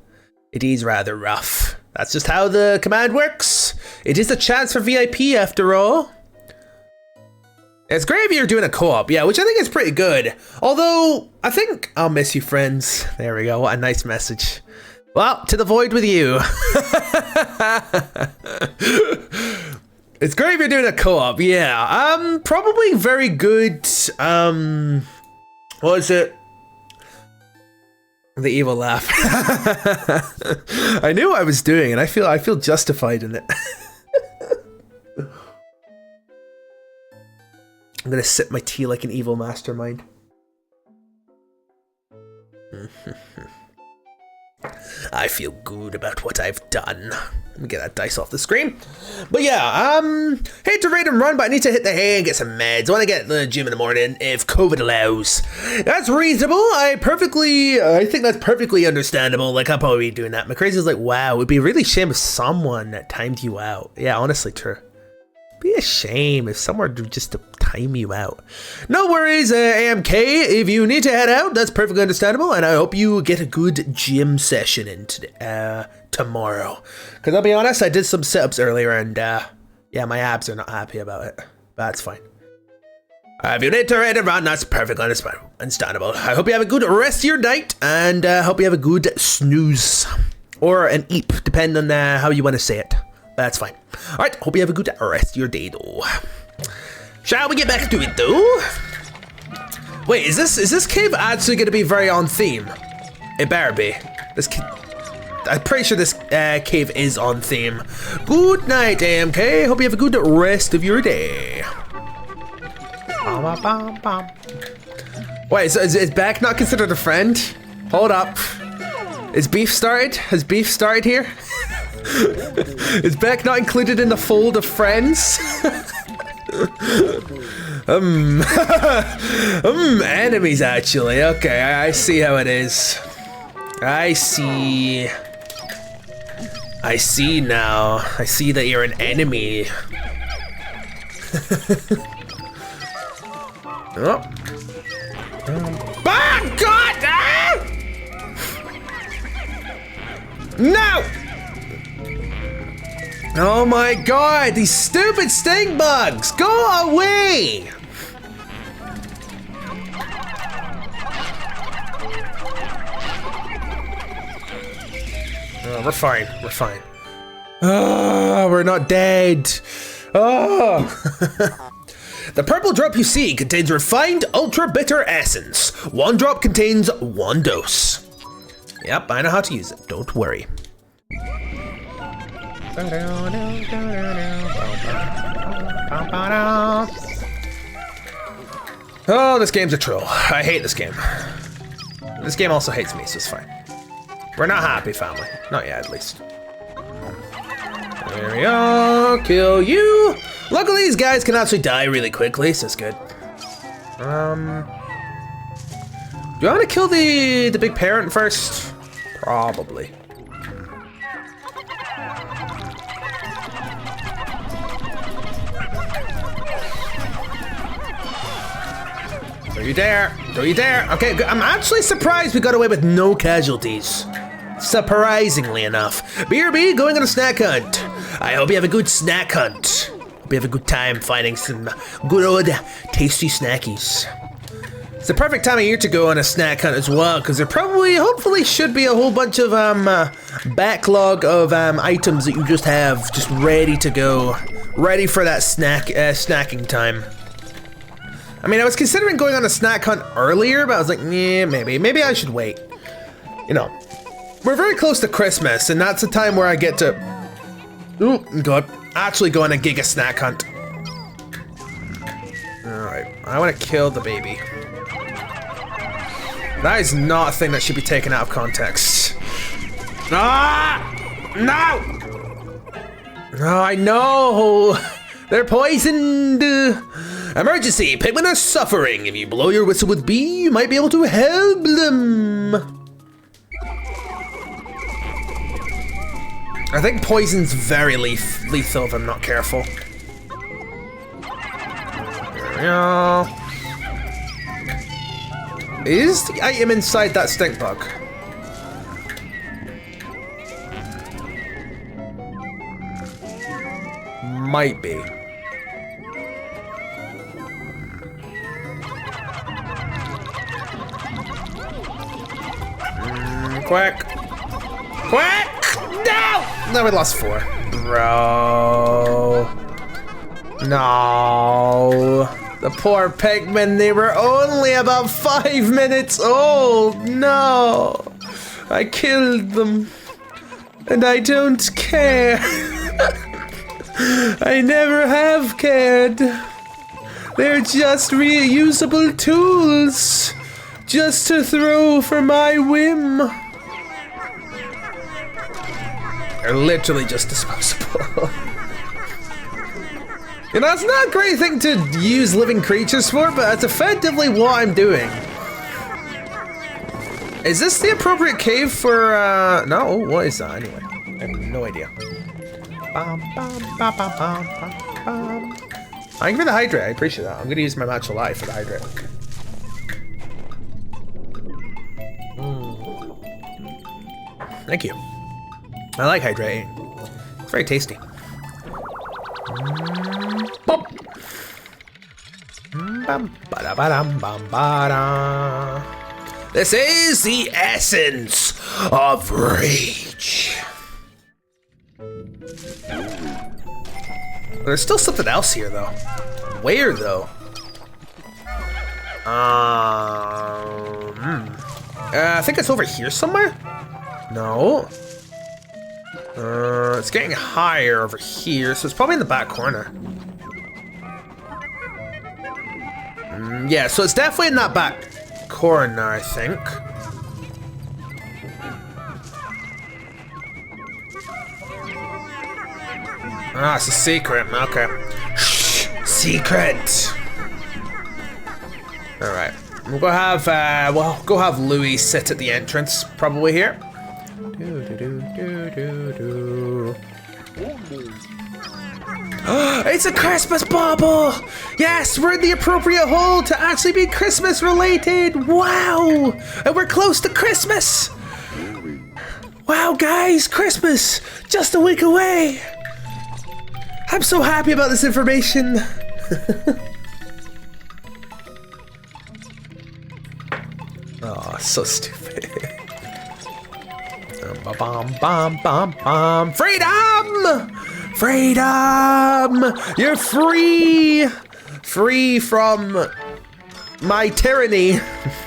It is rather rough. That's just how the command works. It is a chance for VIP after all. It's great if you're doing a co-op, yeah, which I think is pretty good. Although, I think I'll miss you, friends. There we go, what a nice message. Well, to the void with you. It's great if you're doing a co-op, yeah. Probably very good, what is it? The evil laugh. I knew what I was doing and I feel justified in it. I'm gonna sip my tea like an evil mastermind. I feel good about what I've done. Let me get that dice off the screen. But yeah, hate to raid and run, but I need to hit the hay and get some meds. I want to get to the gym in the morning if COVID allows. That's reasonable. I think that's perfectly understandable. Like, I'll probably be doing that. My crazy's like, wow, it would be a really shame if someone timed you out. Yeah, honestly, true. Be a shame if someone would just to time you out. No worries, AMK. If you need to head out, that's perfectly understandable, and I hope you get a good gym session in tomorrow. Because I'll be honest, I did some sit-ups earlier, and yeah, my abs are not happy about it. That's fine. If you need to head and run, that's perfectly understandable. I hope you have a good rest of your night, and hope you have a good snooze. Or an eep, depending on how you want to say it. That's fine. Alright, hope you have a good rest of your day, though. Shall we get back to it, though? Wait, is this cave actually going to be very on theme? It better be. I'm pretty sure this cave is on theme. Good night, AMK. Hope you have a good rest of your day. Wait, so is Beck not considered a friend? Hold up. Is beef started? Has beef started here? Is Beck not included in the fold of friends? Enemies actually. Okay, I see how it is. I see now. I see that you're an enemy. Oh. Ah, God! Ah! No! Oh my God, these stupid stink bugs! Go away! Oh, we're fine, we're fine. Oh, we're not dead. Oh! The purple drop you see contains refined ultra bitter essence. One drop contains 1 dose. Yep, I know how to use it, don't worry. Oh, this game's a troll. I hate this game. This game also hates me, so it's fine. We're not happy, family. Not yet, at least. There we go. Kill you. Luckily, these guys can actually die really quickly, so it's good. Do I want to kill the big parent first? Probably. Don't you dare! Don't you dare! Okay, good. I'm actually surprised we got away with no casualties. Surprisingly enough. BRB going on a snack hunt. I hope you have a good snack hunt. Hope you have a good time finding some good old tasty snackies. It's the perfect time of year to go on a snack hunt as well, because there probably, hopefully, should be a whole bunch of backlog of items that you just have just ready to go, ready for that snacking time. I mean, I was considering going on a snack hunt earlier, but I was like, yeah, maybe I should wait. You know, we're very close to Christmas, and that's the time where I get to, actually go on a giga snack hunt. All right, I want to kill the baby. That is not a thing that should be taken out of context. Ah! No! Oh, I know! They're poisoned! Emergency! Pikmin are suffering! If you blow your whistle with B, you might be able to help them! I think poison's very lethal if I'm not careful. There we go. Is the item inside that stink bug? might be. Quick. Quick! No! No, we lost 4. Bro. No. The poor Pikmin, they were only about 5 minutes old. No. I killed them. And I don't care. I never have cared. They're just reusable tools. Just to throw for my whim. They're literally just disposable. You know, it's not a great thing to use living creatures for, but that's effectively what I'm doing. Is this the appropriate cave for, no, what is that anyway? I have no idea. Thank you for the hydrate, I appreciate that. I'm gonna use my match alive for the hydrate. Thank you. I like hydrating. It's very tasty. Bum. This is the essence of rage. There's still something else here, though. Where, though? I think it's over here somewhere? No. It's getting higher over here, so it's probably in the back corner. Yeah, so it's definitely in that back corner, I think. Ah, it's a secret. Okay. Shh, secret. All right. We'll go have Louis sit at the entrance, probably here. It's a Christmas bauble! Yes, we're in the appropriate hole to actually be Christmas related! Wow! And we're close to Christmas! Wow, guys, Christmas! Just a week away! I'm so happy about this information! Oh, so stupid. Freedom! Freedom! You're free! Free from my tyranny.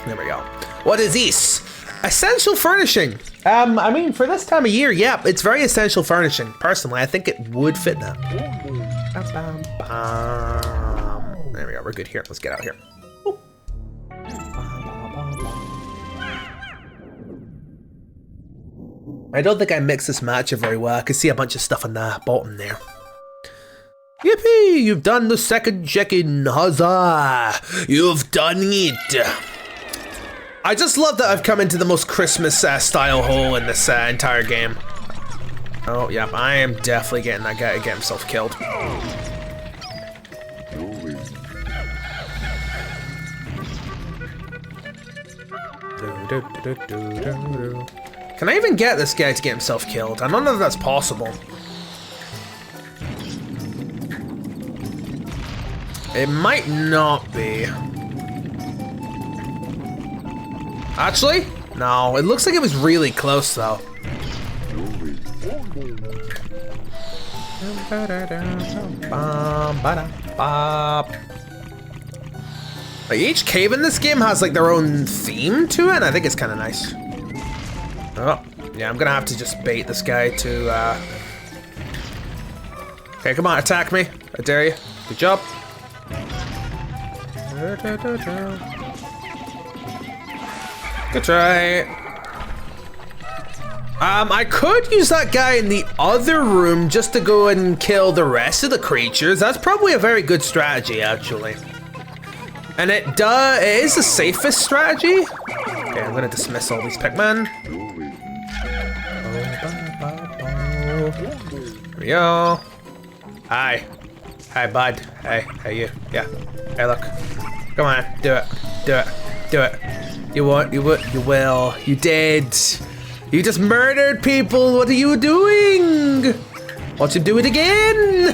There we go. What is this? Essential furnishing. I mean, for this time of year, yeah, it's very essential furnishing. Personally, I think it would fit that. There we go, we're good here. Let's get out here. I don't think I mixed this matcha very well. I can see a bunch of stuff on the bottom there. Yippee! You've done the second check-in. Huzzah! You've done it. I just love that I've come into the most Christmas style hole in this entire game. Oh, yeah, I am definitely getting that guy to get himself killed. Can I even get this guy to get himself killed? I don't know if that's possible. It might not be. Actually, no, it looks like it was really close though. Like, each cave in this game has like their own theme to it, and I think it's kind of nice. Oh, yeah, I'm gonna have to just bait this guy to, Okay, come on, attack me. I dare you. Good job. Good try. I could use that guy in the other room just to go and kill the rest of the creatures. That's probably a very good strategy, actually. And it is the safest strategy. Okay, I'm gonna dismiss all these Pikmin. Here we go. Hi. Hi, bud. Hey, hey, you. Yeah. Hey, look. Come on, do it. Do it. Do it. You won't, you would, you will. You did. You just murdered people. What are you doing? Watch him do it again!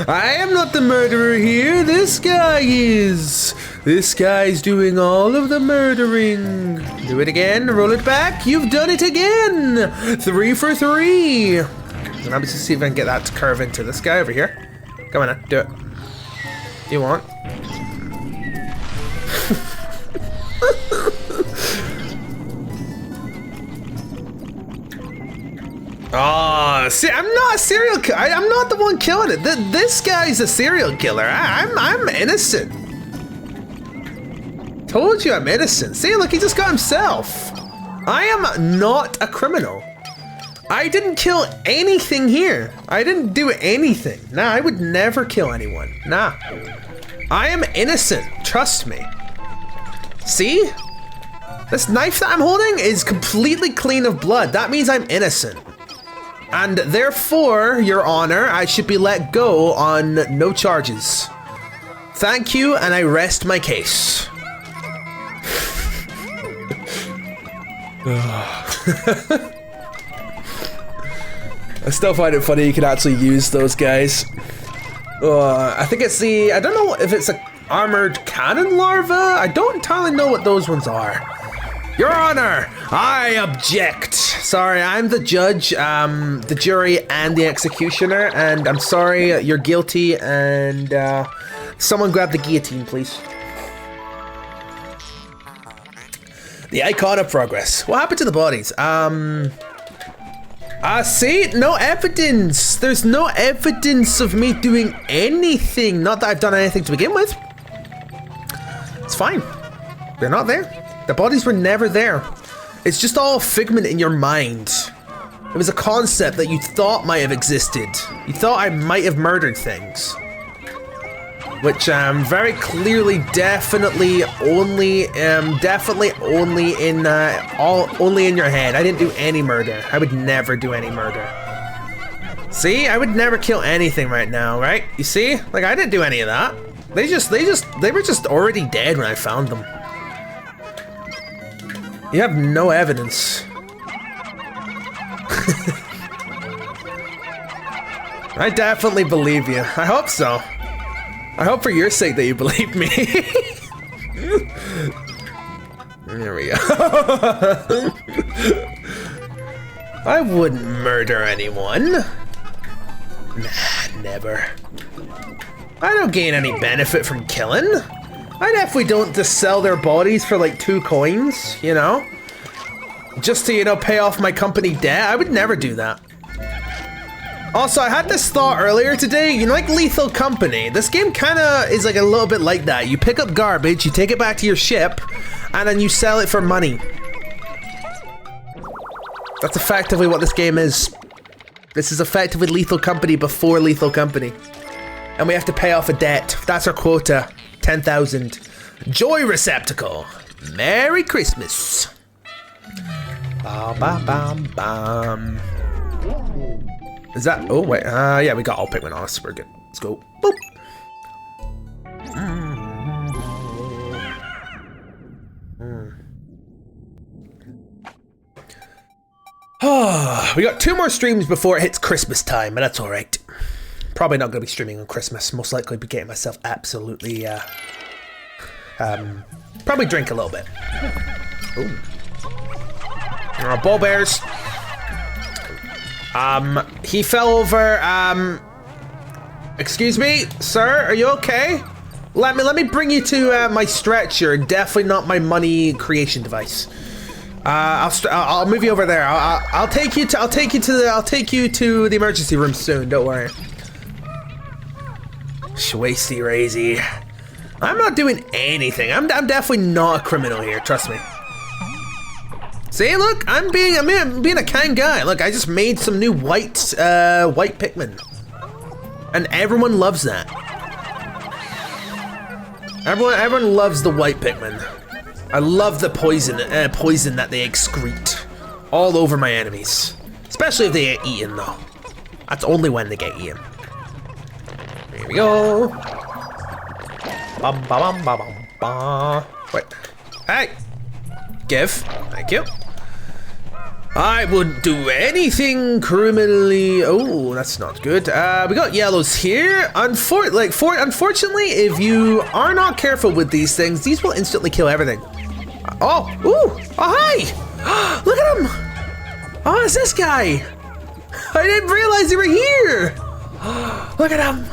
I am not the murderer here, this guy is. This guy's doing all of the murdering. Do it again, roll it back, you've done it again! 3 for 3! And I'm just see if I can get that to curve into this guy over here. Come on now, do it. Do you want? Oh, see, I'm not a serial killer. I'm not the one killing it. This guy's a serial killer. I'm innocent. Told you I'm innocent. See, look, he just got himself. I am not a criminal. I didn't kill anything here. I didn't do anything. Nah, I would never kill anyone. Nah. I am innocent. Trust me. See? This knife that I'm holding is completely clean of blood. That means I'm innocent. And therefore, Your Honor, I should be let go on no charges. Thank you, and I rest my case. I still find it funny you can actually use those guys. I think it's I don't know if it's a armored cannon larva. I don't entirely know what those ones are. Your Honor, I object. Sorry, I'm the judge, the jury, and the executioner, and I'm sorry, you're guilty, and someone grab the guillotine, please. The icon of progress. What happened to the bodies? See, no evidence. There's no evidence of me doing anything. Not that I've done anything to begin with. It's fine. They're not there. The bodies were never there. It's just all a figment in your mind. It was a concept that you thought might have existed. You thought I might have murdered things. Which very clearly, definitely only in your head. I didn't do any murder. I would never do any murder. See, I would never kill anything right now, right? You see, like I didn't do any of that. They were just already dead when I found them. You have no evidence. I definitely believe you. I hope so. I hope for your sake that you believe me. There we go. I wouldn't murder anyone. Nah, never. I don't gain any benefit from killing. I definitely don't just sell their bodies for like 2 coins, you know? Just to, you know, pay off my company debt. I would never do that. Also, I had this thought earlier today, you know, like Lethal Company. This game kind of is like a little bit like that. You pick up garbage, you take it back to your ship, and then you sell it for money. That's effectively what this game is. This is effectively Lethal Company before Lethal Company. And we have to pay off a debt. That's our quota. 10,000. Joy receptacle. Merry Christmas. Ba ba bam bam. Is that? Oh wait. Yeah, we got all Pikmin on us. We're good. Let's go. Boop. We got 2 more streams before it hits Christmas time, but that's all right. Probably not going to be streaming on Christmas. Most likely be getting myself absolutely, probably drink a little bit. Ooh. Ball bears. He fell over, excuse me, sir, are you okay? Let me bring you to, my stretcher. Definitely not my money creation device. I'll move you over there. I'll take you to the emergency room soon. Don't worry. Shwasty Razy. I'm not doing anything. I'm definitely not a criminal here. Trust me. See, look, I'm being a kind guy. Look, I just made some new white Pikmin, and everyone loves that. Everyone loves the white Pikmin. I love the poison that they excrete all over my enemies, especially if they get eaten though. That's only when they get eaten. Here we go. Bum, ba, bum, ba, bum, ba. Wait. Hey. Give. Thank you. I wouldn't do anything criminally. Oh, that's not good. We got yellows here. Unfortunately, if you are not careful with these things, these will instantly kill everything. Oh, ooh, oh, hi. Look at him. Oh, it's this guy. I didn't realize they were here. Look at him.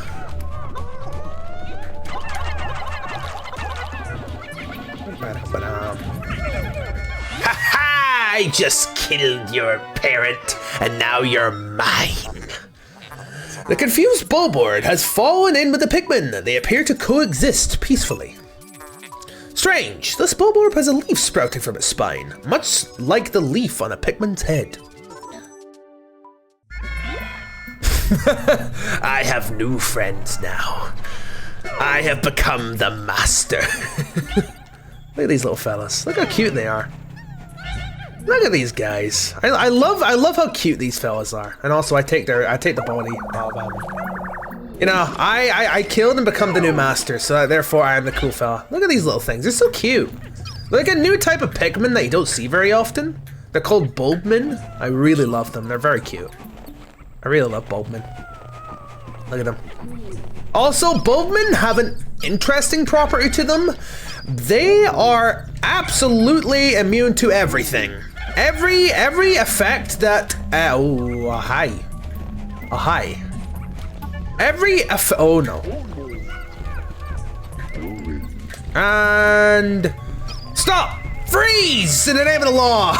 I just killed your parent, and now you're mine. The confused Bulbmin has fallen in with the Pikmin. They appear to coexist peacefully. Strange, this Bulbmin has a leaf sprouting from its spine, much like the leaf on a Pikmin's head. I have new friends now. I have become the master. Look at these little fellas. Look how cute they are. Look at these guys. I love how cute these fellas are. And also I take the body of you know, I killed and become the new master, so therefore I am the cool fella. Look at these little things. They're so cute. Like a new type of Pikmin that you don't see very often. They're called Bulbmin. I really love them. They're very cute. I really love Bulbmin. Look at them. Also, Bulbmin have an interesting property to them. They are absolutely immune to everything. Every effect that oh hi. Oh hi. Oh no. And stop! Freeze! In the name of the law!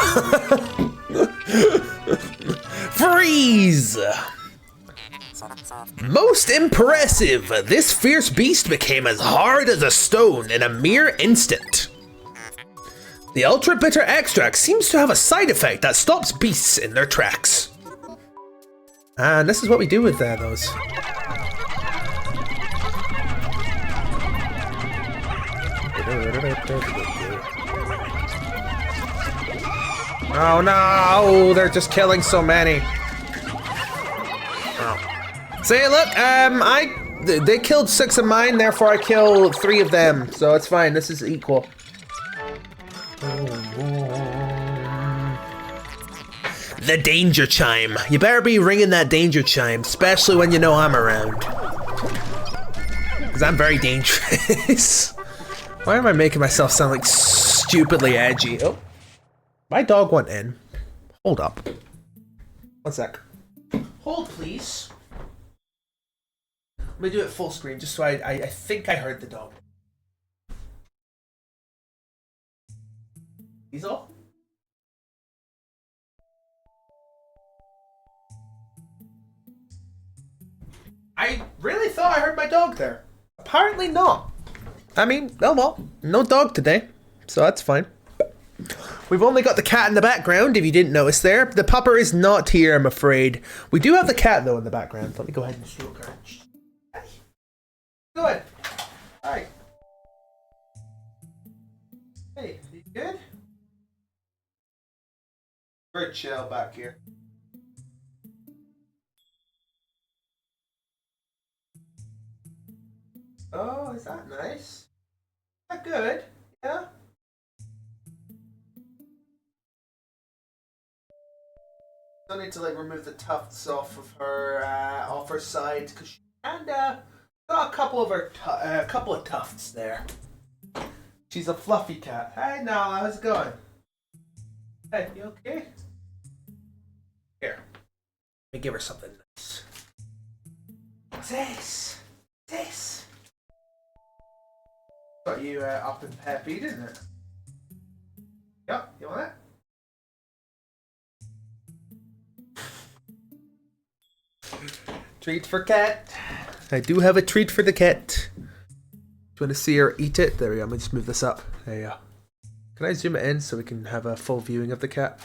Freeze! Most impressive! This fierce beast became as hard as a stone in a mere instant. The ultra bitter extract seems to have a side effect that stops beasts in their tracks. And this is what we do with those. Oh no, they're just killing so many. Oh. See, look, they killed 6 of mine, therefore I killed 3 of them, so it's fine, this is equal. The danger chime. You better be ringing that danger chime, especially when you know I'm around. Because I'm very dangerous. Why am I making myself sound like stupidly edgy? Oh, my dog went in. Hold up. 1 sec. Hold, please. Let me do it full screen, just so I think I heard the dog. Diesel? I really thought I heard my dog there. Apparently not. I mean, oh well, no dog today, so that's fine. We've only got the cat in the background, if you didn't notice there. The pupper is not here, I'm afraid. We do have the cat, though, in the background. Let me go ahead and stroke her. Hey. Go ahead. Alright. Hey, you good? Very chill back here. Oh, is that nice? Is that good? Yeah? Don't need to like remove the tufts off of her side because she got a couple of tufts there. She's a fluffy cat. Hey Nala, how's it going? Hey, you okay? Here, let me give her something nice. What's this? What's this? Got you up and happy, didn't it? Yep, you want it? Treat for cat. I do have a treat for the cat. Do you want to see her eat it? There we go. I'm going to just move this up. There you go. Can I zoom it in so we can have a full viewing of the cat?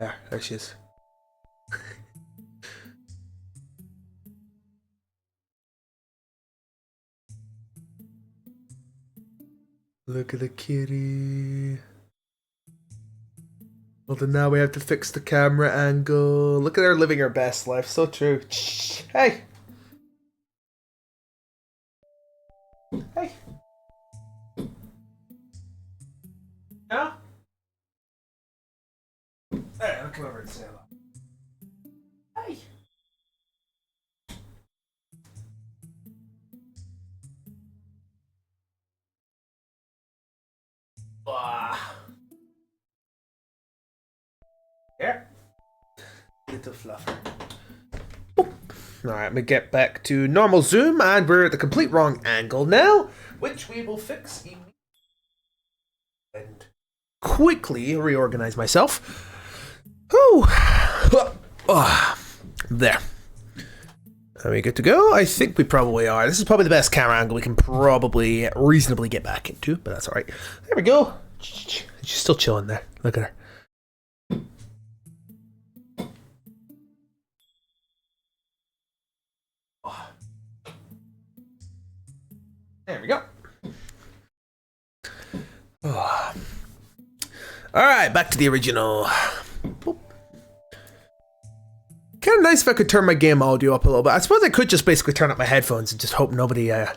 There she is. Look at the kitty. Well, then now we have to fix the camera angle. Look at her living her best life. So true. Hey. Hey. No? There. come over and say hello. Hi. Here. Little fluff. Alright, let me get back to normal zoom, and we're at the complete wrong angle now, which we will fix immediately. And quickly reorganize myself. Whew. There. Are we good to go? I think we probably are. This is probably the best camera angle we can probably reasonably get back into, but that's alright. There we go. She's still chilling there. Look at her. There we go. Oh. Alright, back to the original. Boop. Kind of nice if I could turn my game audio up a little bit. I suppose I could just basically turn up my headphones and just hope nobody, Oh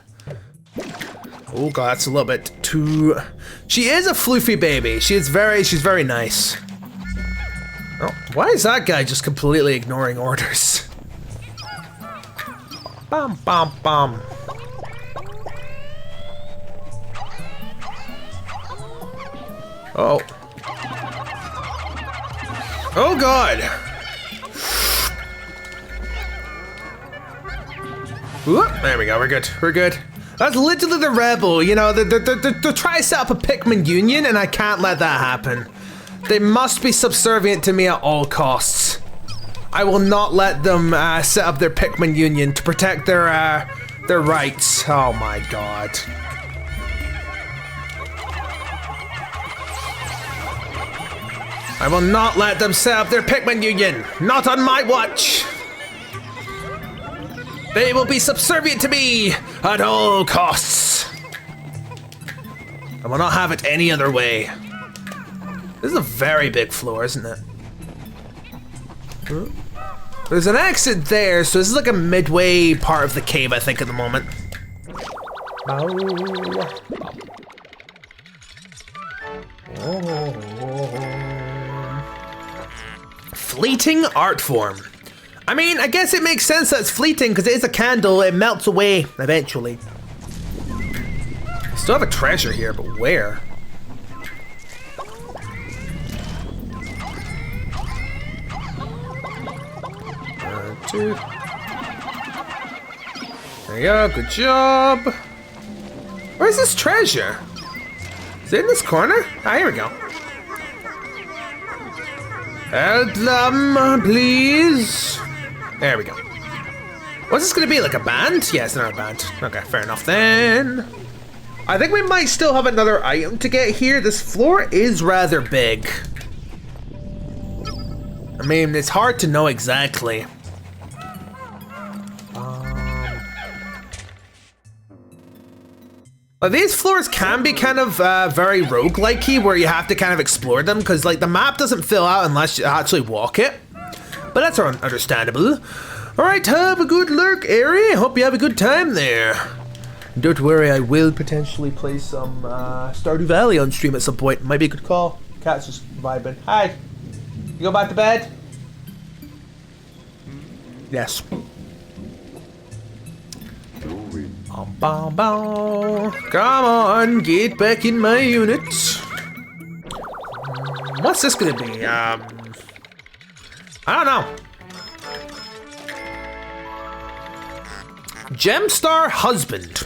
god, that's a little bit too... She is a floofy baby. She's very nice. Oh, why is that guy just completely ignoring orders? Bum, bum, bum. Oh. Oh god. Whoop, there we go, we're good, we're good. That's literally the rebel, you know, they're trying to set up a Pikmin union and I can't let that happen. They must be subservient to me at all costs. I will not let them set up their Pikmin union to protect their rights. Oh my god. I will not let them set up their Pikmin union. Not on my watch. They will be subservient to me at all costs. I will not have it any other way. This is a very big floor, isn't it? There's an exit there, so this is like a midway part of the cave, I think, at the moment. Fleeting art form. I mean, I guess it makes sense that it's fleeting because it is a candle, it melts away eventually. Still have a treasure here, but where? Two. There you go, good job. Where's this treasure? Is it in this corner? Ah, here we go. Help them, please. There we go. What's this gonna be, like a band? Yeah, it's not a band. Okay, fair enough then. I think we might still have another item to get here. This floor is rather big. I mean, it's hard to know exactly. These floors can be kind of very roguelike-y, where you have to kind of explore them, because like the map doesn't fill out unless you actually walk it. But that's understandable. Alright, have a good lurk, Airy. Hope you have a good time there. Don't worry, I will potentially play some Stardew Valley on stream at some point. Might be a good call. Cat's just vibing. Hi. You go back to bed? Yes. Come on, get back in my unit. What's this gonna be? I don't know. Gemstar husband.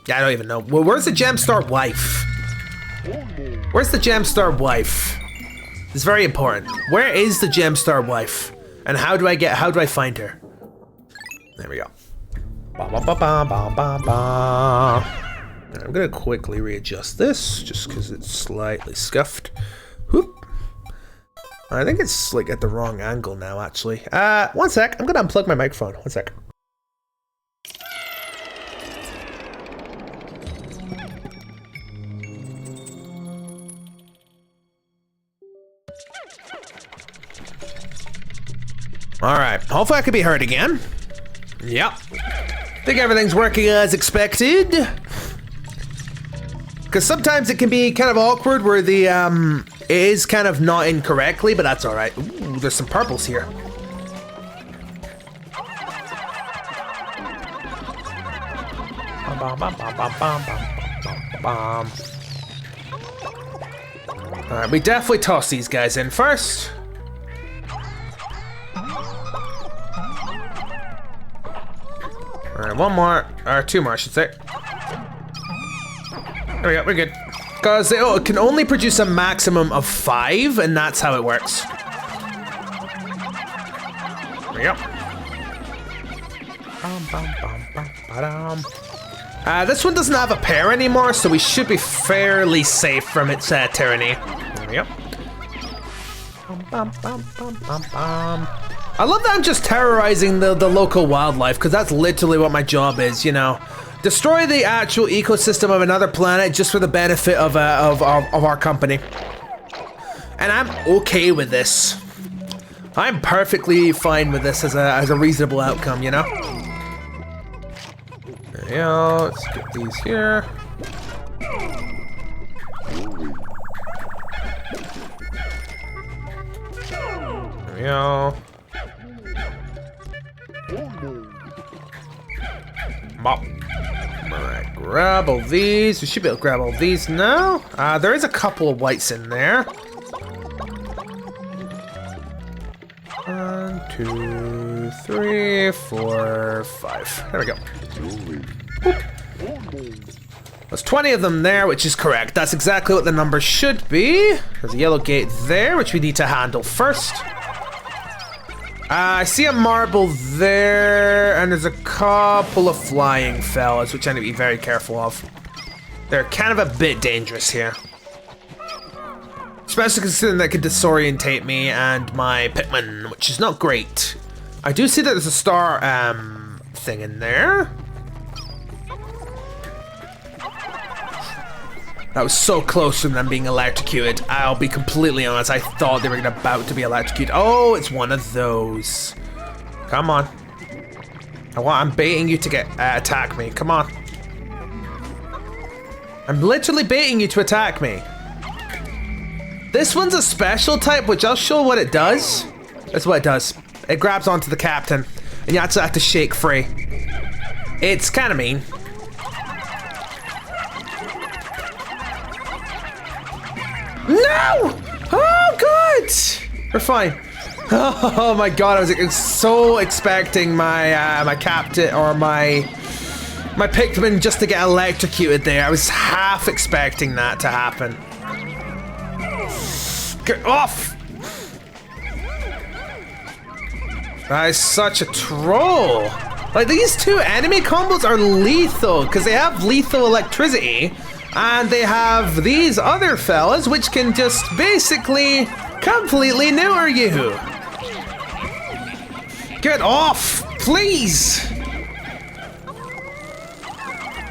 Yeah, I don't even know. Well, where's the Gemstar wife? Where's the Gemstar wife? It's very important. Where is the Gemstar wife? And how do I find her? There we go. I'm gonna quickly readjust this just because it's slightly scuffed. Whoop. I think it's like at the wrong angle now, actually. One sec. I'm gonna unplug my microphone. One sec. All right. Hopefully I can be heard again. Yep. Think everything's working as expected. Because sometimes it can be kind of awkward where the It is kind of not incorrectly, but that's all right. Ooh, there's some purples here. All right, we definitely toss these guys in first. All right, one more, or two more, I should say. There we go, we're good. Because it can only produce a maximum of 5, and that's how it works. There we go. This one doesn't have a pair anymore, so we should be fairly safe from its tyranny. There we go. I love that I'm just terrorizing the local wildlife, because that's literally what my job is, you know. Destroy the actual ecosystem of another planet just for the benefit of our company. And I'm okay with this. I'm perfectly fine with this as a reasonable outcome, you know? There we go, let's get these here. There we go. Bop. Alright, grab all these. We should be able to grab all these now. There is a couple of whites in there. 1, 2, 3, 4, 5. There we go. Boop. There's 20 of them there, which is correct. That's exactly what the number should be. There's a yellow gate there, which we need to handle first. I see a marble there, and there's a couple of flying fellas, which I need to be very careful of. They're kind of a bit dangerous here. Especially considering that could disorientate me and my Pikmin, which is not great. I do see that there's a star thing in there. That was so close from them being electrocuted. I'll be completely honest, I thought they were about to be electrocuted. Oh, it's one of those. Come on. I'm baiting you to get attack me. Come on. I'm literally baiting you to attack me. This one's a special type, which I'll show what it does. That's what it does. It grabs onto the captain, and you have to shake free. It's kind of mean. No! Oh, good! We're fine. Oh my god, I was so expecting my my captain or my Pikmin just to get electrocuted there. I was half expecting that to happen. Get off! That is such a troll. Like, these two enemy combos are lethal because they have lethal electricity. And they have these other fellas, which can just basically completely neuter you. Get off, please.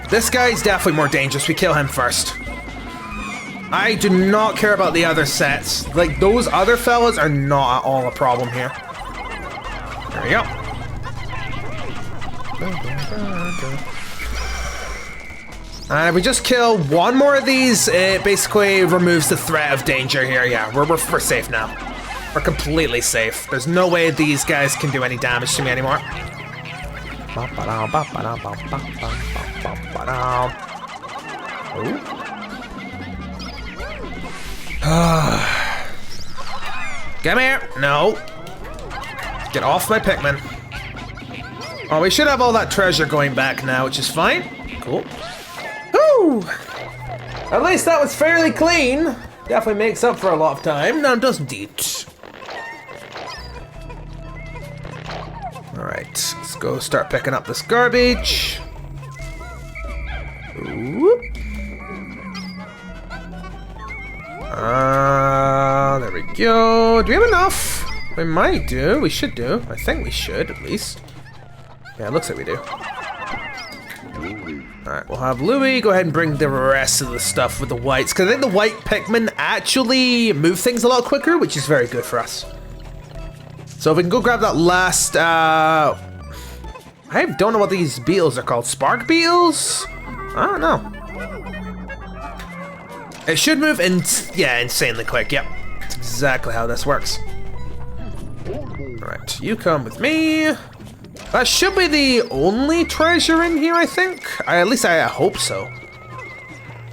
This guy's definitely more dangerous. We kill him first. I do not care about the other sets. Like, those other fellas are not at all a problem here. There we go. And if we just kill one more of these, it basically removes the threat of danger here. Yeah, we're safe now. We're completely safe. There's no way these guys can do any damage to me anymore. Come here. No. Get off my Pikmin. Oh, we should have all that treasure going back now, which is fine. Cool. Woo! At least that was fairly clean. Definitely makes up for a lot of time. No, it doesn't eat. Alright, let's go start picking up this garbage. Whoop. There we go. Do we have enough? We might do. We should do. I think we should, at least. Yeah, it looks like we do. Alright, we'll have Louie go ahead and bring the rest of the stuff with the whites, because I think the white Pikmin actually move things a lot quicker, which is very good for us. So if we can go grab that last, I don't know what these beetles are called. Spark beetles? I don't know. It should move insanely quick. Yep, that's exactly how this works. All right, you come with me. That should be the only treasure in here, I think. At least I hope so.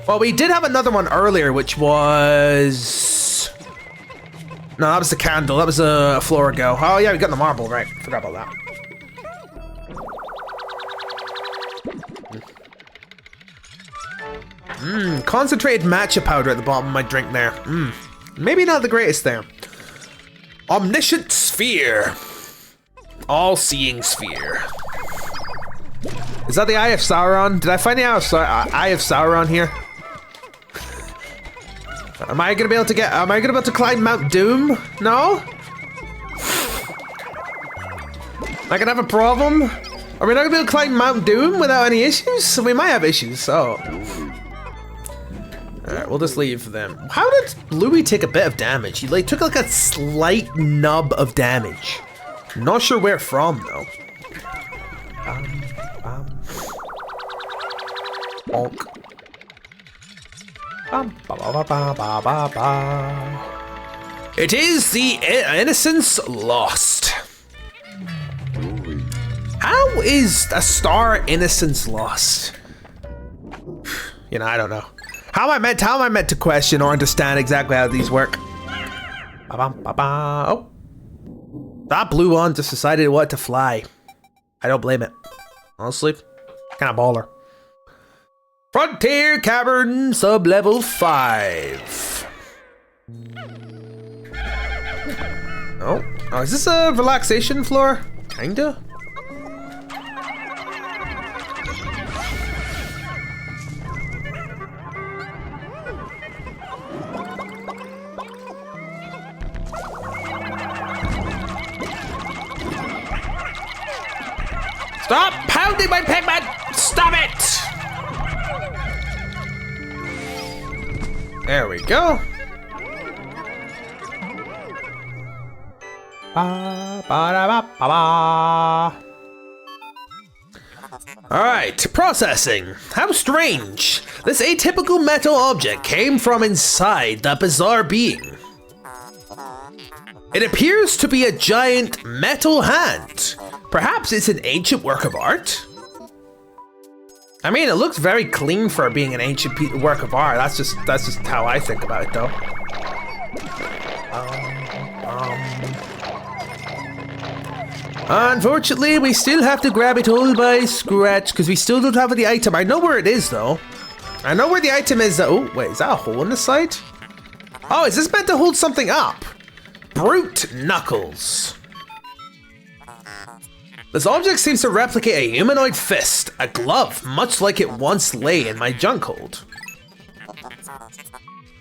Well, we did have another one earlier, which was... No, that was the candle. That was a floor ago. Oh yeah, we got the marble, right. Forgot about that. Concentrated matcha powder at the bottom of my drink there. Maybe not the greatest there. Omniscient sphere. All-seeing sphere. Is that the Eye of Sauron? Did I find the Eye of Sauron here? Am I gonna be able to get? Am I gonna be able to climb Mount Doom? No. Am I gonna have a problem? Are we not gonna be able to climb Mount Doom without any issues? So we might have issues. So. Alright, we'll just leave them. How did Bluey take a bit of damage? He like took like a slight nub of damage. Not sure where from though. Bonk. It is the innocence lost. How is a star innocence lost? You know, I don't know. How am I meant to question or understand exactly how these work? Oh. That blue one just decided it wanted to fly. I don't blame it. Honestly, kind of baller. Frontier Cavern sub-level 5. Oh, is this a relaxation floor? Kinda. Stop pounding my Pikmin! Stop it! There we go. Alright, processing. How strange. This atypical metal object came from inside that bizarre being. It appears to be a giant metal hand. Perhaps it's an ancient work of art? I mean, it looks very clean for being an ancient work of art. That's just how I think about it, though. Unfortunately, we still have to grab it all by scratch because we still don't have the item. I know where it is, though. I know where the item is. Oh, wait, is that a hole in the side? Oh, is this meant to hold something up? Brute knuckles. This object seems to replicate a humanoid fist, a glove, much like it once lay in my junk hold.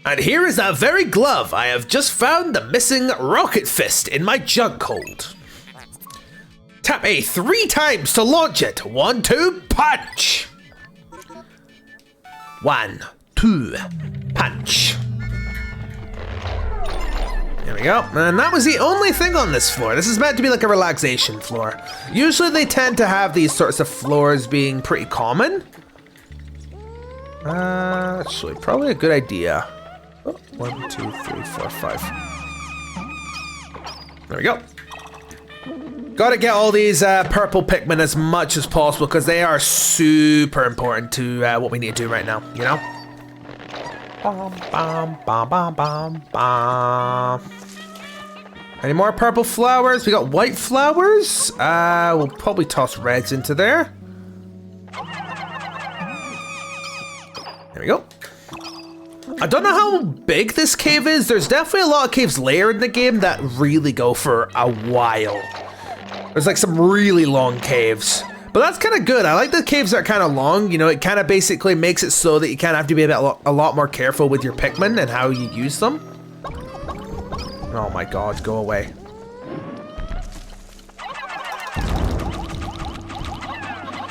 And here is that very glove. I have just found the missing rocket fist in my junk hold. Tap A 3 times to launch it. 1, 2, punch. 1, 2, punch. There we go, and that was the only thing on this floor. This is meant to be like a relaxation floor. Usually they tend to have these sorts of floors being pretty common. Actually, probably a good idea. Oh, 1, 2, 3, 4, 5. There we go. Gotta get all these purple Pikmin as much as possible because they are super important to what we need to do right now, you know? Bum, bum, bum, bum, bum, bum. Any more purple flowers? We got white flowers. We'll probably toss reds into there. There we go. I don't know how big this cave is. There's definitely a lot of caves later in the game that really go for a while. There's like some really long caves. But that's kind of good. I like the caves that are kind of long. You know, it kind of basically makes it so that you kind of have to be a lot more careful with your Pikmin and how you use them. Oh my god, go away.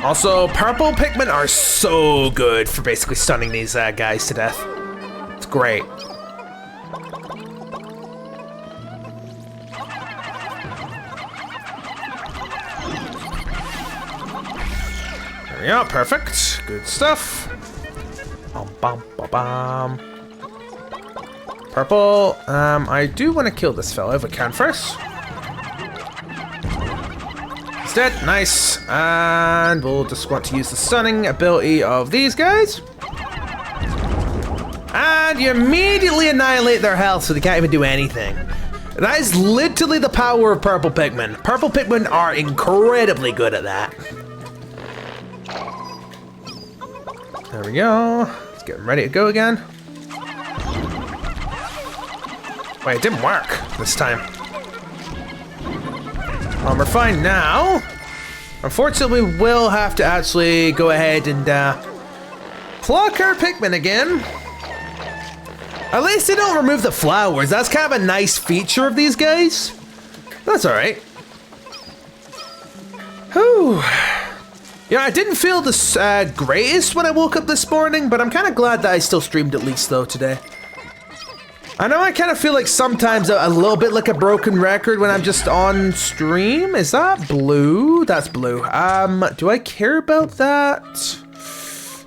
Also, purple Pikmin are so good for basically stunning these guys to death. It's great. There we go, perfect. Good stuff. Bum, bum, bum, bum. Purple. I do want to kill this fella if I can first. It's dead. Nice. And we'll just want to use the stunning ability of these guys. And you immediately annihilate their health so they can't even do anything. That is literally the power of purple Pikmin. Purple Pikmin are incredibly good at that. There we go. Let's get ready to go again. Wait, it didn't work this time. We're fine now. Unfortunately, we will have to actually go ahead and pluck our Pikmin again. At least they don't remove the flowers. That's kind of a nice feature of these guys. That's all right. Whew. Yeah, I didn't feel the greatest when I woke up this morning, but I'm kind of glad that I still streamed at least though today. I know I kind of feel like sometimes a little bit like a broken record when I'm just on stream. Is that blue? That's blue. Do I care about that?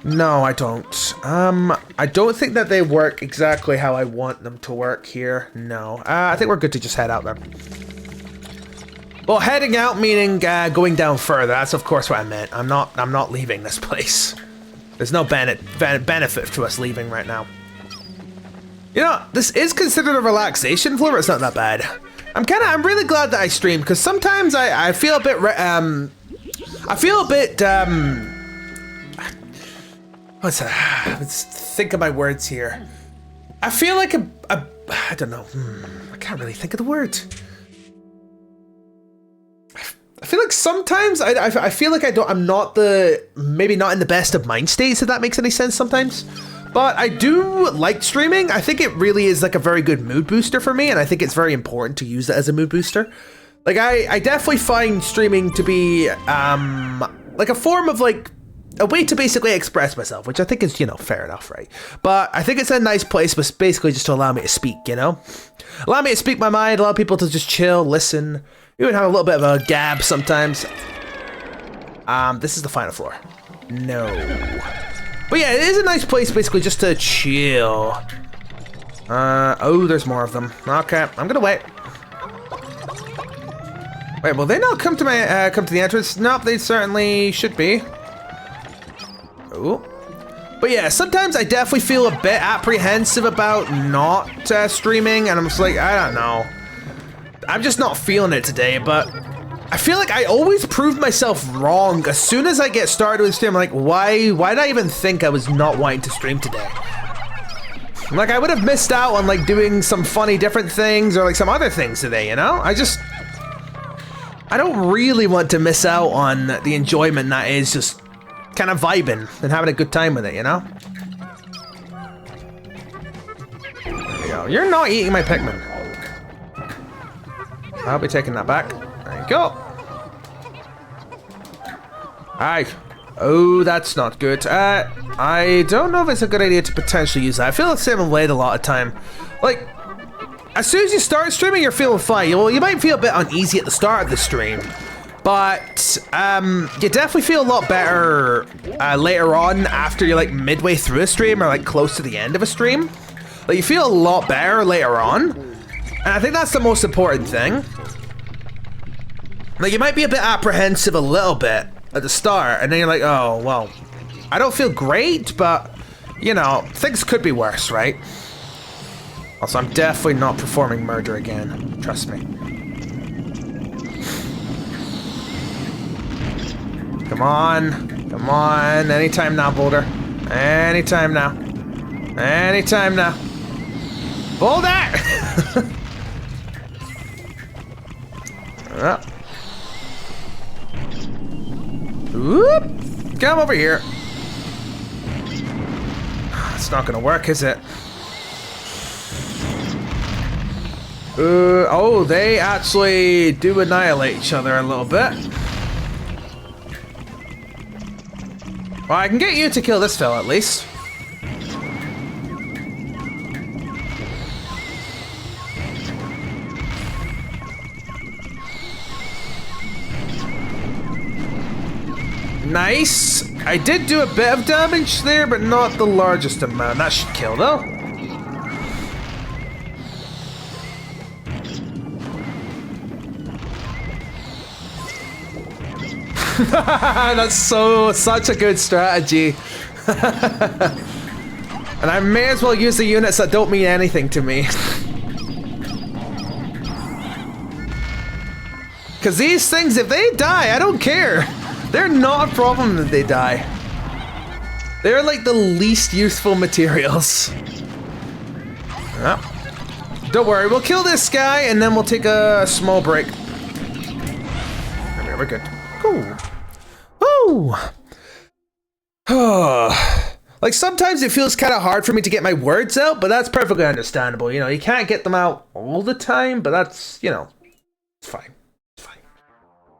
No, I don't. I don't think that they work exactly how I want them to work here. No. I think we're good to just head out there. Well, heading out meaning going down further. That's of course what I meant. I'm not leaving this place. There's no benefit to us leaving right now. You know, this is considered a relaxation floor, but it's not that bad. I'm really glad that I streamed because sometimes I feel a bit what's that? Let's think of my words here. I feel like I don't know. I can't really think of the word. I feel like sometimes I feel like I'm not maybe not in the best of mind states, if that makes any sense sometimes. But I do like streaming. I think it really is like a very good mood booster for me, and I think it's very important to use it as a mood booster. Like I definitely find streaming to be like a form of like a way to basically express myself, which I think is, you know, fair enough, right? But I think it's a nice place, but basically just to allow me to speak, you know? Allow me to speak my mind, allow people to just chill, listen, even have a little bit of a gab sometimes. This is the final floor. No. But yeah, it is a nice place basically just to chill. Oh, there's more of them. Okay, I'm gonna wait. Wait, will they not come to my, come to the entrance? Nope, they certainly should be. Ooh. But yeah, sometimes I definitely feel a bit apprehensive about not streaming, and I'm just like, I don't know. I'm just not feeling it today, but I feel like I always prove myself wrong. As soon as I get started with stream, I'm like, why did I even think I was not wanting to stream today? Like, I would have missed out on like doing some funny different things or like some other things today, you know? I don't really want to miss out on the enjoyment that is just kind of vibing and having a good time with it, you know? There we go. You're not eating my Pikmin. I'll be taking that back. There you go. Aye. Oh, that's not good. I don't know if it's a good idea to potentially use that. I feel the same way a lot of time. Like, as soon as you start streaming, you're feeling fine. Well, you might feel a bit uneasy at the start of the stream, but you definitely feel a lot better later on after you're like midway through a stream or like close to the end of a stream. Like, you feel a lot better later on, and I think that's the most important thing. Like, you might be a bit apprehensive a little bit at the start, and then you're like, oh, well, I don't feel great, but, you know, things could be worse, right? Also, I'm definitely not performing murder again. Trust me. Come on. Come on. Anytime now, Boulder. Anytime now. Anytime now. Boulder! Oh. Whoop! Come over here. It's not gonna work, is it? Oh, they actually do annihilate each other a little bit. Well, I can get you to kill this fella at least. Nice. I did do a bit of damage there, but not the largest amount. That should kill though. That's such a good strategy. And I may as well use the units that don't mean anything to me. Because these things, if they die, I don't care. They're not a problem that they die. They're like the least useful materials. Well, don't worry, we'll kill this guy and then we'll take a small break. We're good. Cool. Oh. Like sometimes it feels kind of hard for me to get my words out, but that's perfectly understandable. You know, you can't get them out all the time, but that's, you know, it's fine. It's fine.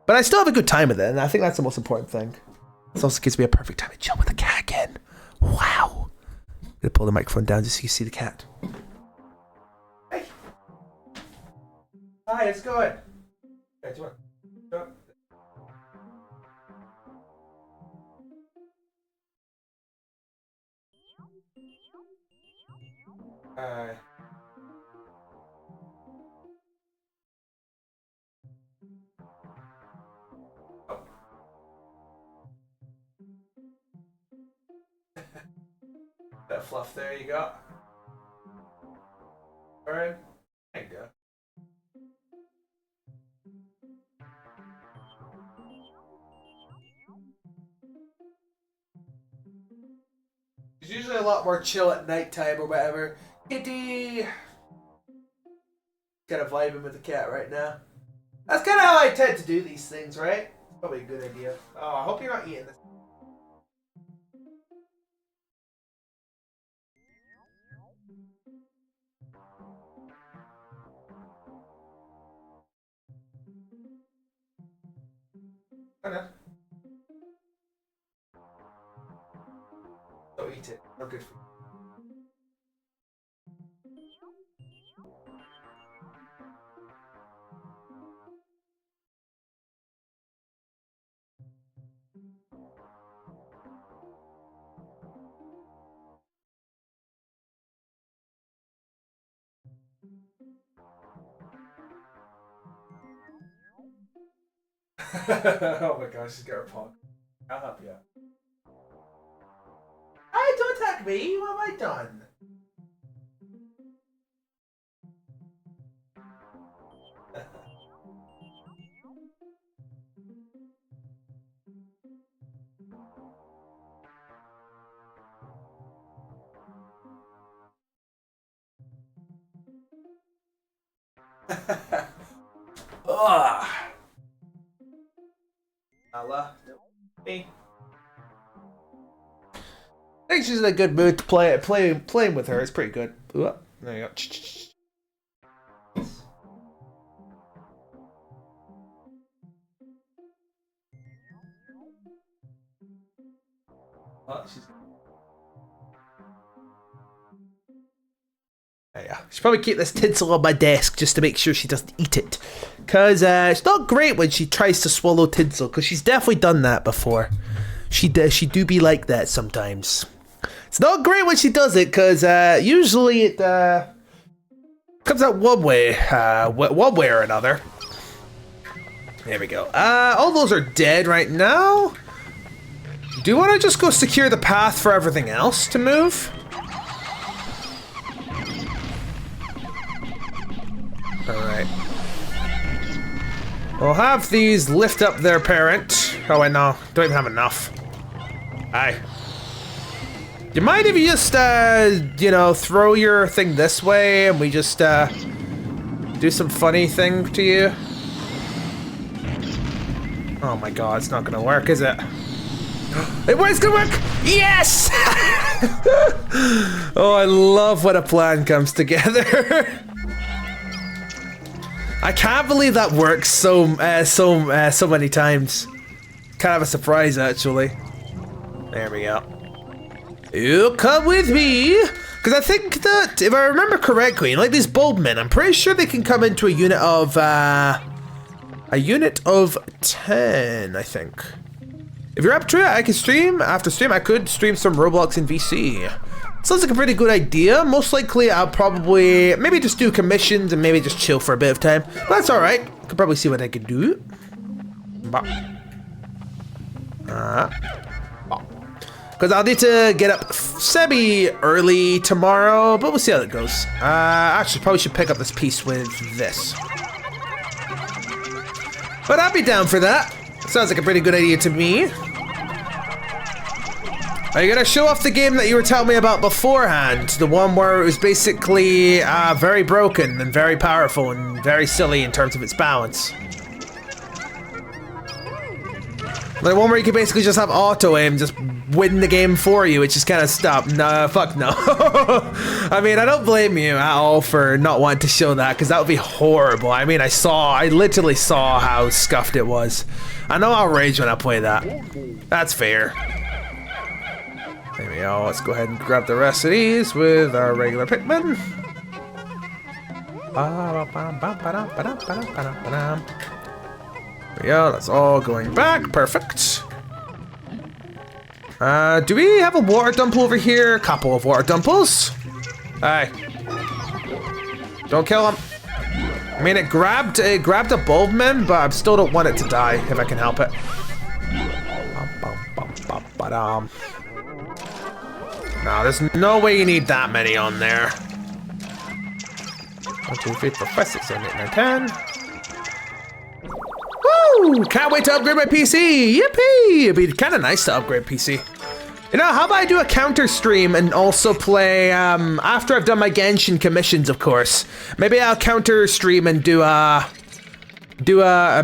But I still have a good time with it, and I think that's the most important thing. This also gives me a perfect time to chill with the cat again. Wow. I'm gonna pull the microphone down just so you see the cat. Hey. Hi, it's going. Hey, do you want? Bit of fluff there you go. Alright. There you go. It's usually a lot more chill at nighttime or whatever. Kitty! Kind of vibing with the cat right now. That's kind of how I tend to do these things, right? It's probably a good idea. Oh, I hope you're not eating this. Oh no. Don't eat it. Not good for you. Oh my gosh, she's got her paw. I'll help you out. Hey, don't attack me! What have I done? Ugh. Allah. Me. I think she's in a good mood to playing with her is pretty good. Ooh, there you go. Oh, she's... There you go. Should probably keep this tinsel on my desk just to make sure she doesn't eat it. Because it's not great when she tries to swallow tinsel, because she's definitely done that before. She do be like that sometimes. It's not great when she does it, because usually it comes out one way or another. There we go. All those are dead right now. Do you want to just go secure the path for everything else to move? Alright. We'll have these lift up their parent. Oh wait, no. Don't even have enough. Aye. Do you mind if you just, you know, throw your thing this way and we just, do some funny thing to you? Oh my god, it's not gonna work, is it? It's gonna work! Yes! Oh, I love when a plan comes together. I can't believe that works so many times. Kind of a surprise, actually. There we go. You come with me, because I think that if I remember correctly, like these Bulbmin, I'm pretty sure they can come into a unit of 10, I think. If you're up to it, I can stream. After stream, I could stream some Roblox in VC. Sounds like a pretty good idea. Most likely, I'll probably maybe just do commissions and maybe just chill for a bit of time. But that's all right. Could probably see what I can do. Because I'll need to get up semi-early tomorrow, but we'll see how that goes. Actually, probably should pick up this piece with this. But I'd be down for that. Sounds like a pretty good idea to me. Are you gonna show off the game that you were telling me about beforehand? The one where it was basically very broken and very powerful and very silly in terms of its balance. The one where you can basically just have auto aim, just win the game for you, which is kind of stop. No, fuck no. I mean, I don't blame you at all for not wanting to show that, because that would be horrible. I mean, I literally saw how scuffed it was. I know I'll rage when I play that. That's fair. There we go. Let's go ahead and grab the rest of these with our regular Pikmin. There we go. That's all going back. Perfect. Do we have a water dump over here? A couple of water dumples. Hey. Don't kill him. I mean, it grabbed a Bulbmin, but I still don't want it to die if I can help it. No, there's no way you need that many on there. 1, 2, 3, 4, 5, 6, 7, 8, 9, 10. Woo! Can't wait to upgrade my PC! Yippee! It'd be kind of nice to upgrade PC. You know, how about I do a counter stream and also play, after I've done my Genshin commissions, of course. Maybe I'll counter stream and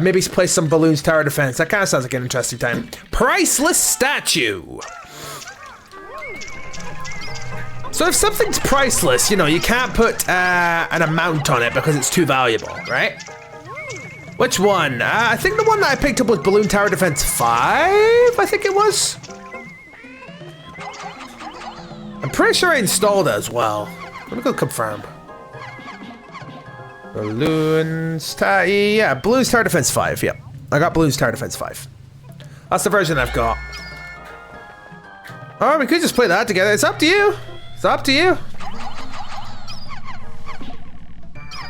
maybe play some Balloons Tower Defense. That kind of sounds like an interesting time. Priceless statue! So if something's priceless, you know, you can't put an amount on it because it's too valuable, right? Which one? I think the one that I picked up was Balloon Tower Defense 5, I think it was. I'm pretty sure I installed it as well. Let me go confirm. Balloons Tower, yeah, Balloons Tower Defense 5, yep. I got Balloons Tower Defense 5. That's the version I've got. Or we could just play that together, it's up to you. It's up to you.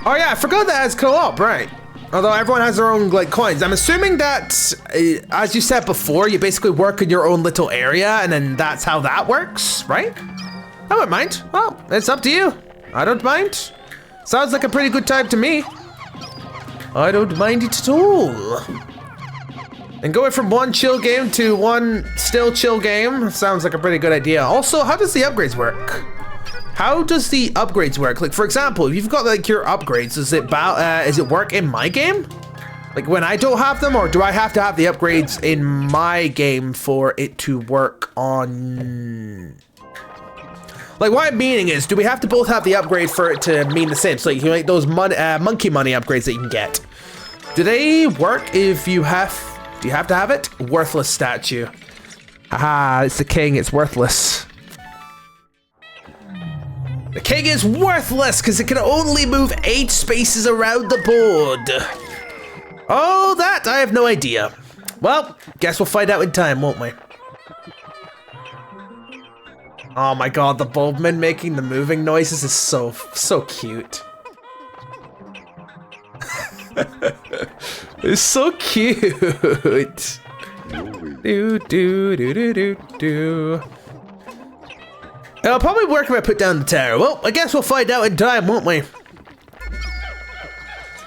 Oh yeah, I forgot that it's co-op, right? Although everyone has their own like coins. I'm assuming that, as you said before, you basically work in your own little area and then that's how that works, right? I wouldn't mind. Well, it's up to you. I don't mind. Sounds like a pretty good time to me. I don't mind it at all. And going from one chill game to one still chill game sounds like a pretty good idea. Also, how does the upgrades work? How does the upgrades work? Like, for example, if you've got like your upgrades, does it work in my game? Like when I don't have them, or do I have to have the upgrades in my game for it to work on? Like what I'm meaning is, do we have to both have the upgrade for it to mean the same? So like, you like those monkey money upgrades that you can get. Do they work if you have? Do you have to have it? Worthless statue. Haha, it's the king, it's worthless. The king is worthless because it can only move 8 spaces around the board. Oh, that, I have no idea. Well, guess we'll find out in time, won't we? Oh my god, the Bulbmin making the moving noises is so cute. It's so cute. Do do do do do do. It'll probably work if I put down the tower. Well, I guess we'll find out in time, won't we?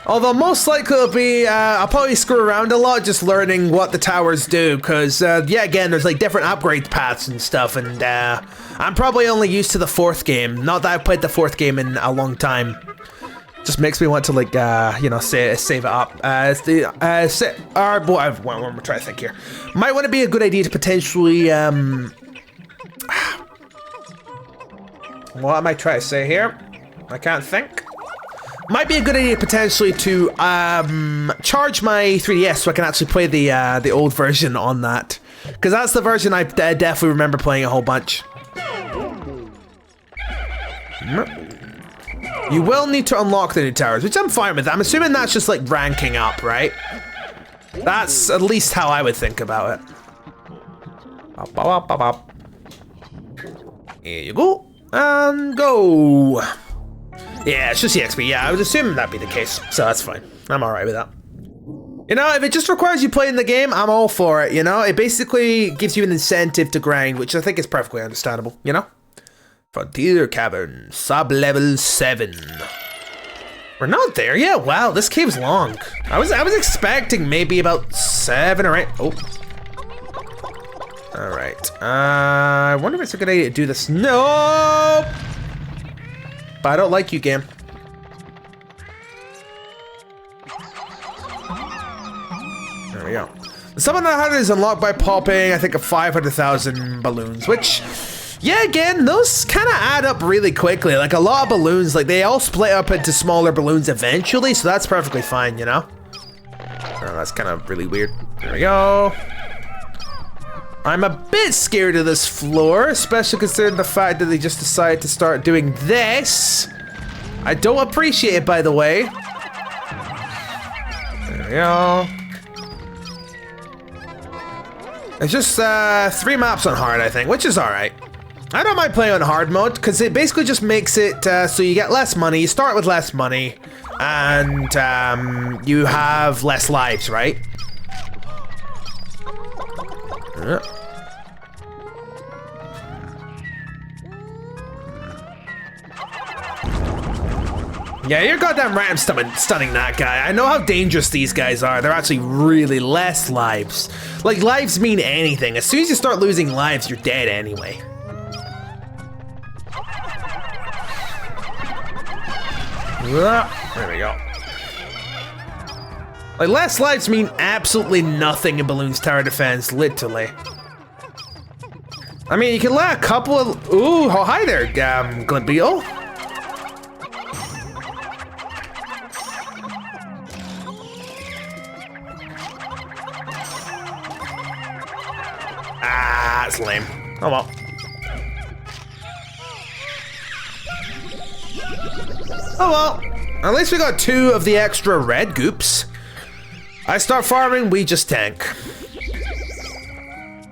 Although most likely it'll be, I'll probably screw around a lot just learning what the towers do, because, yeah, again, there's like different upgrade paths and stuff, and I'm probably only used to the 4th game. Not that I've played the 4th game in a long time. Just makes me want to like, you know, save it up. What I'm trying to think here. Might want to be a good idea to potentially, what am I trying to say here? I can't think. Might be a good idea potentially to charge my 3DS so I can actually play the old version on that, because that's the version I definitely remember playing a whole bunch. You will need to unlock the new towers, which I'm fine with. I'm assuming that's just like ranking up, right? That's at least how I would think about it. Here you go. And go. Yeah, it's just the XP. Yeah, I was assuming that'd be the case, so that's fine. I'm alright with that. You know, if it just requires you playing the game, I'm all for it, you know? It basically gives you an incentive to grind, which I think is perfectly understandable, you know? Frontier Cavern, sub-level 7. We're not there yet? Wow, this cave's long. I was expecting maybe about 7 or 8. Oh. Alright. I wonder if it's a good idea to do this. No! But I don't like you, game. There we go. The 700 is unlocked by popping, I think, 500,000 balloons, which, yeah, again, those kind of add up really quickly. Like, a lot of balloons, like, they all split up into smaller balloons eventually, so that's perfectly fine, you know? Oh, that's kind of really weird. There we go. I'm a bit scared of this floor, especially considering the fact that they just decided to start doing this. I don't appreciate it, by the way. There we go. It's just 3 maps on hard, I think, which is alright. I don't mind playing on hard mode, because it basically just makes it so you get less money, you start with less money, and you have less lives, right? Yeah, you're goddamn right I'm stunning that guy. I know how dangerous these guys are. They're actually really less lives. Like, lives mean anything. As soon as you start losing lives, you're dead anyway. There we go. Like, less lives mean absolutely nothing in Balloon's tower defense, literally. I mean, you can let a couple of... Ooh, oh, hi there, Glimbeal. Ah, that's lame. Oh well. Oh well. At least we got 2 of the extra red goops. I start farming, we just tank.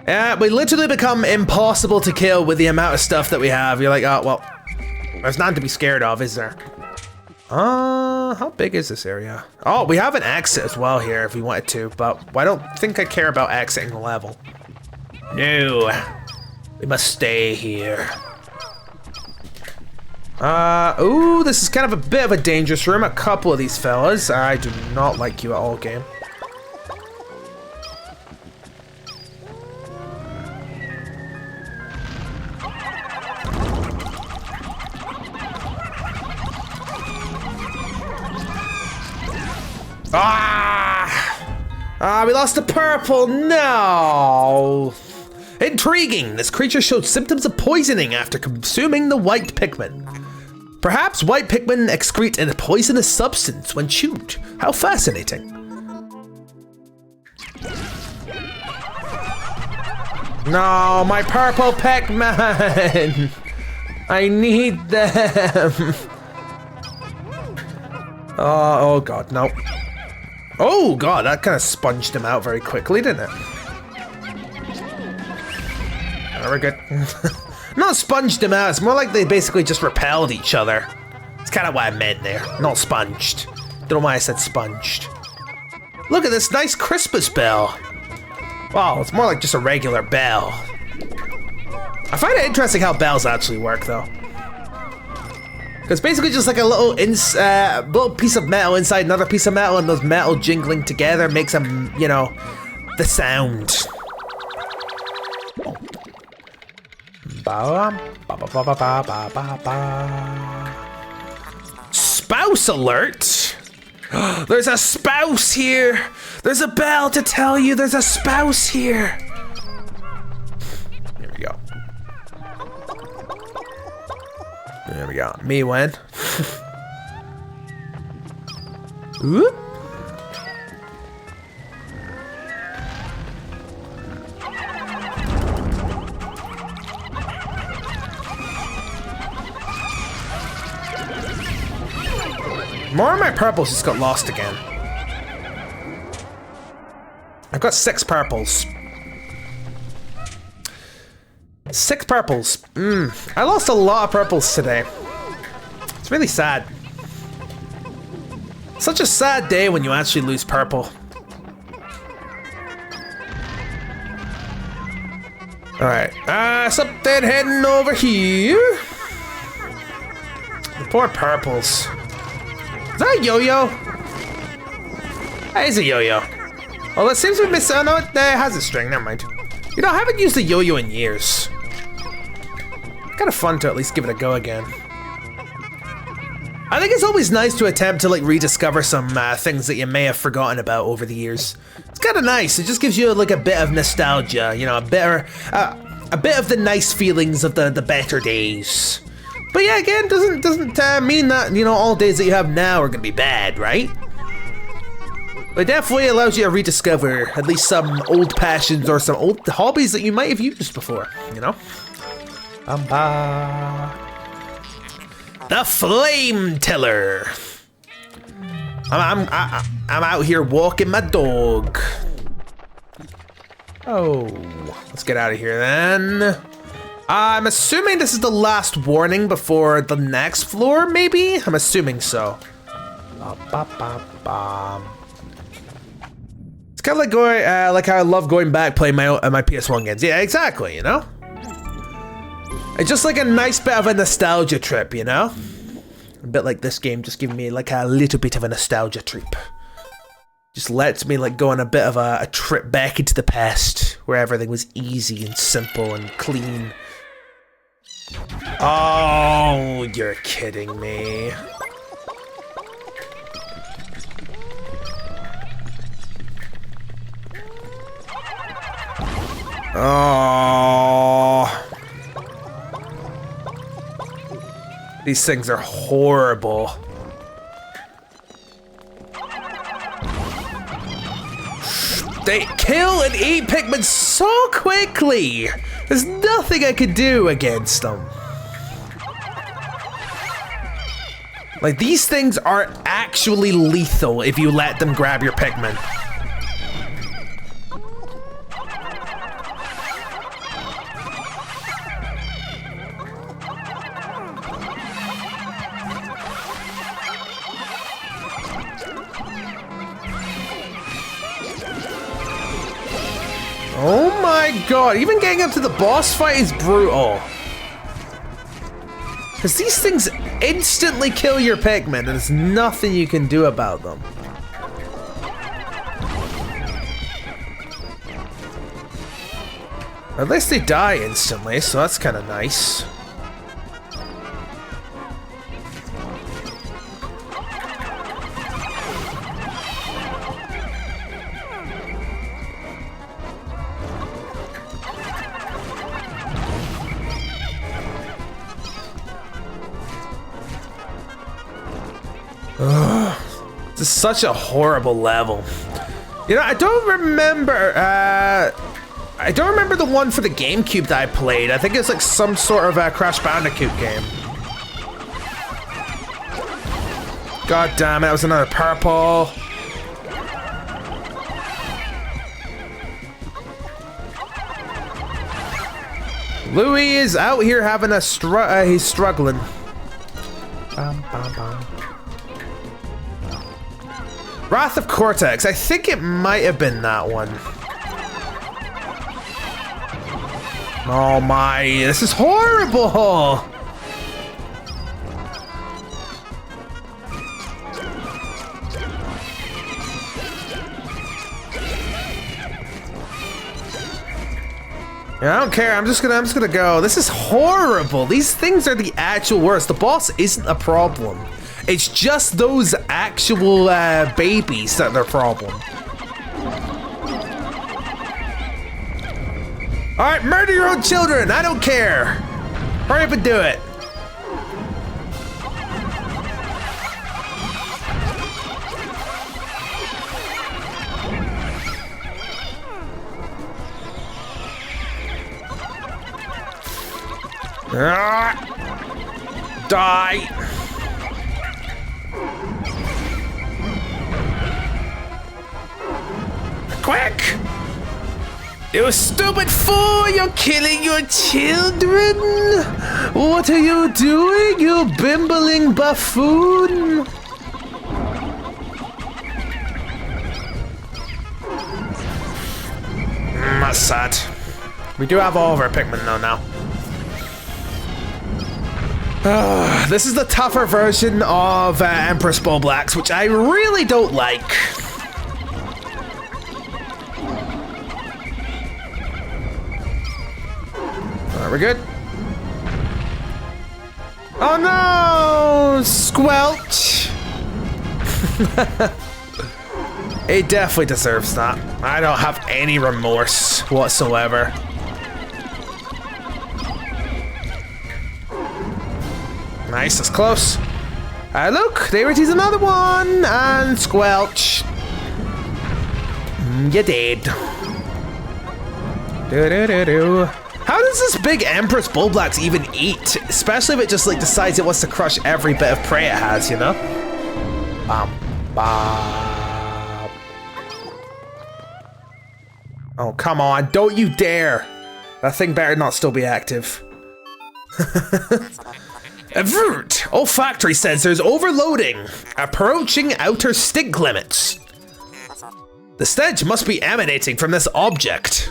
Yeah, we literally become impossible to kill with the amount of stuff that we have. You're like, oh, well, there's nothing to be scared of, is there? How big is this area? Oh, we have an exit as well here if we wanted to, but I don't think I care about exiting the level. No, we must stay here. Ooh, this is kind of a bit of a dangerous room. A couple of these fellas. I do not like you at all, game. We lost the purple, no! Intriguing, this creature showed symptoms of poisoning after consuming the white Pikmin. Perhaps white Pikmin excrete a poisonous substance when chewed. How fascinating. No, my purple Pikmin! I need them! Oh god, no. Oh god, that kind of sponged him out very quickly, didn't it? Oh, we're good. Not sponged him out, it's more like they basically just repelled each other. It's kind of what I meant there, not sponged. Don't know why I said sponged. Look at this nice Christmas bell. Wow, it's more like just a regular bell. I find it interesting how bells actually work, though. It's basically just like a little piece of metal inside another piece of metal, and those metal jingling together makes them, you know, the sound. Spouse alert! There's a spouse here! There's a bell to tell you there's a spouse here! There we go. There we go. Me win. Whoop. More of my purples just got lost again. I've got 6 purples. 6 purples. I lost a lot of purples today. It's really sad. Such a sad day when you actually lose purple. Alright, something heading over here. The poor purples. Is that a yo-yo? That is a yo-yo. Well, it seems we missed. Oh no, it has a string. Never mind. You know, I haven't used a yo-yo in years. Kind of fun to at least give it a go again. I think it's always nice to attempt to like rediscover some things that you may have forgotten about over the years. It's kind of nice. It just gives you like a bit of nostalgia. You know, a bit of the nice feelings of the better days. But yeah, again, doesn't mean that, you know, all days that you have now are gonna be bad, right? But it definitely allows you to rediscover at least some old passions or some old hobbies that you might have used before, you know? The Flame Tiller. I'm out here walking my dog. Oh, let's get out of here then. I'm assuming this is the last warning before the next floor, maybe? I'm assuming so. It's kind of like going, like how I love going back playing my PS1 games. Yeah, exactly, you know? It's just like a nice bit of a nostalgia trip, you know? A bit like this game just giving me like a little bit of a nostalgia trip. Just lets me like go on a bit of a trip back into the past where everything was easy and simple and clean. Oh, you're kidding me. Oh. These things are horrible. They kill and eat Pikmin so quickly. There's nothing I could do against them. Like, these things are actually lethal if you let them grab your Pikmin. Oh my god, even getting up to the boss fight is brutal. Because these things instantly kill your Pikmin and there's nothing you can do about them. At least they die instantly, so that's kind of nice. This is such a horrible level. You know, I don't remember the one for the GameCube that I played. I think it's like some sort of a Crash Bandicoot game. God damn it, that was another purple. Louis is out here having a he's struggling. Bam, bam, bam. Wrath of Cortex. I think it might have been that one. Oh my, this is horrible! Yeah, I don't care. I'm just gonna go. This is horrible. These things are the actual worst. The boss isn't a problem. It's just those actual babies that are the problem. All right, murder your own children. I don't care. Hurry up and do it. Die. Quick! You stupid fool! You're killing your children! What are you doing, you bimbling buffoon? That's sad. We do have all of our Pikmin though now. This is the tougher version of Empress Bulblax, which I really don't like. Are we good? Oh no! Squelch! It definitely deserves that. I don't have any remorse whatsoever. Nice, that's close. Look, there it is, another one! And Squelch. You did. Do-do-do-do. How does this big Empress Bulblax even eat? Especially if it just like decides it wants to crush every bit of prey it has, you know? Bam, bam. Oh, come on, don't you dare. That thing better not still be active. Avert! Olfactory sensors overloading. Approaching outer stink limits. The stench must be emanating from this object.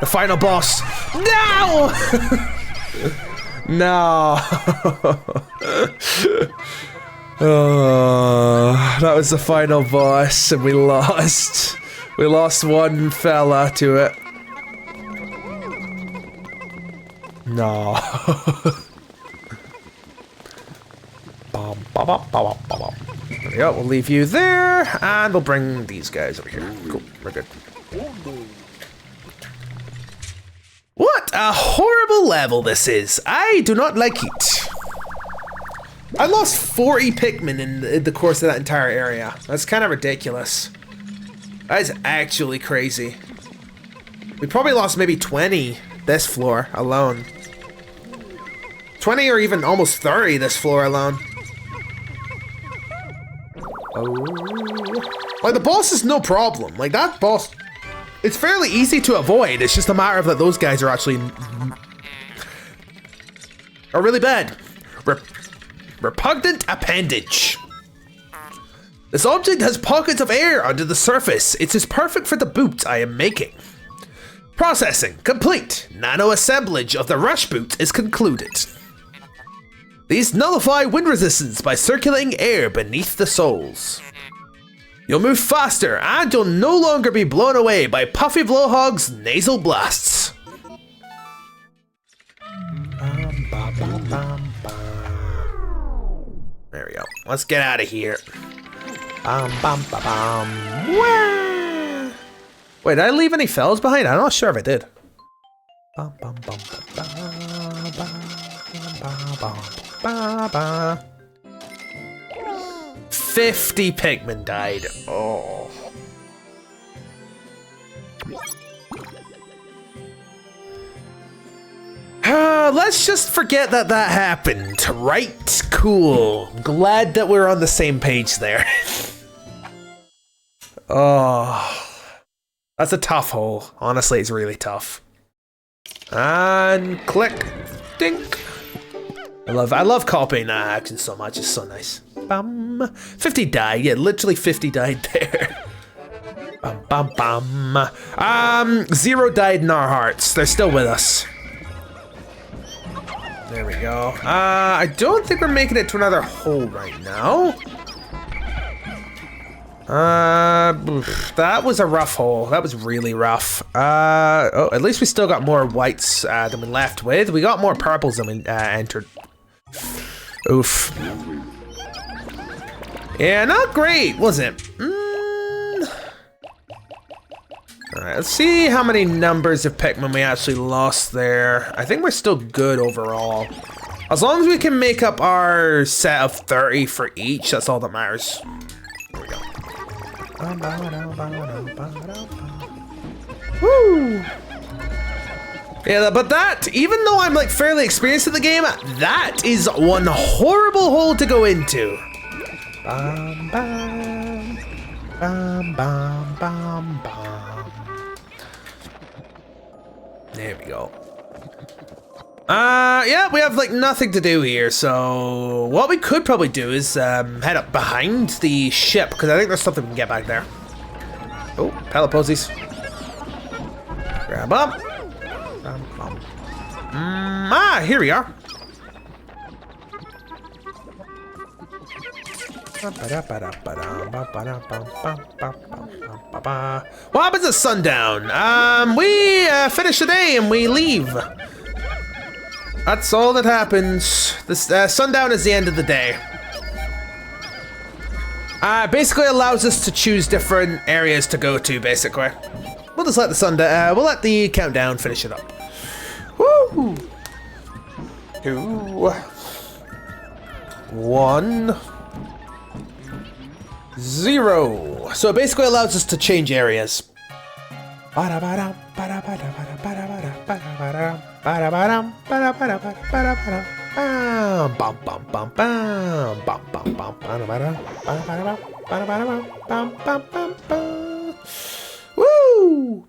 The final boss. No! No. Oh, that was the final boss and we lost. We lost one fella to it. No. There we go, we'll leave you there and we'll bring these guys over here. Cool, we're good. What a horrible level this is. I do not like it. I lost 40 Pikmin in the course of that entire area. That's kind of ridiculous. That is actually crazy. We probably lost maybe 20 this floor alone. 20 or even almost 30 this floor alone. Oh. Like the boss is no problem. Like that boss, it's fairly easy to avoid. It's just a matter of that those guys are actually really bad. Repugnant appendage. This object has pockets of air under the surface. It is perfect for the boot I am making. Processing complete. Nano assemblage of the rush boot is concluded. These nullify wind resistance by circulating air beneath the soles. You'll move faster and you'll no longer be blown away by Puffy Blowhog's nasal blasts. There we go. Let's get out of here. Wait, did I leave any fellas behind? I'm not sure if I did. 50 Pikmin died. Oh. Let's just forget that happened. Right? Cool. Glad that we're on the same page there. Oh. That's a tough hole. Honestly, it's really tough. And click. Dink. I love copying that action so much. It's so nice. Bam. 50 died. Yeah, literally 50 died there. Bam, bam, bam. 0 died in our hearts. They're still with us. There we go. I don't think we're making it to another hole right now. That was a rough hole. That was really rough. Oh, at least we still got more whites than we left with. We got more purples than we entered. Oof. Yeah, not great, was it? Alright, let's see how many numbers of Pikmin we actually lost there. I think we're still good overall. As long as we can make up our set of 30 for each, that's all that matters. There we go. Woo! Yeah, but that, even though I'm like fairly experienced in the game, that is one horrible hole to go into. Bam, bam, bam, bam, bam, bam. There we go. Yeah, we have like nothing to do here, so what we could probably do is head up behind the ship, because I think there's something we can get back there. Oh, pallet posies. Bum. Here we are. What happens at sundown? We finish the day and we leave. That's all that happens. This sundown is the end of the day. Basically allows us to choose different areas to go to, basically. We'll just let the sundown, we'll let the countdown finish it up. Woo! 2, 1, 0. So it basically allows us to change areas. Woo!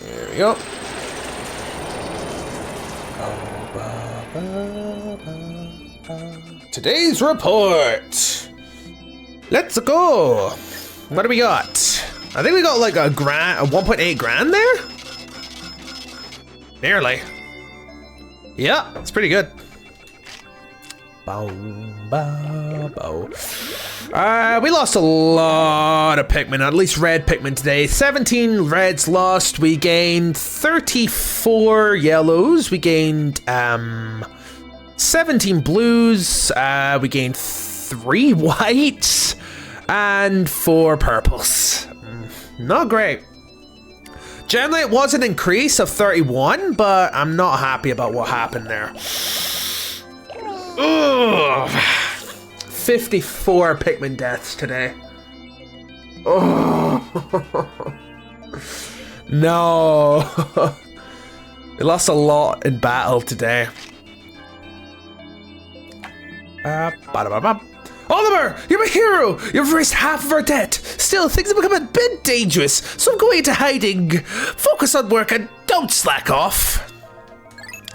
There we go. Today's report. Let's go. What do we got? I think we got like a 1.8 grand there. Nearly. Yeah, it's pretty good. Bow, bow, bow. We lost a lot of Pikmin, at least red Pikmin today. 17 reds lost. We gained 34 yellows. We gained 17 blues. We gained 3 whites and 4 purples. Not great. Generally, it was an increase of 31, but I'm not happy about what happened there. Ugh. 54 Pikmin deaths today. Oh. No. We lost a lot in battle today. Oliver, you're my hero! You've raised half of our debt! Still, things have become a bit dangerous, so I'm going into hiding. Focus on work and don't slack off.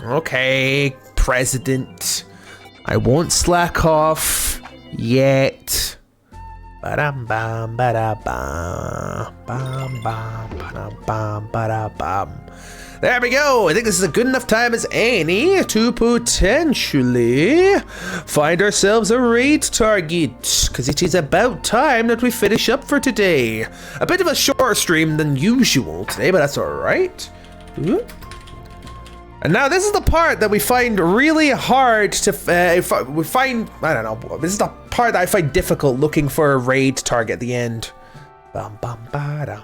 Okay, President. I won't slack off yet. Ba-dum bum ba-da-bum. Bum bum ba-dum bum ba-da-bum. There we go. I think this is a good enough time as any to potentially find ourselves a raid target, because it is about time that we finish up for today. A bit of a shorter stream than usual today, but that's all right. Ooh. And now this is the part that we find really hard to I don't know. This is the part that I find difficult, looking for a raid target at the end. Bum bum ba da.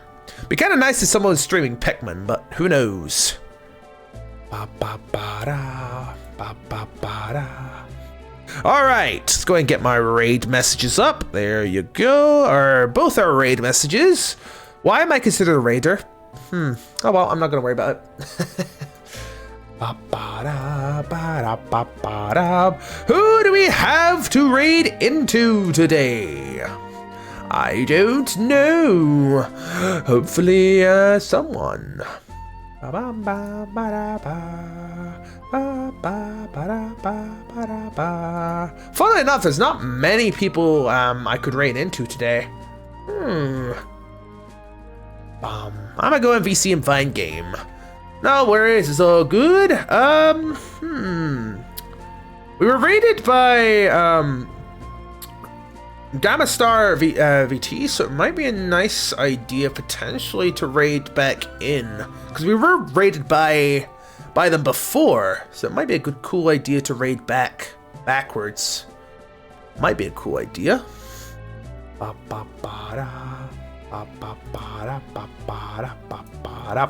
Be kind of nice if someone was streaming Pikmin, but who knows? Ba ba ba da, ba ba ba da. All right, let's go ahead and get my raid messages up. There you go. Both our raid messages. Why am I considered a raider? Oh well, I'm not gonna worry about it. Ba ba da, ba da, ba ba da. Who do we have to raid into today? I don't know. Hopefully, someone. Ba ba ba ba da ba. Ba ba ba da ba ba da ba. Funnily enough, there's not many people I could raid into today. I'm gonna go MVC and find game. No worries, it's all good. We were raided by Gamma Star VT, so it might be a nice idea potentially to raid back in, because we were raided by them before, so it might be a good cool idea to raid backwards. Might be a cool idea. Ba ba ba da, ba ba ba da, ba ba da, ba ba da.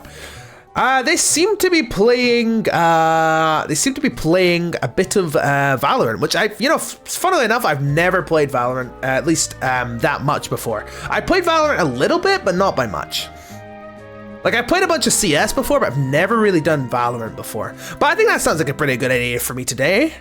They seem to be playing a bit of Valorant, which funnily enough, I've never played Valorant, at least that much before. I played Valorant a little bit, but not by much. Like, I played a bunch of CS before, but I've never really done Valorant before. But I think that sounds like a pretty good idea for me today.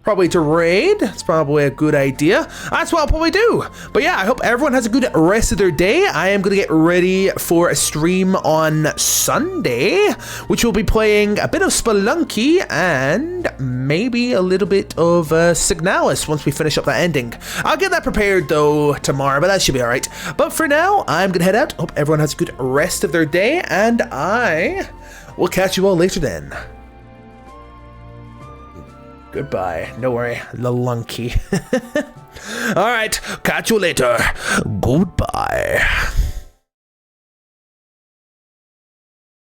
probably to raid. It's probably a good idea. That's what I'll probably do. But yeah, I hope everyone has a good rest of their day. I am going to get ready for a stream on Sunday, which will be playing a bit of Spelunky and maybe a little bit of Signalis once we finish up that ending. I'll get that prepared though tomorrow, but that should be all right. But for now, I'm going to head out. Hope everyone has a good rest of their day, and I will catch you all later then. Goodbye. No worry, Lelunky. All right, catch you later. Goodbye.